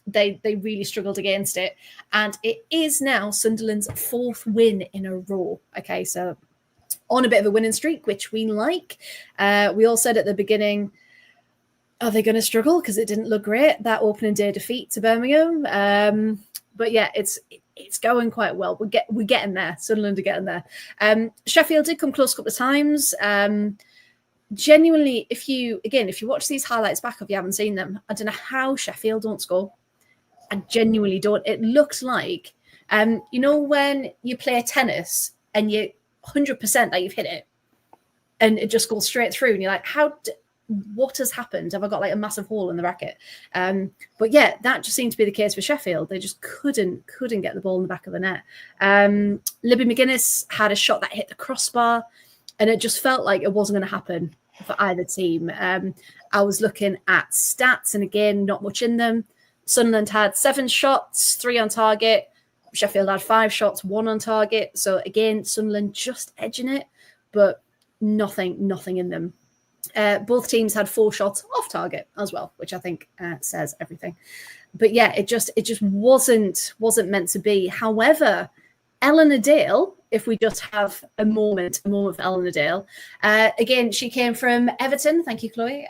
they really struggled against it. And it is now Sunderland's 4th win in a row. Okay, so on a bit of a winning streak, which we like. We all said at the beginning, are they going to struggle? Because it didn't look great, that opening day defeat to Birmingham. But yeah, it's going quite well. We're getting there. Sunderland are getting there. Sheffield did come close a couple of times. Genuinely, if you watch these highlights back, if you haven't seen them, I don't know how Sheffield don't score. I genuinely don't. It looks like, when you play tennis and you 100% that you've hit it and it just goes straight through and you're like, what has happened? Have I got like a massive hole in the racket? But yeah, that just seemed to be the case for Sheffield. They just couldn't get the ball in the back of the net. Libby McGuinness had a shot that hit the crossbar and it just felt like it wasn't going to happen for either team. I was looking at stats and again, not much in them. Sunderland had 7 shots, 3 on target. Sheffield had 5 shots, 1 on target. So again, Sunderland just edging it, but nothing in them. Both teams had 4 shots off target as well, which I think says everything. But yeah, it just wasn't meant to be. However, Eleanor Dale, if we just have a moment for Eleanor Dale, again, she came from Everton. Thank you, Chloe.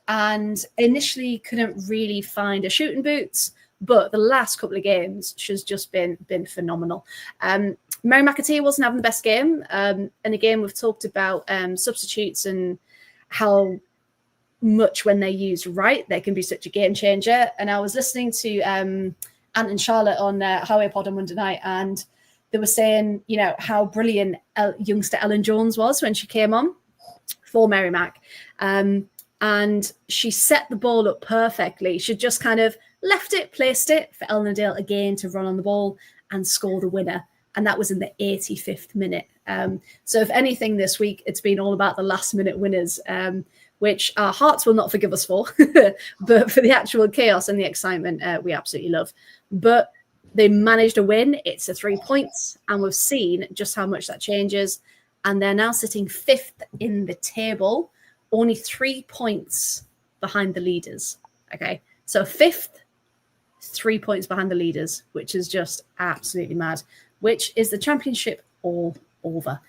And initially couldn't really find her shooting boots, but the last couple of games, she's just been phenomenal. Mary McAtee wasn't having the best game. And again, we've talked about substitutes and how much when they're used right, they can be such a game changer. And I was listening to Ant and Charlotte on Highway Pod on Monday night, and they were saying, how brilliant youngster Ellen Jones was when she came on for Mary Mac. And she set the ball up perfectly. She just kind of left it, placed it for Eleanor Dale again to run on the ball and score the winner. And that was in the 85th minute. So if anything this week, it's been all about the last minute winners, which our hearts will not forgive us for. But for the actual chaos and the excitement, we absolutely love. But they managed a win. It's a 3 points. And we've seen just how much that changes. And they're now sitting 5th in the table, only 3 points behind the leaders. Okay, so 5th, 3 points behind the leaders, which is just absolutely mad, which is the championship all over.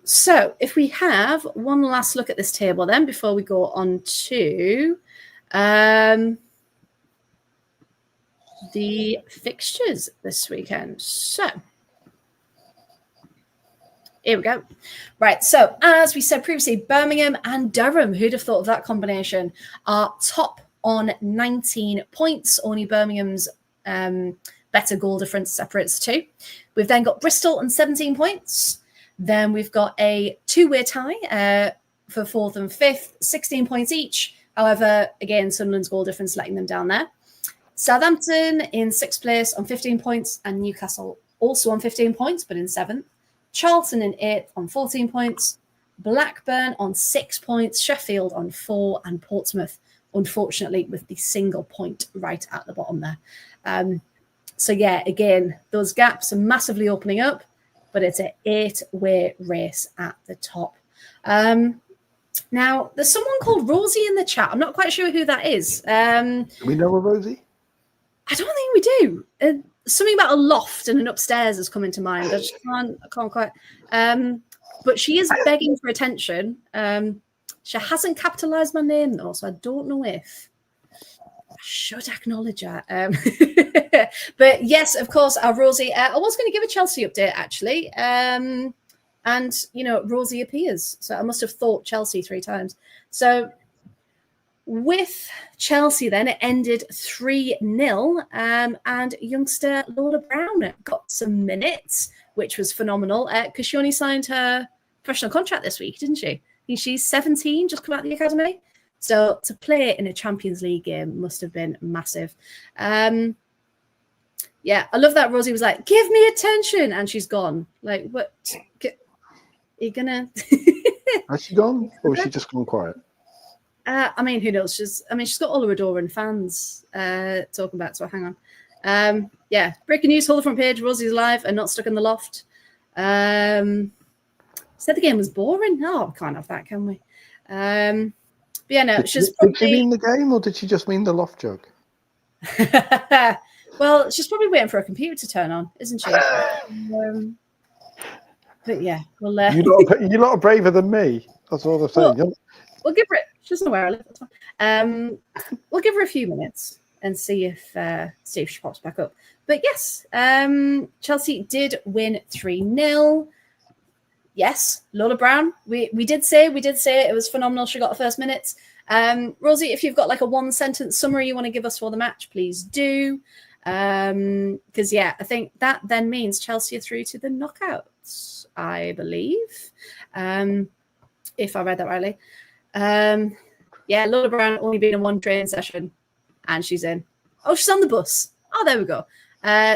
So if we have one last look at this table then before we go on to the fixtures this weekend. So here we go. Right. So as we said previously, Birmingham and Durham, who'd have thought of that combination, are top on 19 points. Only Birmingham's better goal difference separates the two. We've then got Bristol on 17 points. Then we've got a two-way tie for 4th and 5th, 16 points each. However, again, Sunderland's goal difference letting them down there. Southampton in 6th place on 15 points, and Newcastle also on 15 points, but in 7th. Charlton in 8th on 14 points. Blackburn on 6 points. Sheffield on 4, and Portsmouth, unfortunately, with the single point right at the bottom there. So yeah, again, those gaps are massively opening up, but it's an 8-way race at the top. Now, there's someone called Rosie in the chat. I'm not quite sure who that is. Do we know a Rosie? I don't think we do. Something about a loft and an upstairs has come into mind. I can't quite. But she is begging for attention. She hasn't capitalised my name though, so I don't know if I should acknowledge her. But yes, of course, our Rosie. I was going to give a Chelsea update actually. And, you know, Rosie appears. So I must have thought Chelsea 3 times. So with Chelsea then, it ended 3-0. And youngster Lola Brown got some minutes, which was phenomenal. Because she only signed her professional contract this week, didn't she? I think she's 17, just come out of the academy. So to play in a Champions League game must have been massive. Yeah, I love that Rosie was like, give me attention. And she's gone. Like, what? Are you gonna? Has she gone, or has she just gone quiet? I mean, who knows? She's got all her adoring fans talking about. So hang on. Yeah, breaking news. Hold the front page. Rosie's alive and not stuck in the loft. Said the game was boring. Oh, we can't have that, can we? But yeah, no. Did she mean the game, or did she just mean the loft joke? Well, she's probably waiting for a computer to turn on, isn't she? But yeah, well, you lot are braver than me. That's all I'm saying. We'll give her. She doesn't know where I live. That's fine. We'll give her a few minutes and see if she pops back up. But yes, Chelsea did win 3-0. Yes, Lola Brown. We did say it was phenomenal. She got the first minutes. Rosie, if you've got like a 1-sentence summary you want to give us for the match, please do. Because yeah, I think that then means Chelsea are through to the knockouts, I believe, if I read that rightly. Yeah, Lola Brown only been in 1 training session, and she's in. Oh, she's on the bus. Oh, there we go.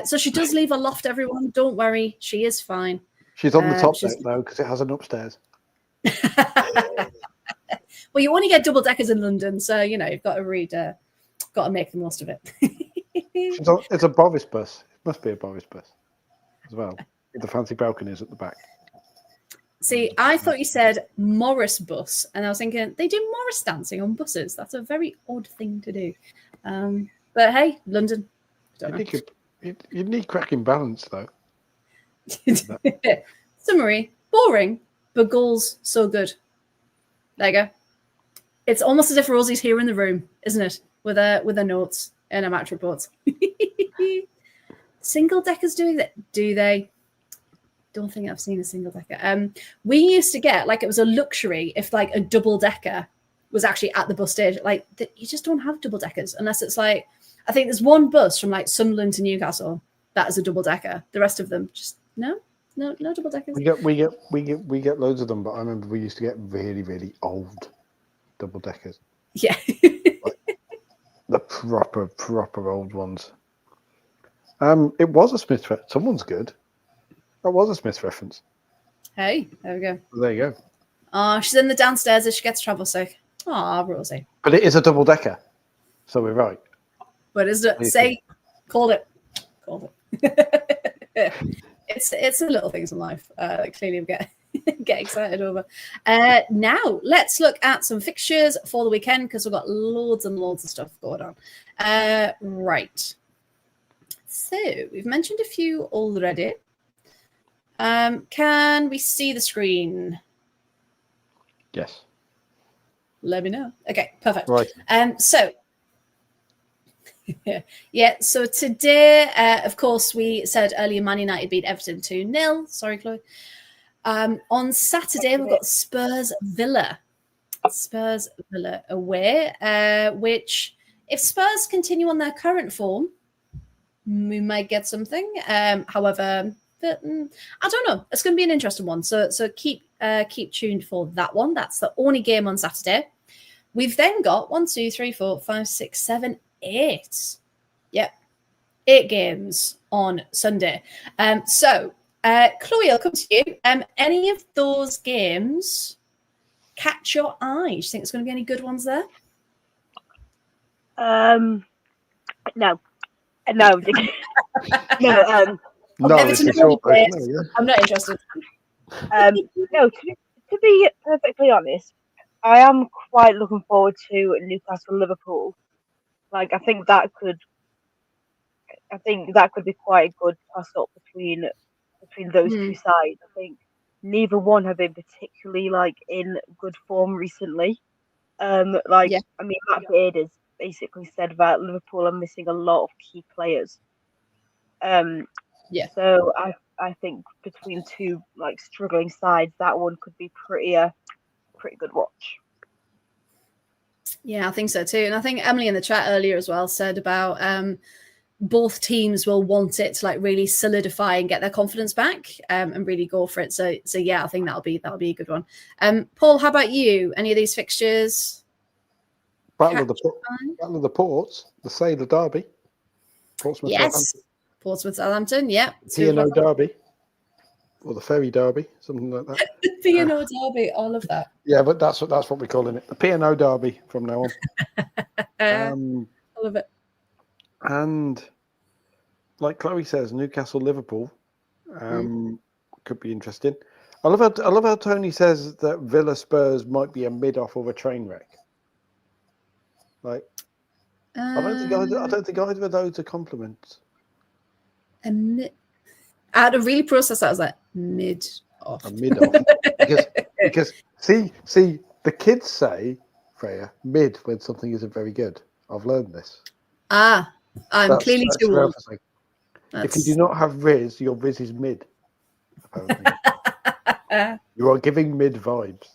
So she does leave a loft. Everyone, don't worry, she is fine. She's on the top deck though, because it has an upstairs. Well, you only get double deckers in London, so you know you've got to make the most of it. It's a Boris bus. It must be a Boris bus as well, with the fancy balconies at the back. See, I thought you said Morris bus, and I was thinking they do Morris dancing on buses. That's a very odd thing to do. But hey, London. You need cracking balance though. Summary: boring, but goals so good. There you go. It's almost as if Rosie's here in the room, isn't it? With her notes and her match reports. Single deckers doing that? Do they? Don't think I've seen a single decker. We used to get like it was a luxury if like a double decker was actually at the bus stage. Like you just don't have double deckers unless it's like I think there's one bus from like Sunderland to Newcastle that is a double decker. The rest of them just no double deckers. We get loads of them, but I remember we used to get really, really old double deckers. Yeah. Like the proper old ones. It was a Smith reference. Someone's good. That was a Smith reference. Hey, there we go. There you go. Oh, she's in the downstairs as she gets travel sick. Oh, Rosie. But it is a double decker, so we're right. But is it? Say, called it. It's the little things in life that clearly we get excited over. Now let's look at some fixtures for the weekend because we've got loads and loads of stuff going on. Right. So we've mentioned a few already. Can we see the screen? Yes. Let me know. Okay, perfect. Right. So Yeah. So today, of course, we said earlier Man United beat Everton 2-0. Sorry, Chloe. On Saturday, we've got Spurs Villa away, which if Spurs continue on their current form, we might get something. However, I don't know. It's going to be an interesting one. So keep tuned for that one. That's the only game on Saturday. We've then got 1, 2, 3, 4, 5, 6, 7, 8. Yep, 8 games on Sunday. So Chloe, I'll come to you. Any of those games catch your eye? Do you think it's going to be any good ones there? No. No. No, it's a short version, yeah. I'm not interested. No, to be perfectly honest, I am quite looking forward to Newcastle Liverpool. Like, I think that could be quite a good toss up between those two sides. I think neither one have been particularly like in good form recently. I mean, Matt Beard has basically said that Liverpool are missing a lot of key players. So I think between two like struggling sides, that one could be pretty good watch. Yeah, I think so too. And I think Emily in the chat earlier as well said about both teams will want it to like really solidify and get their confidence back and really go for it. So yeah, I think that'll be a good one. Paul, how about you? Any of these fixtures? Battle of the Ports, the Sailor Derby. Portsmouth, Southampton. Yeah. P&O Derby. Or the Ferry Derby, something like that. P&O Derby, all of that. Yeah, but that's what we're calling it. The P&O Derby from now on. I love it. And like Chloe says, Newcastle Liverpool could be interesting. I love how Tony says that Villa Spurs might be a mid-off of a train wreck. Like, I don't think either of those are compliments. I had to really process that. I was like, mid-off. A mid-off. because see, the kids say, Freya, mid when something isn't very good. I've learned this. I'm clearly too old. If you do not have Riz, your Riz is mid. Apparently. You are giving mid vibes.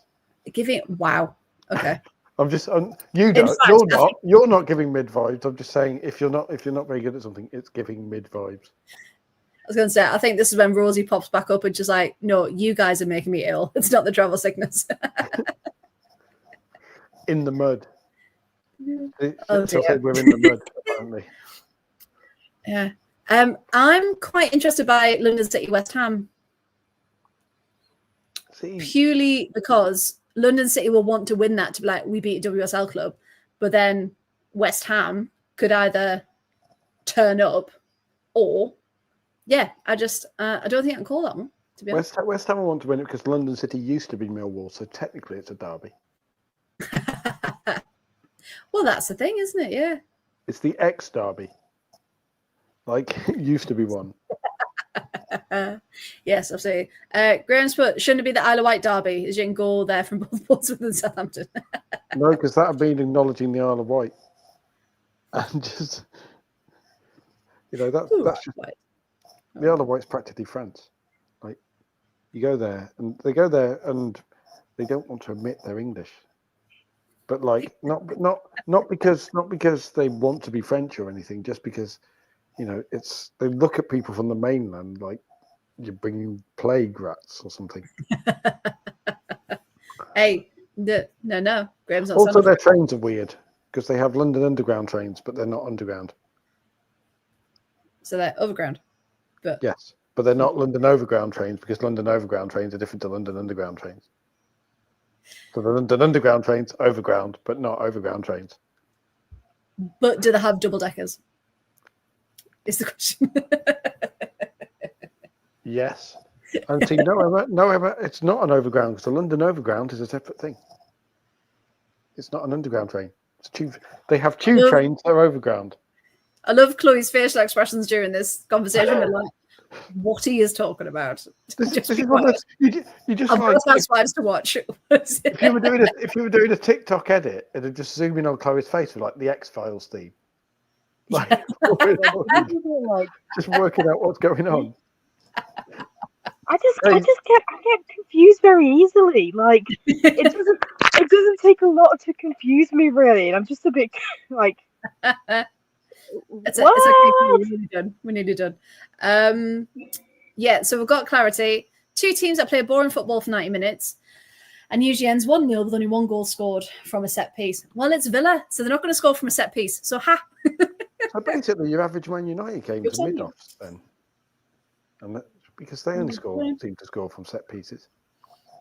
Wow. Okay. You're not giving mid vibes. I'm just saying if you're not very good at something, it's giving mid vibes. I was going to say, I think this is when Rosie pops back up and just like, no, you guys are making me ill. It's not the travel sickness. In the mud. Oh, dear. We're in the mud, apparently. Yeah. I'm quite interested by London City West Ham. Purely because London City will want to win that to be like, we beat a WSL club, but then West Ham could either turn up or, I don't think I can call that one, to be honest. West Ham will want to win it because London City used to be Millwall, so technically it's a derby. Well, that's the thing, isn't it? Yeah. It's the ex-derby. Like, it used to be one. Yes, absolutely. Graham's put, shouldn't it be the Isle of Wight derby? As you can go there from both Portsmouth and Southampton. No, because that would be acknowledging the Isle of Wight. And just, that's just... The Isle of Wight's practically France. Like, you go there, and they don't want to admit they're English. But like, not because they want to be French or anything, just because, they look at people from the mainland like you're bringing plague rats or something. Hey, no, Graham's not. Also, their trains are weird because they have London Underground trains, but they're not underground. So they're overground. Yes, but they're not London Overground trains because London Overground trains are different to London Underground trains. So the London Underground trains overground, but not overground trains. But do they have double deckers? Is the question. Yes. And see, no, it's not an overground because the London Overground is a separate thing. It's not an underground train. It's tube. They have tube trains that are overground. I love Chloe's facial expressions during this conversation. Like, what he is talking about. This is one of those, you just like that's to watch. if you were doing a TikTok edit, it'd just zoom in on Chloe's face with like the X-Files theme. Like, just working out what's going on. I get confused very easily. Like it doesn't take a lot to confuse me really, and I'm just a bit like, it's okay. We're nearly done. Yeah, so we've got clarity. 2 teams that play boring football for 90 minutes and usually ends 1-0 with only 1 goal scored from a set piece. Well, it's Villa, so they're not going to score from a set piece. So So basically, your average Man United games are mid-offs then, and because they only seem to score from set pieces.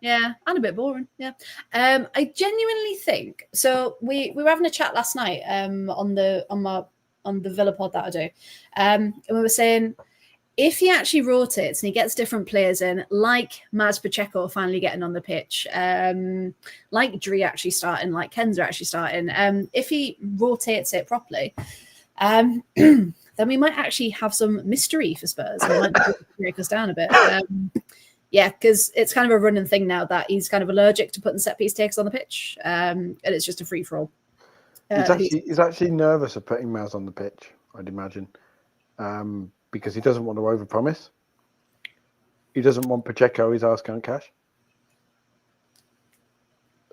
Yeah, and a bit boring. Yeah, I genuinely think so. We were having a chat last night on the Villa pod that I do, and we were saying if he actually rotates and he gets different players in, like Maz Pacheco finally getting on the pitch, like Dree actually starting, like Kenza actually starting, if he rotates it properly, then we might actually have some mystery for Spurs. And it might break us down a bit. Yeah, because it's kind of a running thing now that he's kind of allergic to putting set piece takes on the pitch, and it's just a free for all. He's actually nervous of putting Maz on the pitch, I'd imagine, because he doesn't want to overpromise. He doesn't want Pacheco his arse can't cash.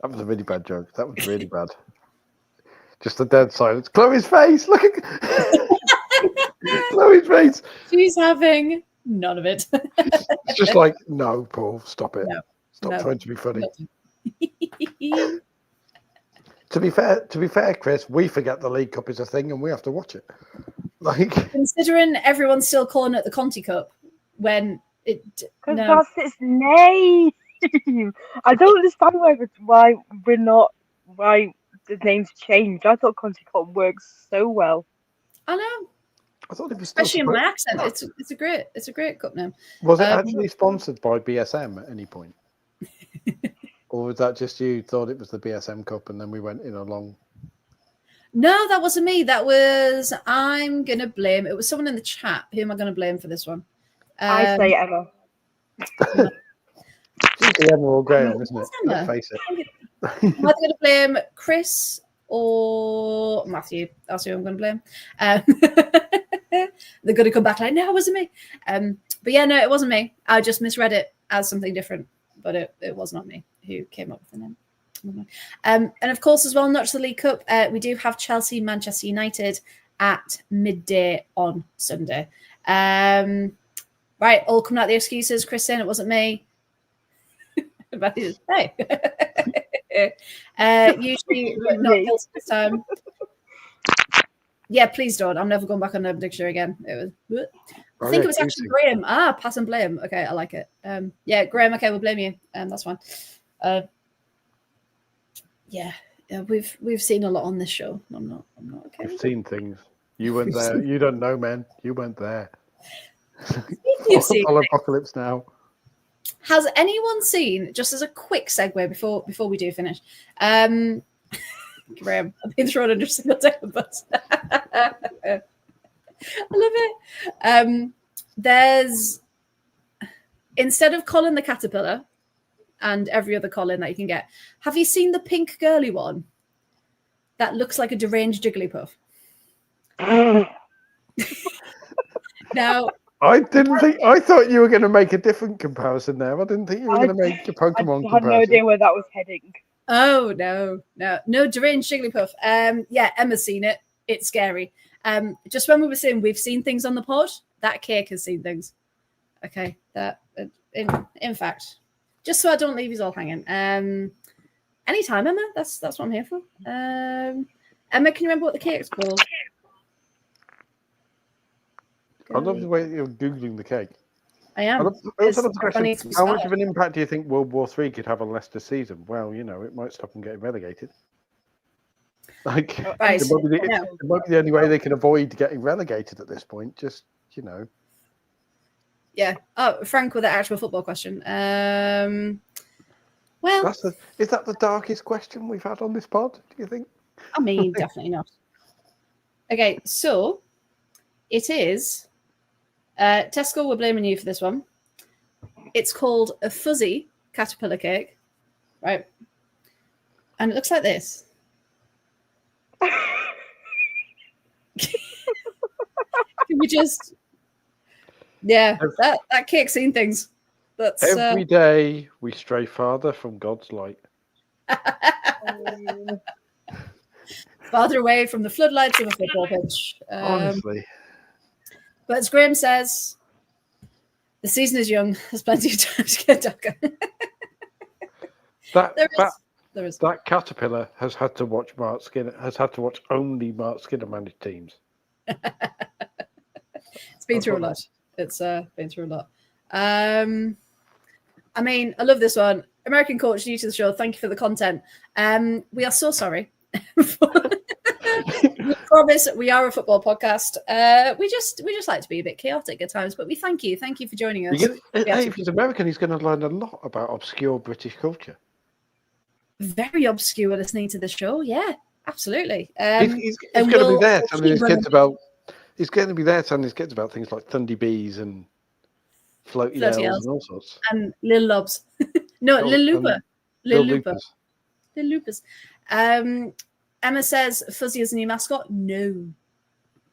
That was a really bad joke. That was really bad. Just a dead silence. Chloe's face. Look at Chloe's face. She's having none of it. It's just like, no, Paul, stop it. No, stop trying to be funny. To be fair, Chris, we forget the League Cup is a thing and we have to watch it. Like, considering everyone's still calling it the Conti Cup when it that's its name. I don't understand why the name's changed. I thought Conti Cup works so well. I know. I thought it was especially in my accent. It's a great cup name. Was it actually sponsored by BSM at any point? Or was that just you thought it was the BSM Cup and then we went in along? No, that wasn't me. That was, I'm going to blame, it was someone in the chat. Who am I going to blame for this one? I say Emma. It's Emma or Graham, isn't it? Let's face it. Am I going to blame Chris or Matthew? That's who I'm going to blame. They're going to come back like, no, it wasn't me. But yeah, no, it wasn't me. I just misread it as something different. But it was not me who came up with the name. And of course, as well, not just the League Cup, we do have Chelsea, Manchester United at midday on Sunday. Right, all coming out the excuses. Chris saying it wasn't me. Hey. Usually not guilty this time. Yeah, please don't. I'm never going back on the dictionary again. It was. I think it was actually Graham. Pass and blame. Okay, I like it. Yeah, Graham. Okay, we'll blame you. That's fine. Yeah, we've seen a lot on this show. I'm not okay. We've seen things. You weren't there. You don't know, man. You weren't there. You've seen Apocalypse Now. Has anyone seen? Just as a quick segue before we do finish. Graham, I've been thrown under a single day of bus. I love it. There's, instead of Colin the Caterpillar and every other Colin that you can get, have you seen the pink girly one that looks like a deranged Jigglypuff? Now, I thought you were going to make a different comparison there. I didn't think you were going to make a Pokemon comparison. I had no idea where that was heading. Oh no, deranged Jigglypuff. Yeah, Emma's seen it. It's scary. Just when we were saying we've seen things on the pod, that cake has seen things. Okay, that in fact, just so I don't leave you all hanging. Anytime, Emma. That's what I'm here for. Emma, can you remember what the cake's called? I love the way you're googling the cake. I am. How much of an impact do you think World War III could have on Leicester season? Well, it might stop them getting relegated. Like, it might be the only way they can avoid getting relegated at this point. Just, Yeah. Oh, Frank with the actual football question. Well, is that the darkest question we've had on this pod? Do you think? I mean, definitely not. Okay, so it is. Tesco, we're blaming you for this one. It's called a fuzzy caterpillar cake, right? And it looks like this. we just, that cake scene things. That's every day we stray farther from God's light. Farther away from the floodlights of a football pitch. Honestly. But as Graham says, the season is young. There's plenty of time to get darker. There is. That caterpillar has had to watch only Mark Skinner managed teams. It's been through a lot. It's been through a lot. I mean, I love this one. American coach, new to the show. Thank you for the content. We are so sorry. We promise we are a football podcast. We just like to be a bit chaotic at times, but we thank you. Thank you for joining us. If he's American, he's going to learn a lot about obscure British culture. Very obscure listening to the show. Yeah, absolutely. He's going to be there telling his kids about. He's going to be there telling his kids about things like Thundy Bees and floaty elves and all sorts. And Lil Lobs. No, Lil Looper. Lil Loopers. Emma says, Fuzzy is a new mascot. No,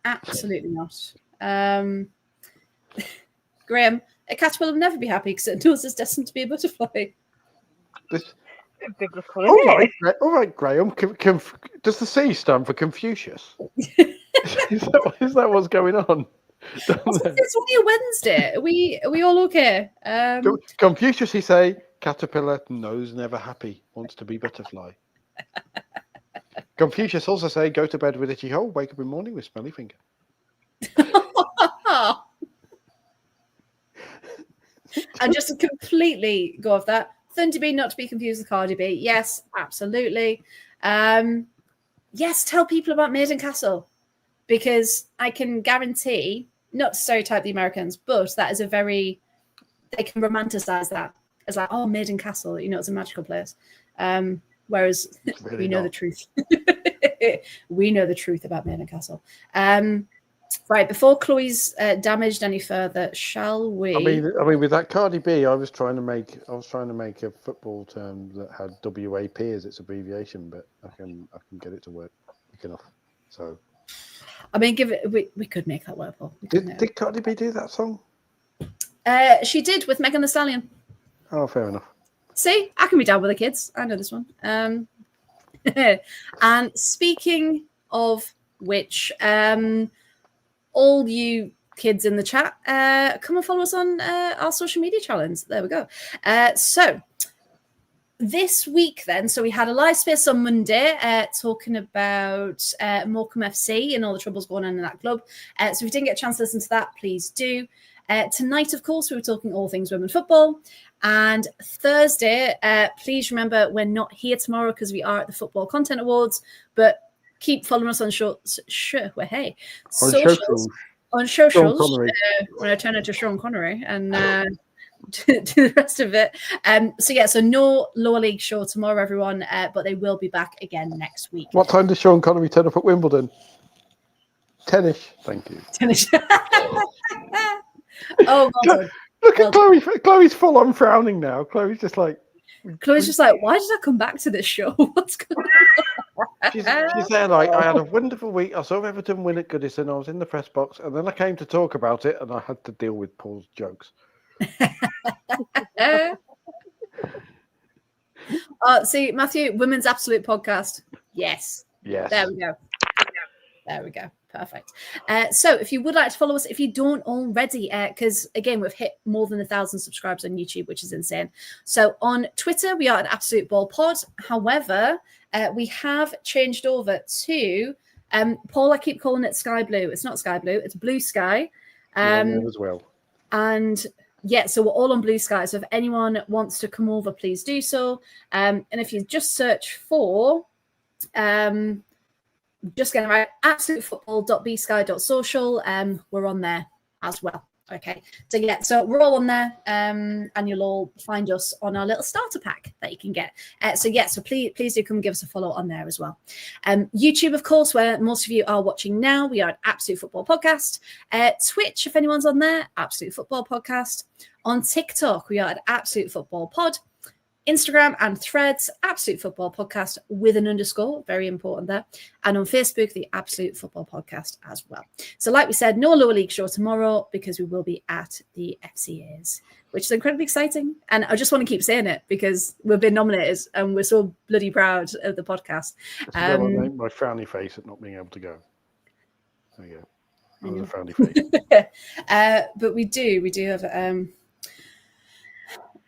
absolutely not. Graham, a caterpillar will never be happy because it knows it's destined to be a butterfly. All right, Graham. Does the C stand for Confucius? is that what's going on? It's only a Wednesday. Are we all okay? Confucius, he say, caterpillar, nose never happy, wants to be butterfly. Confucius also say, go to bed with itchy hole, wake up in morning with smelly finger. And just to completely go off that, Thundy Bee, not to be confused with Cardi B. Yes, absolutely. Yes, tell people about Maiden Castle, because I can guarantee, not to stereotype the Americans, but that is they can romanticize that as like, oh, Maiden Castle, it's a magical place. Whereas really we know the truth. We know the truth about Maiden Castle. Right, before Chloe's damaged any further, shall we? I mean, with that Cardi B, I was trying to make a football term that had WAP as its abbreviation, but I can get it to work quick enough. So, I mean, we could make that work. Did Cardi B do that song? She did with Megan Thee Stallion. Oh, fair enough. See, I can be down with the kids. I know this one. And speaking of which, all you kids in the chat, come and follow us on our social media channels. There we go. So this week then, so we had a live space on Monday talking about Morecambe FC and all the troubles going on in that club. So if you didn't get a chance to listen to that, please do. Tonight, of course, we were talking all things women football. And Thursday, please remember we're not here tomorrow because we are at the Football Content Awards, but keep following us on socials. On socials, when I turn into Sean Connery and do the rest of it. So no lower league show tomorrow, everyone, but they will be back again next week. What time does Sean Connery turn up at Wimbledon? 10ish. Thank you. 10ish. Oh, well done. Look at Chloe. Chloe's full on frowning now. Chloe's just like, why did I come back to this show? What's going on? She's there like, I had a wonderful week. I saw Everton win at Goodison. I was in the press box, and then I came to talk about it, and I had to deal with Paul's jokes. See, Matthew, Women's Absolute Podcast. Yes. There we go. Perfect. So if you would like to follow us, if you don't already, because again, we've hit more than 1,000 subscribers on YouTube, which is insane. So on Twitter, we are at Absolute Ball Pod. However, we have changed over to Paul. I keep calling it Sky Blue. It's not Sky Blue. It's Blue Sky. As well. And yeah, so we're all on Blue Sky. So if anyone wants to come over, please do so. And if you just search for just getting right, absolutefootball.bsky.social. We're on there as well. Okay. So we're all on there, and you'll all find us on our little starter pack that you can get. So please do come and give us a follow on there as well. YouTube, of course, where most of you are watching now, we are at Absolute Football Podcast. Twitch, if anyone's on there, Absolute Football Podcast. On TikTok, we are at Absolute Football Pod. Instagram and Threads, Absolute Football Podcast with an underscore, very important there. And on Facebook, the Absolute Football Podcast as well. So like we said, no lower league show tomorrow because we will be at the FCAs, which is incredibly exciting. And I just want to keep saying it because we've been nominated and we're so bloody proud of the podcast. My frowny face at not being able to go. There you go. That was a frowny face. But we do have...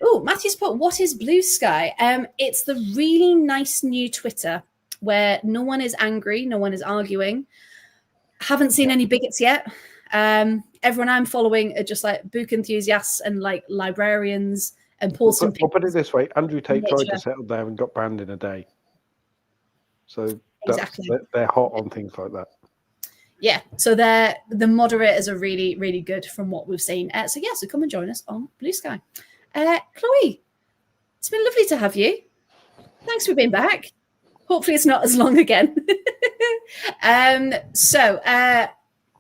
Oh, Matthew's put, what is Blue Sky? It's the really nice new Twitter where no one is angry, no one is arguing. Haven't seen any bigots yet. Everyone I'm following are just like book enthusiasts and like librarians and posting We'll put it this way. Andrew Tate tried to settle there and got banned in a day. So exactly. They're hot on things like that. Yeah, so the moderators are really, really good from what we've seen. So come and join us on Blue Sky. Chloe, it's been lovely to have you. Thanks for being back. Hopefully it's not as long again.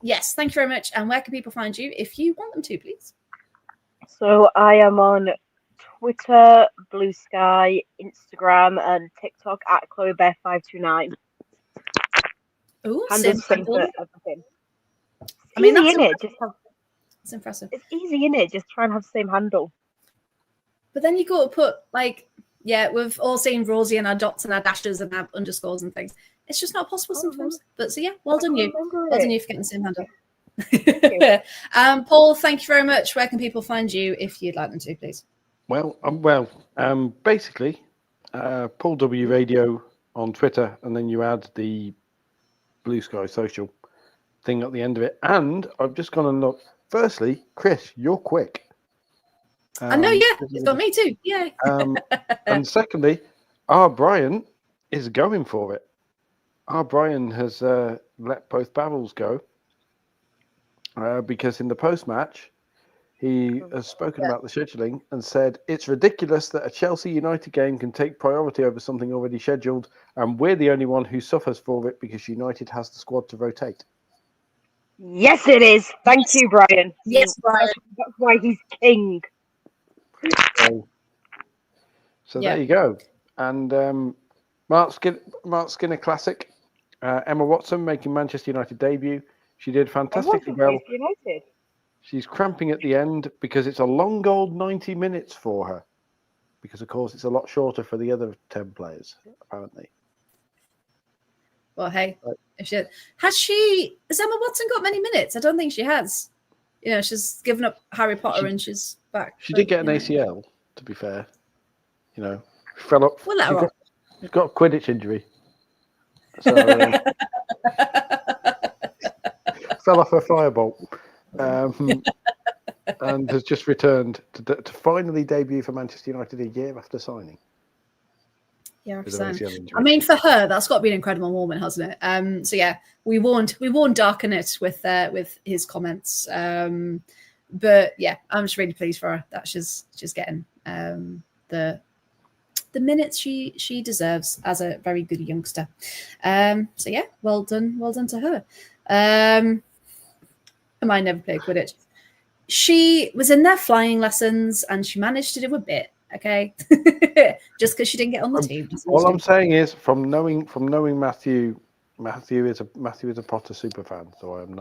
Yes, thank you very much. And where can people find you if you want them to, please? So I am on Twitter, Blue Sky, Instagram, and TikTok at ChloeBear529. Oh, Handles same for everything. I mean, that's it's impressive. It's easy, isn't it? Just try and have the same handle. But then you got to put we've all seen Rosie and our dots and our dashes and our underscores and things. It's just not possible sometimes. But so well done you. Well done you for getting the same handle. Paul, thank you very much. Where can people find you if you'd like them to, please? Basically, Paul W Radio on Twitter, and then you add the Blue Sky Social thing at the end of it. And I've just gone and looked. Firstly, Chris, you're quick. I know, it's got me too. Yay. And secondly, our Brian is going for it. Our Brian has let both barrels go because in the post-match, he has spoken about the scheduling and said it's ridiculous that a Chelsea United game can take priority over something already scheduled, and we're the only one who suffers for it because United has the squad to rotate. Yes, it is. Thank you, Brian. Yes, Brian. That's why he's king. So there you go. And Mark Skinner classic. Emma Watson making Manchester United debut. She did fantastically well. United. She's cramping at the end because it's a long old 90 minutes for her. Because, of course, it's a lot shorter for the other 10 players, apparently. Well, hey, has Emma Watson got many minutes? I don't think she has. She's given up Harry Potter and she's back. She did get an ACL, to be fair. Fell up. She's got a Quidditch injury. So, fell off her firebolt. And has just returned to finally debut for Manchester United a year after signing. Yeah, I mean, for her, that's got to be an incredible moment, hasn't it? We won't darken it with his comments. But yeah, I'm just really pleased for her that she's getting the minutes she deserves as a very good youngster. Well done to her. I might never play Quidditch. She was in their flying lessons and she managed to do a bit. Okay, just because she didn't get on the team. All I'm saying is, from knowing Matthew is a Potter super fan, so I'm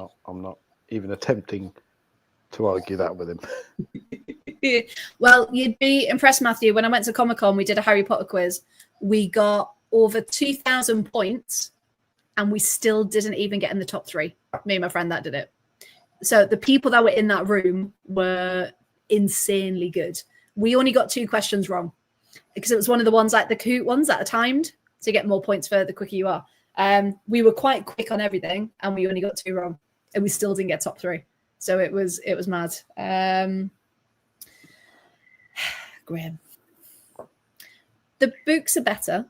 not even attempting to argue that with him. Well, you'd be impressed, Matthew. When I went to Comic-Con, we did a Harry Potter quiz. We got over 2,000 points, and we still didn't even get in the top 3. Me and my friend that did it. So the people that were in that room were insanely good. We only got 2 questions wrong because it was one of the ones like the Kahoot ones that are timed to get more points for the quicker you are. We were quite quick on everything and we only got 2 wrong and we still didn't get top 3. So it was mad. Graham. The books are better.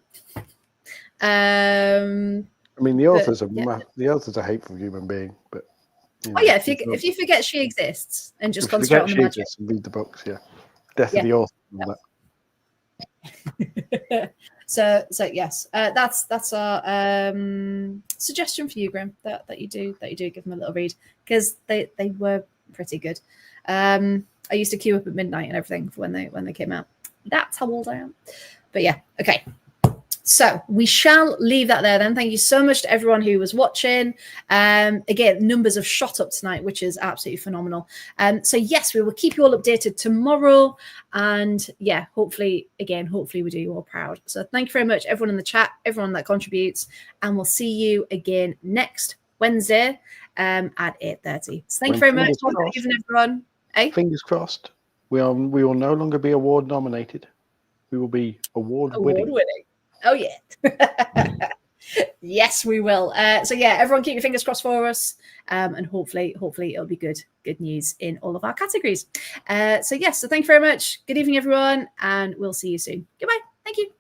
I mean, the author's a hateful human being, but if you forget she exists and just concentrate on the magic. Read the books, Death of the author. Yeah. So yes, that's our suggestion for you, Graham. That you do give them a little read because they were pretty good. I used to queue up at midnight and everything for when they came out. That's how old I am. But yeah, okay. So we shall leave that there then. Thank you so much to everyone who was watching. Again, numbers have shot up tonight, which is absolutely phenomenal. So yes, we will keep you all updated tomorrow. And yeah, hopefully we do you all proud. So thank you very much, everyone in the chat, everyone that contributes. And we'll see you again next Wednesday at 8:30. So thank you very much. Good evening, everyone. Hey? Fingers crossed. We will no longer be award nominated. We will be award winning. Oh yeah. Yes, we will. So yeah, everyone keep your fingers crossed for us. And hopefully it'll be good news in all of our categories. So yes, so thank you very much. Good evening, everyone, and we'll see you soon. Goodbye. Thank you.